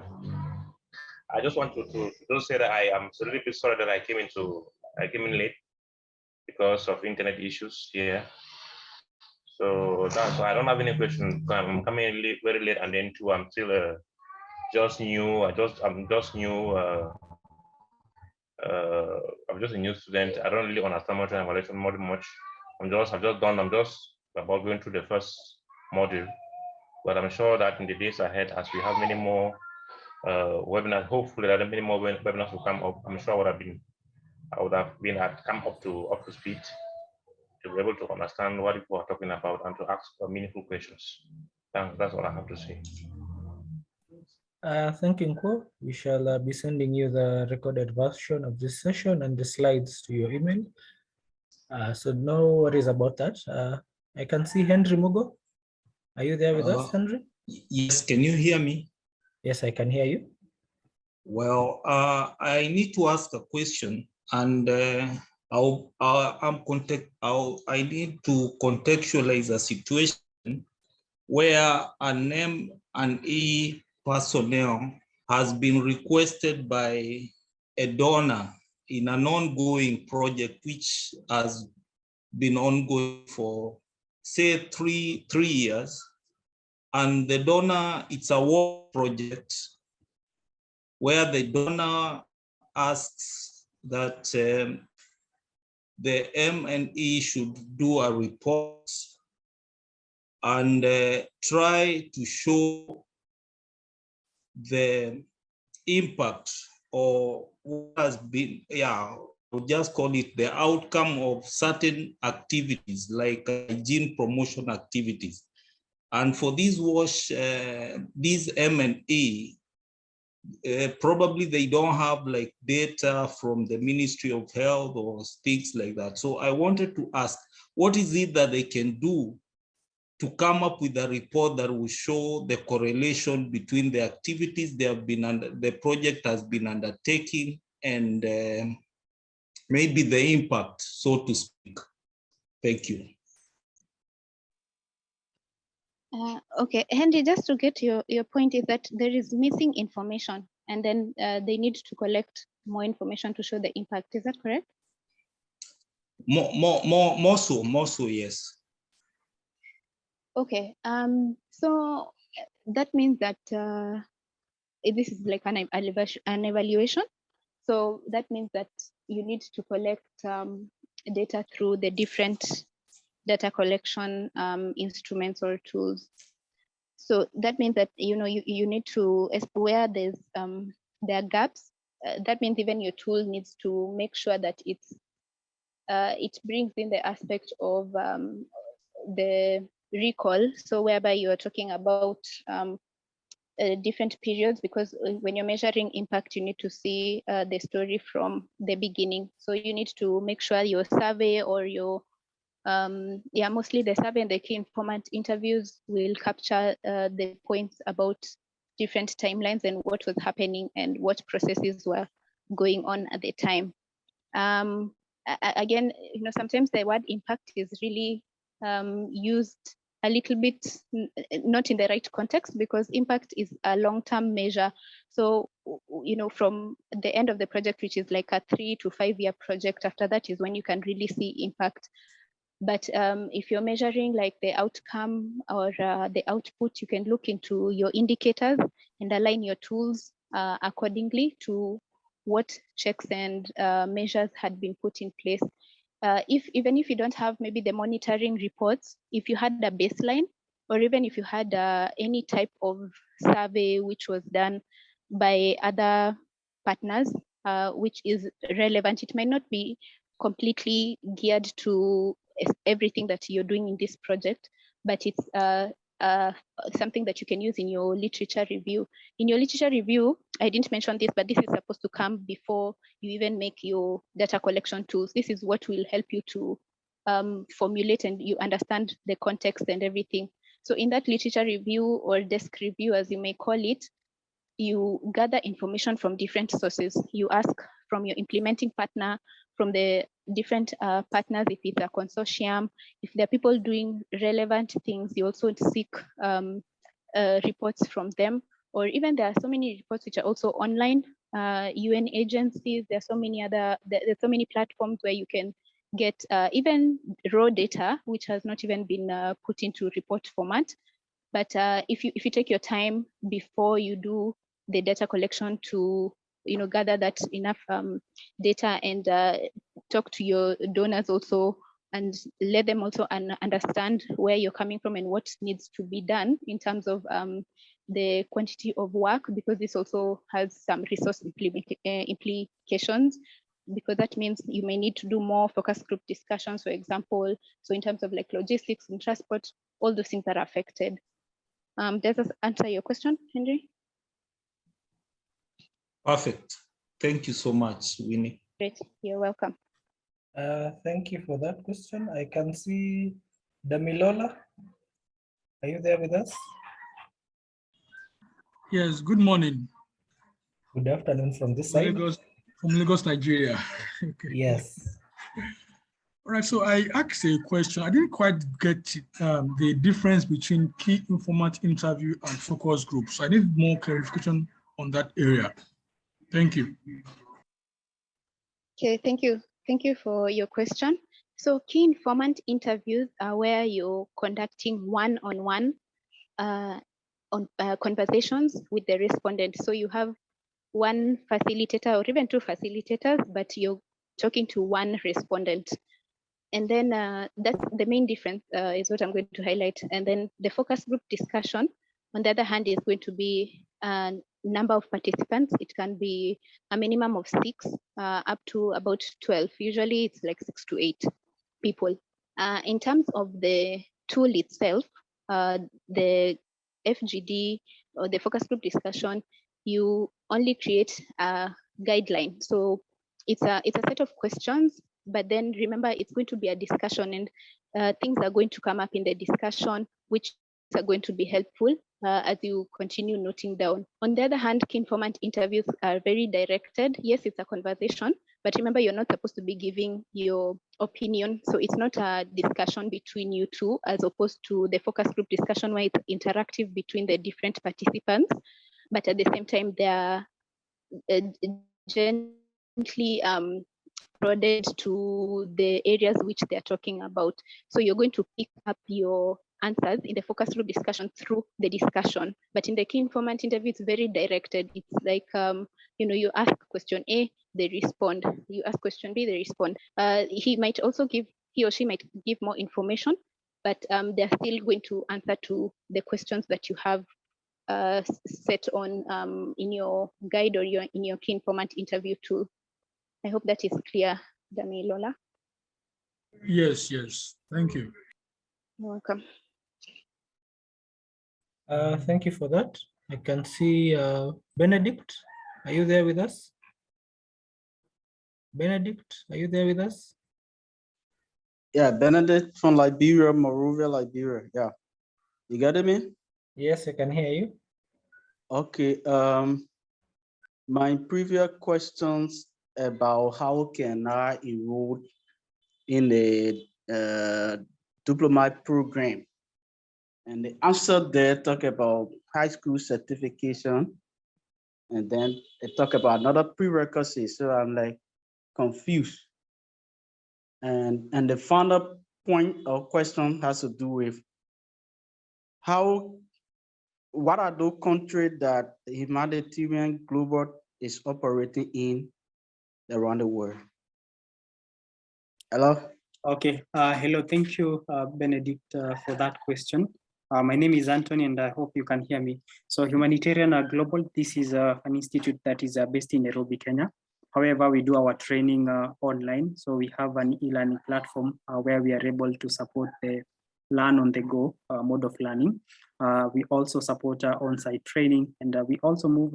I just want to say that I am a little bit sorry that I came in late because of internet issues here. So that's why I don't have any questions. I'm coming very late, and then too, I'm still just new. I'm just new. I'm just a new student. I don't really understand much evaluation module much. I'm just about going through the first module, but I'm sure that in the days ahead, as we have many more webinars, hopefully that many more webinars will come up. I'm sure I would have come up to speed to be able to understand what people are talking about and to ask meaningful questions. That's what I have to say. Thank you, Nko. We shall be sending you the recorded version of this session and the slides to your email. So no worries about that. I can see Henry Mugo. Are you there with us, Henry? Yes, can you hear me? Yes, I can hear you. Well, I need to ask a question, and I need to contextualize a situation where an M&E personnel has been requested by a donor in an ongoing project which has been ongoing for, say, three years. And the donor, it's a work project where the donor asks that the M&E should do a report and try to show the impact or what has been, we'll just call it the outcome of certain activities like gene promotion activities. And for these these M&E, probably they don't have like data from the Ministry of Health or things like that. So I wanted to ask, what is it that they can do to come up with a report that will show the correlation between the activities they have been the project has been undertaking and maybe the impact, so to speak. Thank you. Okay, Henry, just to get your point is that there is missing information and then they need to collect more information to show the impact. Is that correct? More so, yes. Okay, so that means that this is like an evaluation. So that means that you need to collect data through the different data collection instruments or tools. So that means that you need to, where there are gaps. That means even your tool needs to make sure that it brings in the aspect of the recall. So whereby you are talking about different periods, because when you're measuring impact, you need to see the story from the beginning. So you need to make sure your survey or your mostly the survey and the key informant interviews will capture the points about different timelines and what was happening and what processes were going on at the time. Again, sometimes the word impact is really used a little bit not in the right context, because impact is a long-term measure. So, from the end of the project, which is like a 3 to 5 year project, after that is when you can really see impact. But if you're measuring like the outcome or the output, you can look into your indicators and align your tools accordingly to what checks and measures had been put in place. Even if you don't have maybe the monitoring reports, if you had a baseline, or even if you had any type of survey which was done by other partners, which is relevant, it might not be completely geared to everything that you're doing in this project, but it's something that you can use in your literature review. In your literature review, I didn't mention this, but this is supposed to come before you even make your data collection tools. This is what will help you to formulate and you understand the context and everything. So in that literature review or desk review, as you may call it, you gather information from different sources. You ask from your implementing partner, from the different partners, if it's a consortium, if there are people doing relevant things, you also seek reports from them. Or even there are so many reports which are also online, UN agencies, there's so many platforms where you can get even raw data, which has not even been put into report format. But if you take your time before you do the data collection to gather that enough data and talk to your donors also, and let them also understand where you're coming from and what needs to be done in terms of the quantity of work, because this also has some resource implications, because that means you may need to do more focus group discussions, for example. So in terms of like logistics and transport, all those things that are affected. Does that answer your question, Henry? Perfect. Thank you so much, Winnie. Great, you're welcome. Thank you for that question. I can see Damilola. Are you there with us? Yes, good morning. Good afternoon from this side. From Lagos, Nigeria. Okay. Yes. All right, so I asked a question. I didn't quite get the difference between key informant interview and focus groups. I need more clarification on that area. Thank you. Okay, thank you. Thank you for your question. So key informant interviews are where you're conducting one-on-one conversations with the respondent. So you have one facilitator or even two facilitators, but you're talking to one respondent. And then that's the main difference is what I'm going to highlight. And then the focus group discussion, on the other hand, is going to be a number of participants. It can be a minimum of 6 up to about 12. Usually it's like 6 to 8 people. In terms of the tool itself, the FGD or the focus group discussion, you only create a guideline. So it's a set of questions, but then remember it's going to be a discussion, and things are going to come up in the discussion which are going to be helpful as you continue noting down. On the other hand, key informant interviews are very directed. Yes, it's a conversation, but remember you're not supposed to be giving your opinion. So it's not a discussion between you two, as opposed to the focus group discussion where it's interactive between the different participants, but at the same time they're gently prodded to the areas which they're talking about. So you're going to pick up your answers in the focus group discussion through the discussion. But in the key informant interview, it's very directed. It's like, you ask question A, they respond. You ask question B, they respond. He or she might give more information, but they're still going to answer to the questions that you have set on in your guide or in your key informant interview tool. I hope that is clear, Damilola. Yes. Thank you. You're welcome. Thank you for that. I can see Benedict. Are you there with us? Benedict, are you there with us? Yeah, Benedict from Liberia, Monrovia, Liberia. Yeah. You got me? Yes, I can hear you. Okay. My previous questions about how can I enroll in the diplomat program, and the answer there talk about high school certification, and then they talk about another prerequisite. So I'm like confused. And the final point or question has to do with what are those countries that the Humanitarian Global is operating in around the world? Hello? Okay, hello, thank you, Benedict, for that question. My name is Anthony, and I hope you can hear me. So Humanitarian Global, this is an institute that is based in Nairobi, Kenya. However, we do our training online. So we have an e-learning platform where we are able to support the learn on the go mode of learning. We also support on-site training, and we also move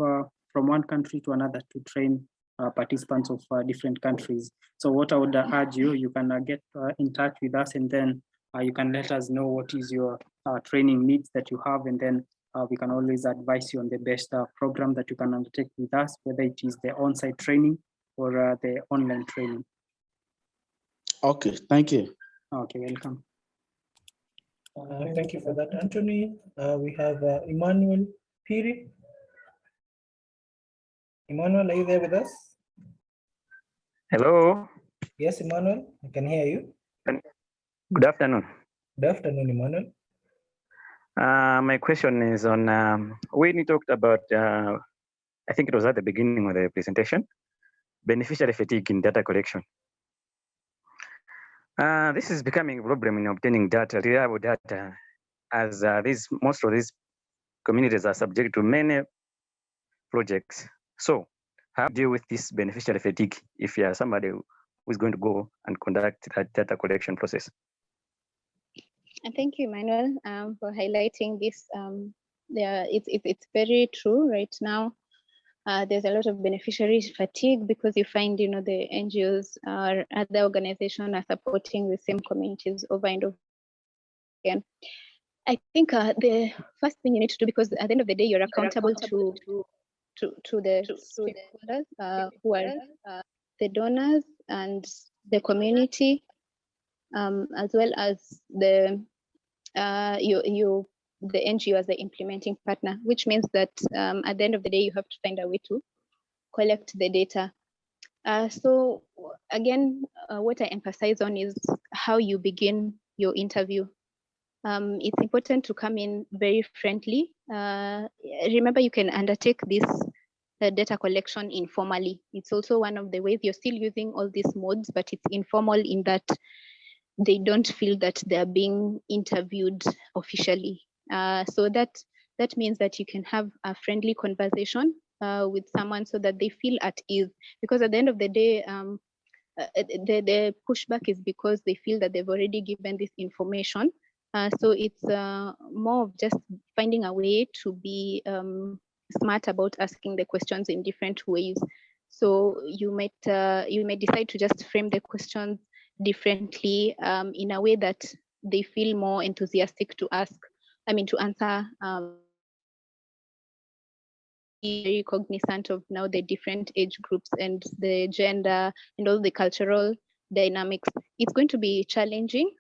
from one country to another to train participants of different countries. So what I would urge you, you can get in touch with us, and then you can let us know what is your training needs that you have, and then we can always advise you on the best program that you can undertake with us, whether it is the on-site training or the online training. Okay, thank you. Okay, welcome. Thank you for that, Anthony. We have Emmanuel Piri. Emmanuel, are you there with us? Hello. Yes, Emmanuel, I can hear you. Good afternoon. Good afternoon, Emmanuel. My question is on when you talked about, I think it was at the beginning of the presentation, beneficiary fatigue in data collection. This is becoming a problem in obtaining data, reliable data, as most of these communities are subject to many projects. So how do you deal with this beneficiary fatigue if you are somebody who's going to go and conduct that data collection process? And thank you, Emmanuel, for highlighting this. It's very true right now. There's a lot of beneficiary fatigue because you find, the NGOs or other organizations are supporting the same communities over and over again. I think the first thing you need to do, because at the end of the day, you're accountable to the stakeholders who are the donors and the community, as well as the NGO as the implementing partner, which means that at the end of the day, you have to find a way to collect the data. So again, what I emphasize on is how you begin your interview. It's important to come in very friendly. Remember, you can undertake this data collection informally. It's also one of the ways you're still using all these modes, but it's informal in that they don't feel that they're being interviewed officially. So that means that you can have a friendly conversation with someone so that they feel at ease. Because at the end of the day, the pushback is because they feel that they've already given this information. So it's more of just finding a way to be smart about asking the questions in different ways. So you may decide to just frame the questions differently in a way that they feel more enthusiastic to answer. Very cognizant of now the different age groups and the gender and all the cultural dynamics. It's going to be challenging.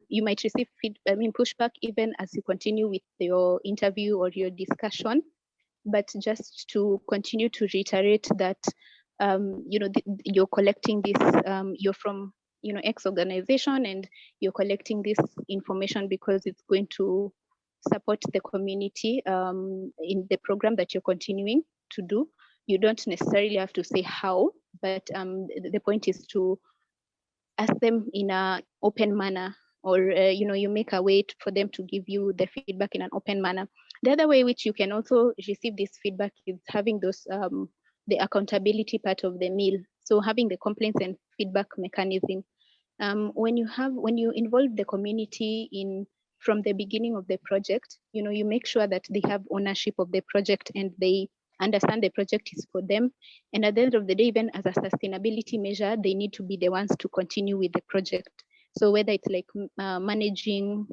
You might receive pushback even as you continue with your interview or your discussion, but just to continue to reiterate that you're collecting this, you're from X organization, and you're collecting this information because it's going to support the community in the program that you're continuing to do. You don't necessarily have to say how, but the point is to ask them in an open manner, or you make a way for them to give you the feedback in an open manner. The other way which you can also receive this feedback is having those the accountability part of the meal. So having the complaints and feedback mechanism. When you involve the community from the beginning of the project, you make sure that they have ownership of the project and they understand the project is for them. And at the end of the day, even as a sustainability measure, they need to be the ones to continue with the project. So whether it's like managing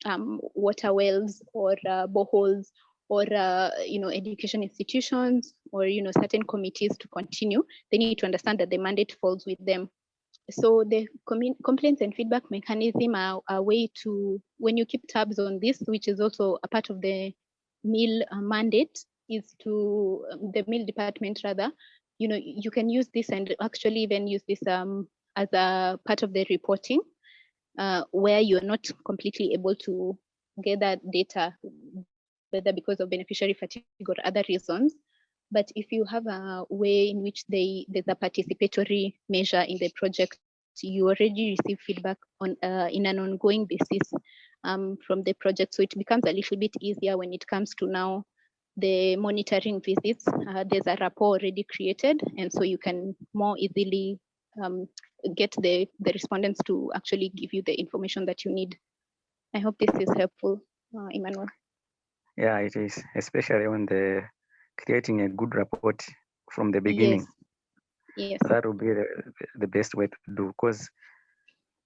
water wells or boreholes or education institutions or certain committees to continue, they need to understand that the mandate falls with them. So the complaints and feedback mechanism are a way to, when you keep tabs on this, which is also a part of the meal mandate, is to the meal department rather, you can use this and actually even use this as a part of the reporting, where you're not completely able to gather data, whether because of beneficiary fatigue or other reasons. But if you have a way in which there's a participatory measure in the project, you already receive feedback on in an ongoing basis from the project. So it becomes a little bit easier when it comes to now the monitoring visits. There's a rapport already created, and so you can more easily get the respondents to actually give you the information that you need. I hope this is helpful, Emmanuel. Yeah, it is, especially when they're creating a good report from the beginning. Yes. That would be the best way to do, because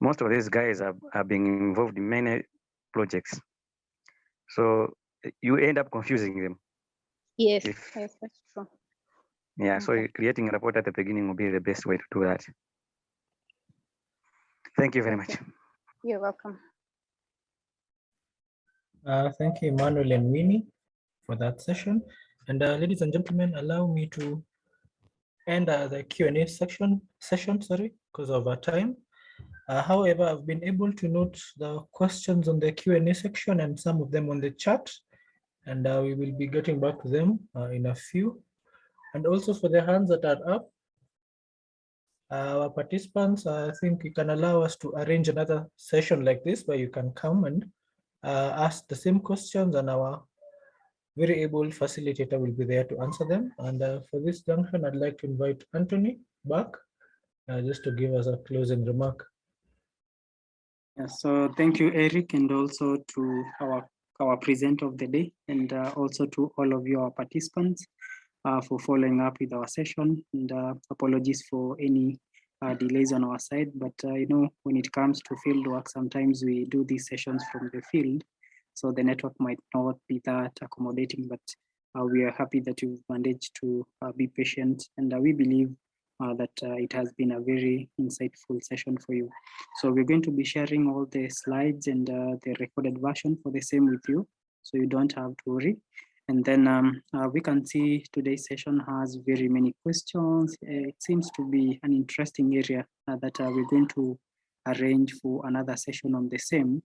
most of these guys are being involved in many projects. So you end up confusing them. Yes, yes, that's true. Yeah, okay. So creating a report at the beginning will be the best way to do that. Thank you very much. You're welcome. Thank you, Emmanuel and Winnie, for that session. And ladies and gentlemen, allow me to end the Q&A session, because of our time. However, I've been able to note the questions on the Q&A section and some of them on the chat, and we will be getting back to them in a few. And also for the hands that are up, our participants, I think you can allow us to arrange another session like this where you can come and ask the same questions, and our very able facilitator will be there to answer them. And for this junction, I'd like to invite Anthony back just to give us a closing remark. Yeah, so thank you, Eric, and also to our presenter of the day, and also to all of your participants for following up with our session. And apologies for any delays on our side, but you know, when it comes to field work, sometimes we do these sessions from the field, so the network might not be that accommodating, but we are happy that you've managed to be patient, and we believe that it has been a very insightful session for you. So we're going to be sharing all the slides and the recorded version for the same with you, so you don't have to worry. And then we can see today's session has very many questions. It seems to be an interesting area that we're going to arrange for another session on the same,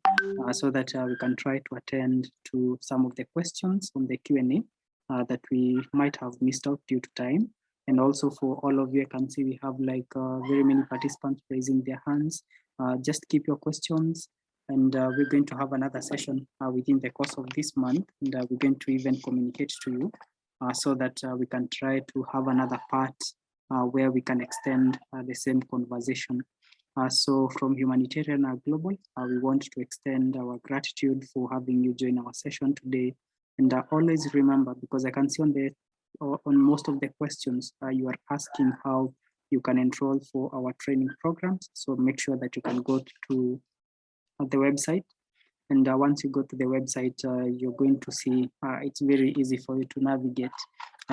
so that we can try to attend to some of the questions on the Q&A that we might have missed out due to time. And also for all of you, I can see we have like very many participants raising their hands. Just keep your questions, and we're going to have another session within the course of this month, and we're going to even communicate to you so that we can try to have another part where we can extend the same conversation. So from Humanitarian Global, we want to extend our gratitude for having you join our session today. And always remember, because I can see on most of the questions, you are asking how you can enroll for our training programs. So make sure that you can go to the website. And once you go to the website, you're going to see it's very easy for you to navigate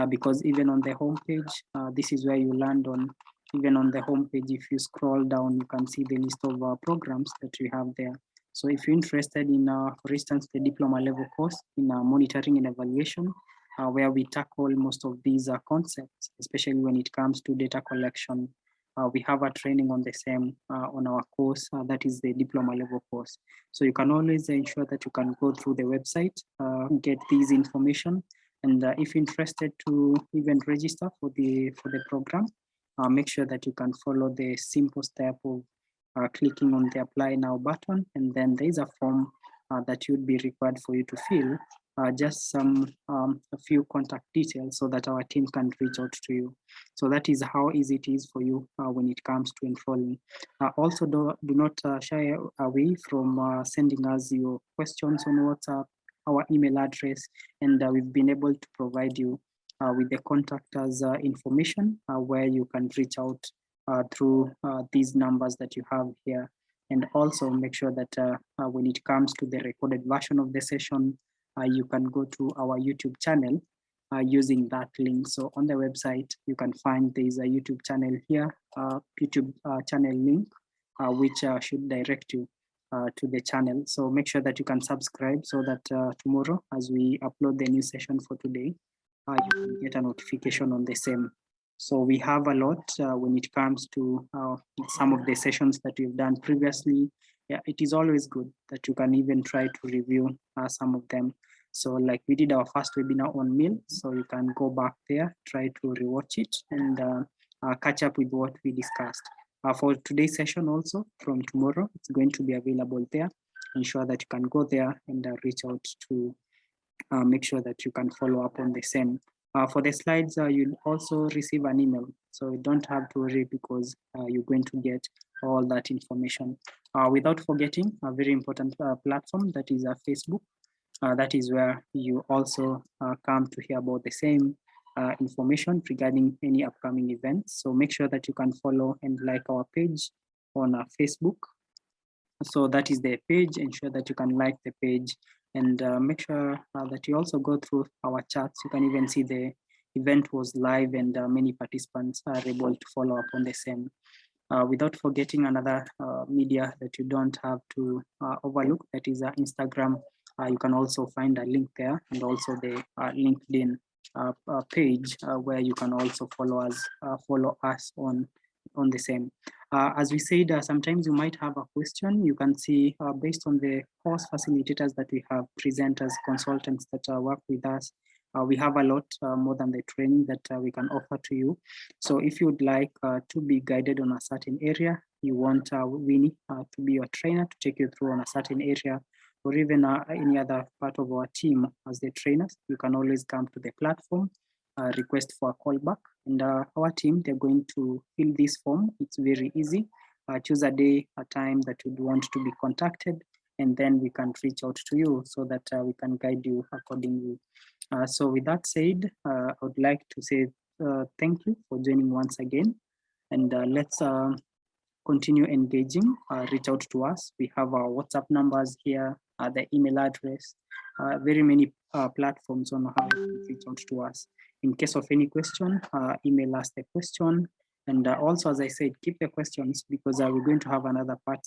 because even on the homepage, this is where you land on. Even on the homepage, if you scroll down, you can see the list of programs that we have there. So if you're interested in, for instance, the diploma level course in monitoring and evaluation, where we tackle most of these concepts, especially when it comes to data collection, we have a training on the same on our course, that is the diploma level course. So you can always ensure that you can go through the website, get these information, and if interested to even register for the program, make sure that you can follow the simple step of clicking on the apply now button, and then there is a form that would be required for you to fill, just a few contact details so that our team can reach out to you. So that is how easy it is for you when it comes to enrolling. Also, do not shy away from sending us your questions on WhatsApp, our email address, and we've been able to provide you with the contactors information where you can reach out through these numbers that you have here. And also make sure that when it comes to the recorded version of the session, you can go to our YouTube channel using that link. So on the website, you can find there's a YouTube channel here, YouTube channel link, which should direct you to the channel. So make sure that you can subscribe so that tomorrow, as we upload the new session for today, you can get a notification on the same. So we have a lot when it comes to some of the sessions that we've done previously. Yeah, it is always good that you can even try to review some of them. So like we did our first webinar on meal, so you can go back there, try to rewatch it, and catch up with what we discussed. For today's session also, from tomorrow, it's going to be available there. Ensure that you can go there and reach out to make sure that you can follow up on the same. For the slides, you'll also receive an email. So you don't have to worry because you're going to get all that information. Without forgetting a very important platform, that is Facebook. That is where you also come to hear about the same information regarding any upcoming events. So make sure that you can follow and like our page on Facebook. So that is the page. Ensure that you can like the page, and make sure that you also go through our chats. You can even see the event was live, and many participants are able to follow up on the same. Without forgetting another media that you don't have to overlook, that is Instagram. You can also find a link there, and also the LinkedIn. page where you can also follow us on the same. As we said, sometimes you might have a question. You can see based on the course facilitators that we have, presenters, consultants that work with us. We have a lot more than the training that we can offer to you. So if you would like to be guided on a certain area, you want Winnie to be your trainer to take you through on a certain area, or even any other part of our team as the trainers, you can always come to the platform, request for a callback, and our team, they're going to fill this form. It's very easy. Choose a day, a time that you'd want to be contacted, and then we can reach out to you so that we can guide you accordingly. So with that said, I would like to say thank you for joining once again, and let's continue engaging. Reach out to us. We have our WhatsApp numbers here, the email address, very many platforms on how to reach out to us. In case of any question, email us the question. And also, as I said, keep the questions because we're going to have another part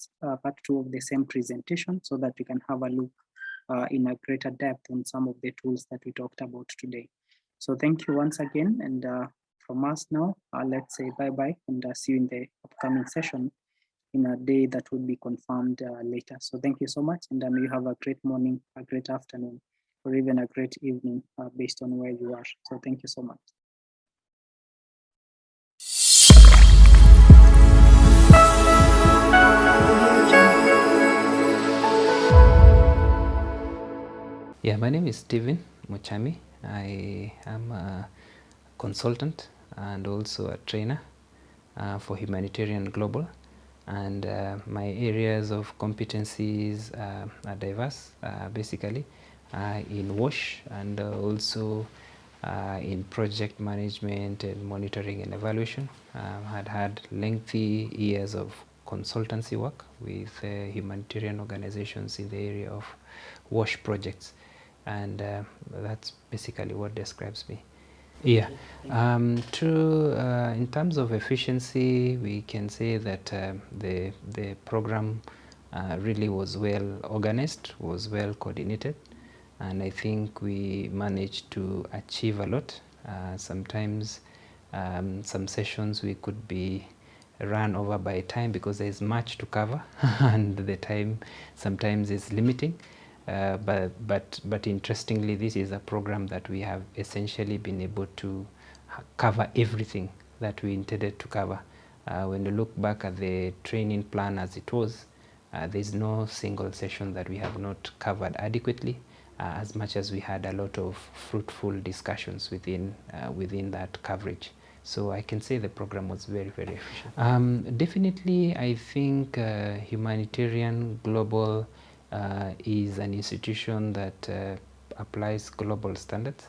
2 of the same presentation so that we can have a look in a greater depth on some of the tools that we talked about today. So thank you once again. And from us now, let's say bye-bye and see you in the upcoming session in a day that will be confirmed later. So thank you so much, and may you have a great morning, a great afternoon, or even a great evening based on where you are. So thank you so much. Yeah, my name is Stephen Muchami. I am a consultant and also a trainer for Humanitarian Global. And my areas of competencies are diverse, basically in WASH and also in project management and monitoring and evaluation. I've had lengthy years of consultancy work with humanitarian organizations in the area of WASH projects. And that's basically what describes me. Yeah, in terms of efficiency, we can say that the program really was well organized, was well coordinated, and I think we managed to achieve a lot. Sometimes some sessions we could be run over by time because there is much to cover and the time sometimes is limiting. But interestingly, this is a program that we have essentially been able to cover everything that we intended to cover. When you look back at the training plan as it was, there's no single session that we have not covered adequately, as much as we had a lot of fruitful discussions within that coverage. So I can say the program was very, very efficient. Definitely, I think Humanitarian Global is an institution that applies global standards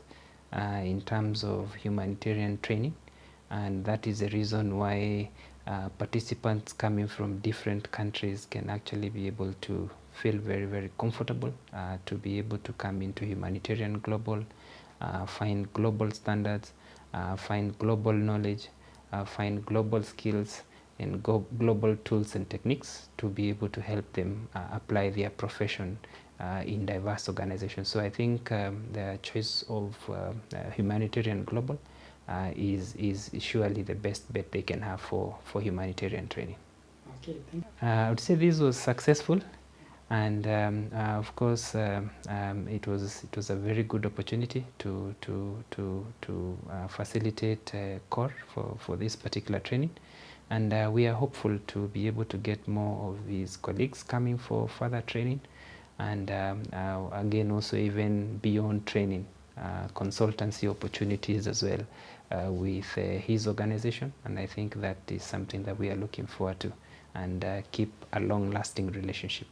in terms of humanitarian training, and that is the reason why participants coming from different countries can actually be able to feel very, very comfortable to be able to come into Humanitarian Global, find global standards, find global knowledge, find global skills, and global tools and techniques to be able to help them apply their profession in diverse organizations. So I think the choice of Humanitarian Global is surely the best bet they can have for humanitarian training. Okay, thank you. I would say this was successful, and of course it was a very good opportunity to facilitate core for this particular training. And we are hopeful to be able to get more of these colleagues coming for further training. And again, also even beyond training, consultancy opportunities as well with his organization. And I think that is something that we are looking forward to and keep a long-lasting relationship.